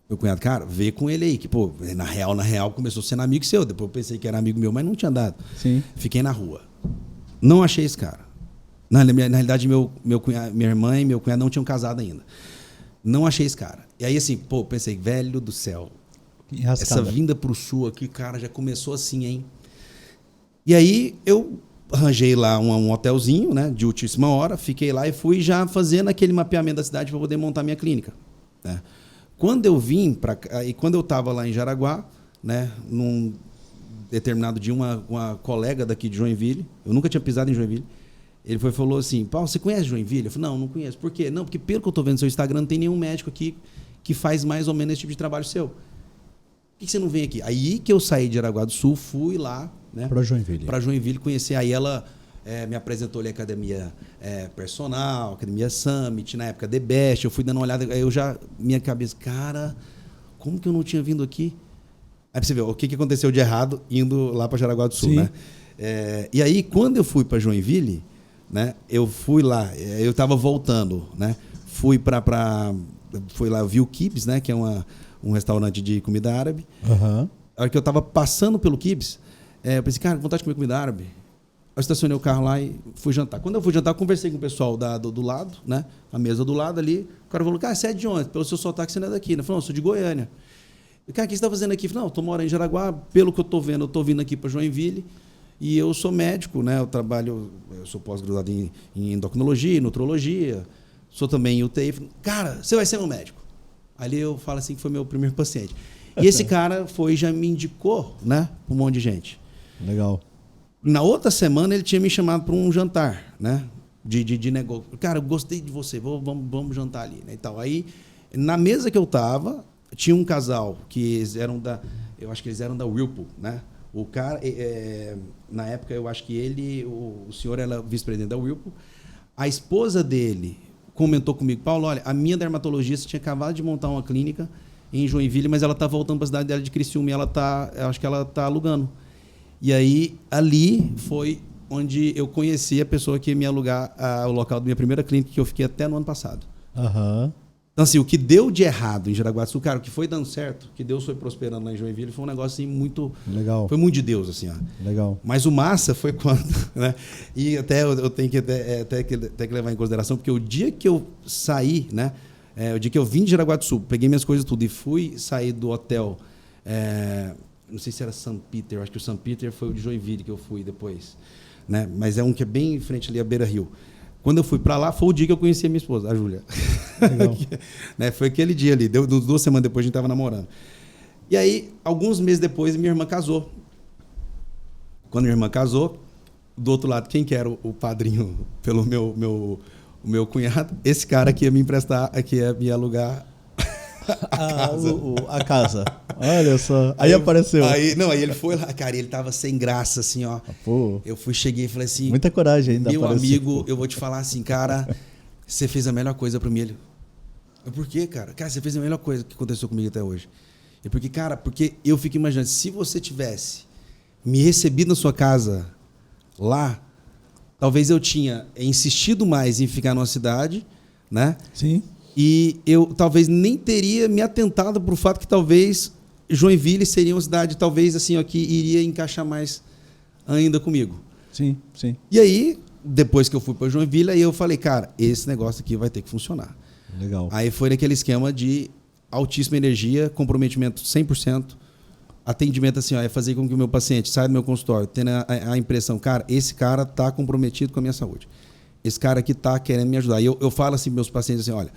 Meu cunhado, cara, vê com ele aí, que, pô, na real, começou sendo amigo seu. Depois eu pensei que era amigo meu, mas não tinha dado. Sim. Fiquei na rua. Não achei esse cara. Na realidade, meu cunhado, minha irmã e meu cunhado não tinham casado ainda. Não achei esse cara. E aí, assim, pô, pensei, velho do céu. Essa vinda pro Sul aqui, cara, já começou assim, hein? E aí, eu arranjei lá um hotelzinho, né, de ultíssima hora, fiquei lá e fui já fazendo aquele mapeamento da cidade para poder montar minha clínica, né? Quando eu vim para cá, e quando eu estava lá em Jaraguá, né, num determinado dia, uma colega daqui de Joinville, eu nunca tinha pisado em Joinville, ele falou assim, Paulo, você conhece Joinville? Eu falei, não queço. Por quê? Não, porque pelo que eu estou vendo no seu Instagram, não tem nenhum médico aqui que faz mais ou menos esse tipo de trabalho seu. Por que você não vem aqui? Aí que eu saí de Jaraguá do Sul, fui lá, né, para Joinville conhecer. Aí ela me apresentou ali a academia personal, academia Summit, na época The Best. Eu fui dando uma olhada, aí minha cabeça, cara, como que eu não tinha vindo aqui? Aí pra você ver o que aconteceu de errado indo lá para Jaraguá do Sul, sim, né? E aí, quando eu fui para Joinville, né, eu fui lá, eu estava voltando, né? Fui lá, eu vi o Kibs, né, que é um restaurante de comida árabe. Uhum. A hora que eu estava passando pelo Kibs, eu pensei, cara, vontade de comer comida árabe. Eu estacionei o carro lá e fui jantar. Quando eu fui jantar, eu conversei com o pessoal do lado, né? A mesa do lado ali. O cara falou, cara, você é de onde? Pelo seu sotaque, você não é daqui. Né? Eu falei, não, eu sou de Goiânia. E, cara, o que você está fazendo aqui? Eu falei, não, eu estou morando em Jaraguá. Pelo que eu estou vendo, eu estou vindo aqui para Joinville. E eu sou médico, né? Eu sou pós-graduado em endocrinologia, nutrologia. Sou também em UTI. Falei, cara, você vai ser meu médico. Ali eu falo assim que foi meu primeiro paciente. E esse cara já me indicou, né? Para um monte de gente. Legal. Na outra semana, ele tinha me chamado para um jantar, né? De negócio. Cara, eu gostei de você, vamos jantar ali, né? E tal. Aí, na mesa que eu estava, tinha um casal que eu acho que eles eram da Whirlpool, né? O cara, na época, eu acho que o senhor era vice-presidente da Whirlpool. A esposa dele comentou comigo, Paulo, olha, a minha dermatologista tinha acabado de montar uma clínica em Joinville, mas ela está voltando para a cidade dela de Criciúma e eu acho que ela está alugando. E aí, ali foi onde eu conheci a pessoa que ia me alugar o local da minha primeira clínica, que eu fiquei até no ano passado. Uhum. Então, assim, o que deu de errado em Jaraguá do Sul, cara, o que foi dando certo, que Deus foi prosperando lá em Joinville, foi um negócio assim muito... Legal. Foi muito de Deus, assim, ó. Legal. Mas o massa foi quando, né? E até eu tenho que levar em consideração, porque o dia que eu saí, né? O dia que eu vim de Jaraguá do Sul, peguei minhas coisas tudo e fui sair do hotel... não sei se era St. Peter, acho que o St. Peter foi o de Joinville que eu fui depois, né? Mas é um que é bem em frente ali, a Beira Rio. Quando eu fui para lá, foi o dia que eu conheci a minha esposa, a Júlia. Né? Foi aquele dia ali, 2 semanas depois a gente estava namorando. E aí, alguns meses depois, minha irmã casou. Quando minha irmã casou, do outro lado, quem que era o padrinho pelo o meu cunhado? Esse cara que ia me emprestar, que ia me alugar a casa. Olha só. Aí apareceu. Aí ele foi lá, cara, e ele tava sem graça, assim, ó. Pô. Eu cheguei e falei assim... Muita coragem ainda. Meu amigo, eu vou te falar assim, cara, você fez a melhor coisa pra mim. Ele... Por quê, cara? Cara, você fez a melhor coisa que aconteceu comigo até hoje. É porque, cara, porque eu fico imaginando, se você tivesse me recebido na sua casa lá, talvez eu tinha insistido mais em ficar numa cidade, né? Sim. E eu talvez nem teria me atentado para o fato que talvez Joinville seria uma cidade, talvez assim, ó, que iria encaixar mais ainda comigo. Sim, sim. E aí, depois que eu fui para Joinville, aí eu falei, cara, esse negócio aqui vai ter que funcionar. Legal. Aí foi naquele esquema de altíssima energia, comprometimento 100%, atendimento assim, ó, é fazer com que o meu paciente saia do meu consultório tendo a impressão, cara, esse cara está comprometido com a minha saúde. Esse cara aqui está querendo me ajudar. E eu falo assim para meus pacientes assim, olha,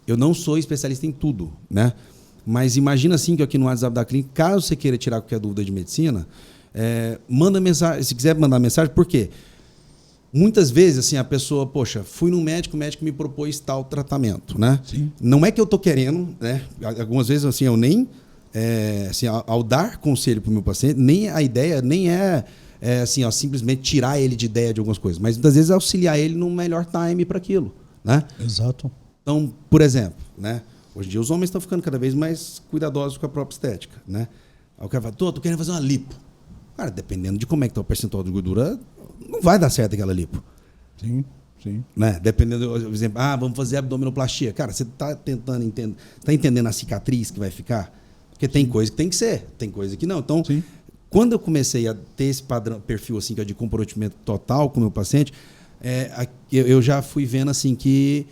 eu não sou especialista em tudo, né? Mas imagina assim que aqui no WhatsApp da clínica, caso você queira tirar qualquer dúvida de medicina, manda mensagem, se quiser mandar mensagem, por quê? Muitas vezes, assim, a pessoa, poxa, fui no médico, o médico me propôs tal tratamento, né? Sim. Não é que eu estou querendo, né? Algumas vezes, assim, eu nem... assim, ao dar conselho para o meu paciente, nem a ideia nem assim, ó, simplesmente tirar ele de ideia de algumas coisas, mas muitas vezes auxiliar ele no melhor time para aquilo, né? Exato. Então, por exemplo, né? Hoje em dia os homens estão ficando cada vez mais cuidadosos com a própria estética, né? Aí o cara fala, tô querendo fazer uma lipo. Cara, dependendo de como é que está o percentual de gordura, não vai dar certo aquela lipo. Sim, sim. Né? Dependendo, por exemplo, vamos fazer abdominoplastia. Cara, você está tentando entender, está entendendo a cicatriz que vai ficar? Porque tem coisa que tem que ser, tem coisa que não. Então, sim, quando eu comecei a ter esse padrão, perfil assim, que é de comprometimento total com o meu paciente, eu já fui vendo assim que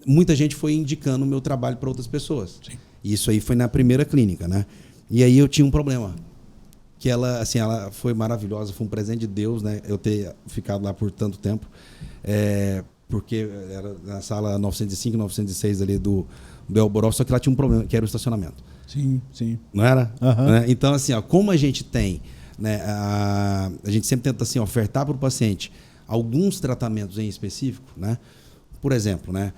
muita gente foi indicando o meu trabalho para outras pessoas. Sim. E isso aí foi na primeira clínica, né? E aí eu tinha um problema. Que ela foi maravilhosa, foi um presente de Deus, né? Eu ter ficado lá por tanto tempo. Porque era na sala 905, 906 ali do Elboró, só que ela tinha um problema, que era o estacionamento. Sim, sim. Não era? Uhum. Né? Então, assim, ó, como a gente tem, né, a gente sempre tenta assim, ofertar para o paciente alguns tratamentos em específico, né? Por exemplo, né,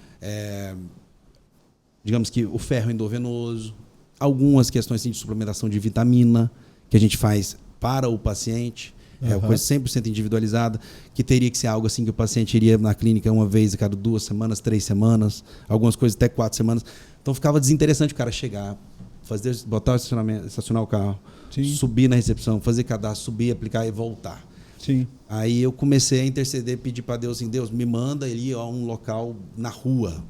digamos que o ferro endovenoso, algumas questões assim, de suplementação de vitamina, que a gente faz para o paciente, uma coisa 100% individualizada, que teria que ser algo assim que o paciente iria na clínica uma vez a cada 2 semanas, 3 semanas, algumas coisas até 4 semanas. Então ficava desinteressante o cara chegar, botar o estacionamento, estacionar o carro, sim, subir na recepção, fazer cadastro, subir, aplicar e voltar. Sim. Aí eu comecei a interceder, pedir para Deus assim, Deus, me manda ali a um local na rua.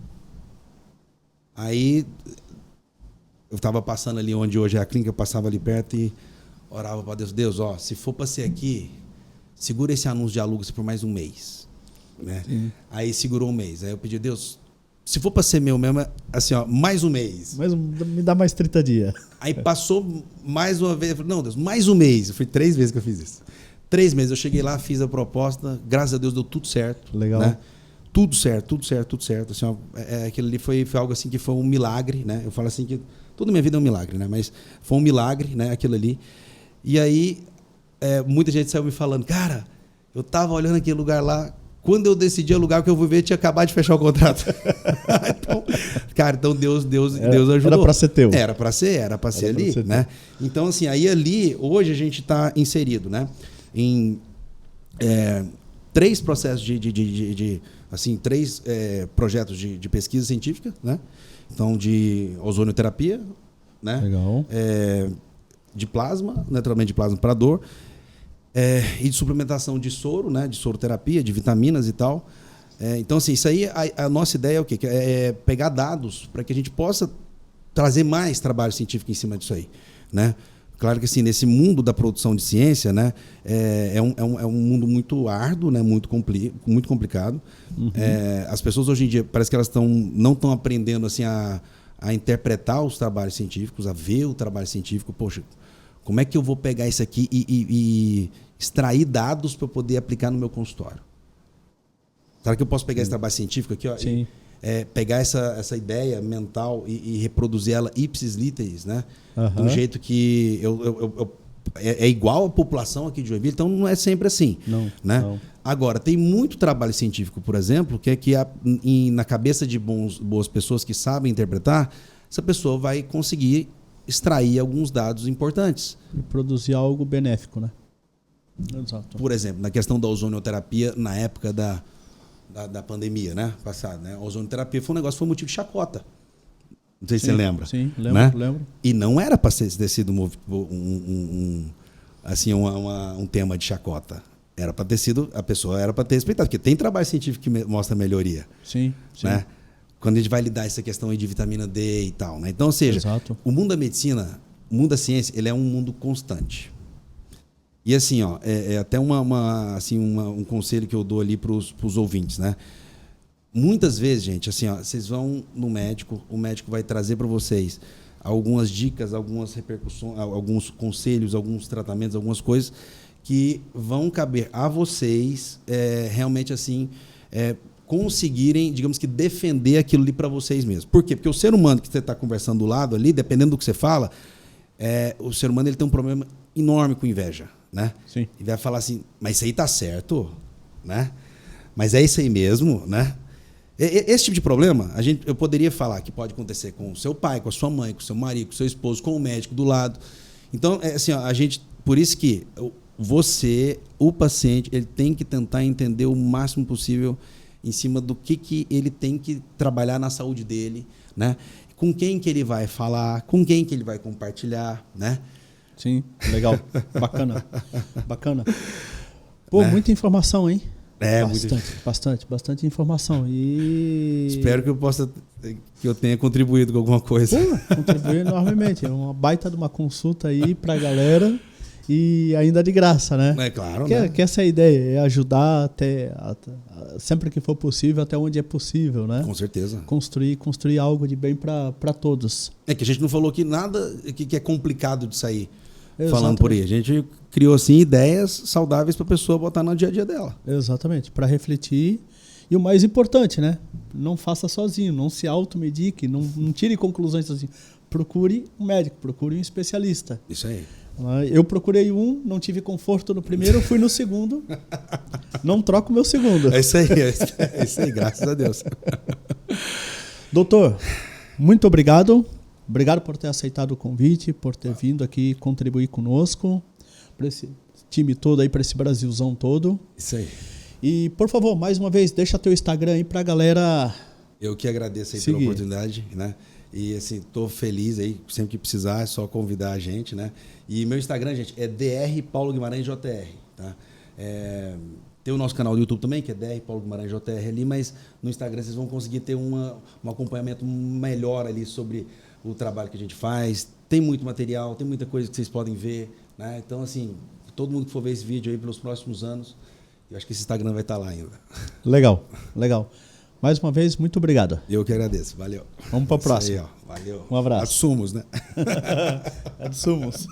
Aí eu estava passando ali onde hoje é a clínica, eu passava ali perto e orava para Deus, Deus, ó, se for para ser aqui, segura esse anúncio de aluga-se por mais um mês, né? Aí segurou um mês. Aí eu pedi, Deus, se for para ser meu mesmo, assim, ó, mais um mês. Me dá mais 30 dias. Aí passou mais uma vez, eu falei, não, Deus, mais um mês. Foi 3 vezes que eu fiz isso. 3 meses, eu cheguei lá, fiz a proposta, graças a Deus deu tudo certo. Legal. Né? Tudo certo, tudo certo, tudo certo. Assim, ó, aquilo ali foi algo assim que foi um milagre, né? Eu falo assim que toda a minha vida é um milagre, né? Mas foi um milagre, né? Aquilo ali. E aí, muita gente saiu me falando, cara, eu tava olhando aquele lugar lá, quando eu decidi alugar, que eu vou ver, tinha acabado de fechar o contrato. Então, cara, então Deus ajudou. Era para ser teu. Era para ser ali, né? Então, assim, aí ali, hoje a gente está inserido, né? Em 3 processos assim, 3 projetos de pesquisa científica, né? Então, de ozonioterapia, né? Legal. De plasma, naturalmente de plasma para dor, e de suplementação de soro, né? De soroterapia, de vitaminas e tal. Então, assim, isso aí, a nossa ideia é o quê? É pegar dados para que a gente possa trazer mais trabalho científico em cima disso aí, né? Claro que assim, nesse mundo da produção de ciência, né, é um mundo muito árduo, né, muito complicado. Uhum. As pessoas hoje em dia parece que elas não estão aprendendo assim, a interpretar os trabalhos científicos, a ver o trabalho científico. Poxa, como é que eu vou pegar isso aqui e extrair dados para poder aplicar no meu consultório? Será que eu posso pegar esse trabalho científico aqui, ó, sim, pegar essa ideia mental e reproduzir ela ipsis literis, né? Uhum. Do jeito que é igual a população aqui de Joinville, então não é sempre assim. Não, né? Não. Agora, tem muito trabalho científico, por exemplo, que na cabeça de boas pessoas que sabem interpretar, essa pessoa vai conseguir extrair alguns dados importantes. E produzir algo benéfico, né? Exato. Por exemplo, na questão da ozonioterapia, na época da pandemia, né? Passada, né? A ozonoterapia foi um negócio, foi motivo de chacota. Não sei se você lembra. Sim, lembro, né? lembro. E não era para ter sido um tema de chacota. Era para ter sido, a pessoa era para ter respeitado, porque tem trabalho científico que mostra melhoria. Sim, sim. Né? Quando a gente vai lidar essa questão aí de vitamina D e tal. Né? Então, ou seja, Exato. o mundo da medicina, o mundo da ciência, ele é um mundo constante. E assim, ó, é até um conselho que eu dou ali para os ouvintes, né? Muitas vezes, gente, assim, ó, vocês vão no médico, o médico vai trazer para vocês algumas dicas, algumas repercussões, alguns conselhos, alguns tratamentos, algumas coisas que vão caber a vocês realmente assim conseguirem, digamos que, defender aquilo ali para vocês mesmos. Por quê? Porque o ser humano que você está conversando do lado ali, dependendo do que você fala, o ser humano ele tem um problema enorme com inveja, né? Sim. E vai falar assim, mas isso aí tá certo, né? Mas é isso aí mesmo, né? Esse tipo de problema, eu poderia falar que pode acontecer com o seu pai, com a sua mãe, com o seu marido, com o seu esposo, com o médico do lado. Então, assim, ó, por isso que você, o paciente, ele tem que tentar entender o máximo possível em cima do que ele tem que trabalhar na saúde dele, né? Com quem que ele vai falar, com quem que ele vai compartilhar, né? Sim, legal. Bacana. Bacana. Pô, né? Muita informação, hein? Bastante informação. E espero que eu tenha contribuído com alguma coisa. Contribuiu enormemente. É uma baita de uma consulta aí pra galera e ainda de graça, né? É claro, né? né? Que essa é a ideia, é ajudar sempre que for possível, até onde é possível, né? Com certeza. Construir algo de bem para todos. É que a gente não falou que nada que é complicado de sair. Exatamente. Falando por aí. A gente criou assim ideias saudáveis para a pessoa botar no dia a dia dela. Exatamente, para refletir. E o mais importante, né? Não faça sozinho, não se automedique, não tire conclusões sozinho. Procure um médico, procure um especialista. Isso aí. Eu procurei não tive conforto no primeiro, fui no segundo. Não troco o meu segundo. É isso aí, graças a Deus. Doutor, muito obrigado. Obrigado por ter aceitado o convite, por ter vindo aqui contribuir conosco, para esse time todo aí, para esse Brasilzão todo. Isso aí. E, por favor, mais uma vez, deixa teu Instagram aí para a galera. Eu que agradeço aí pela oportunidade, né? E assim, tô feliz aí, sempre que precisar é só convidar a gente, né? E meu Instagram, gente, é Dr. Paulo Guimarães JR, tá? Tem o nosso canal do YouTube também, que é Dr. Paulo Guimarães JR ali, mas no Instagram vocês vão conseguir ter um acompanhamento melhor ali sobre o trabalho que a gente faz. Tem muito material, tem muita coisa que vocês podem ver, né? Então, assim, todo mundo que for ver esse vídeo aí pelos próximos anos, eu acho que esse Instagram vai estar lá ainda. Legal. Mais uma vez, muito obrigado. Eu que agradeço. Valeu. Vamos para a próxima. Aí, ó. Valeu. Um abraço. Assumos, né? Assumos.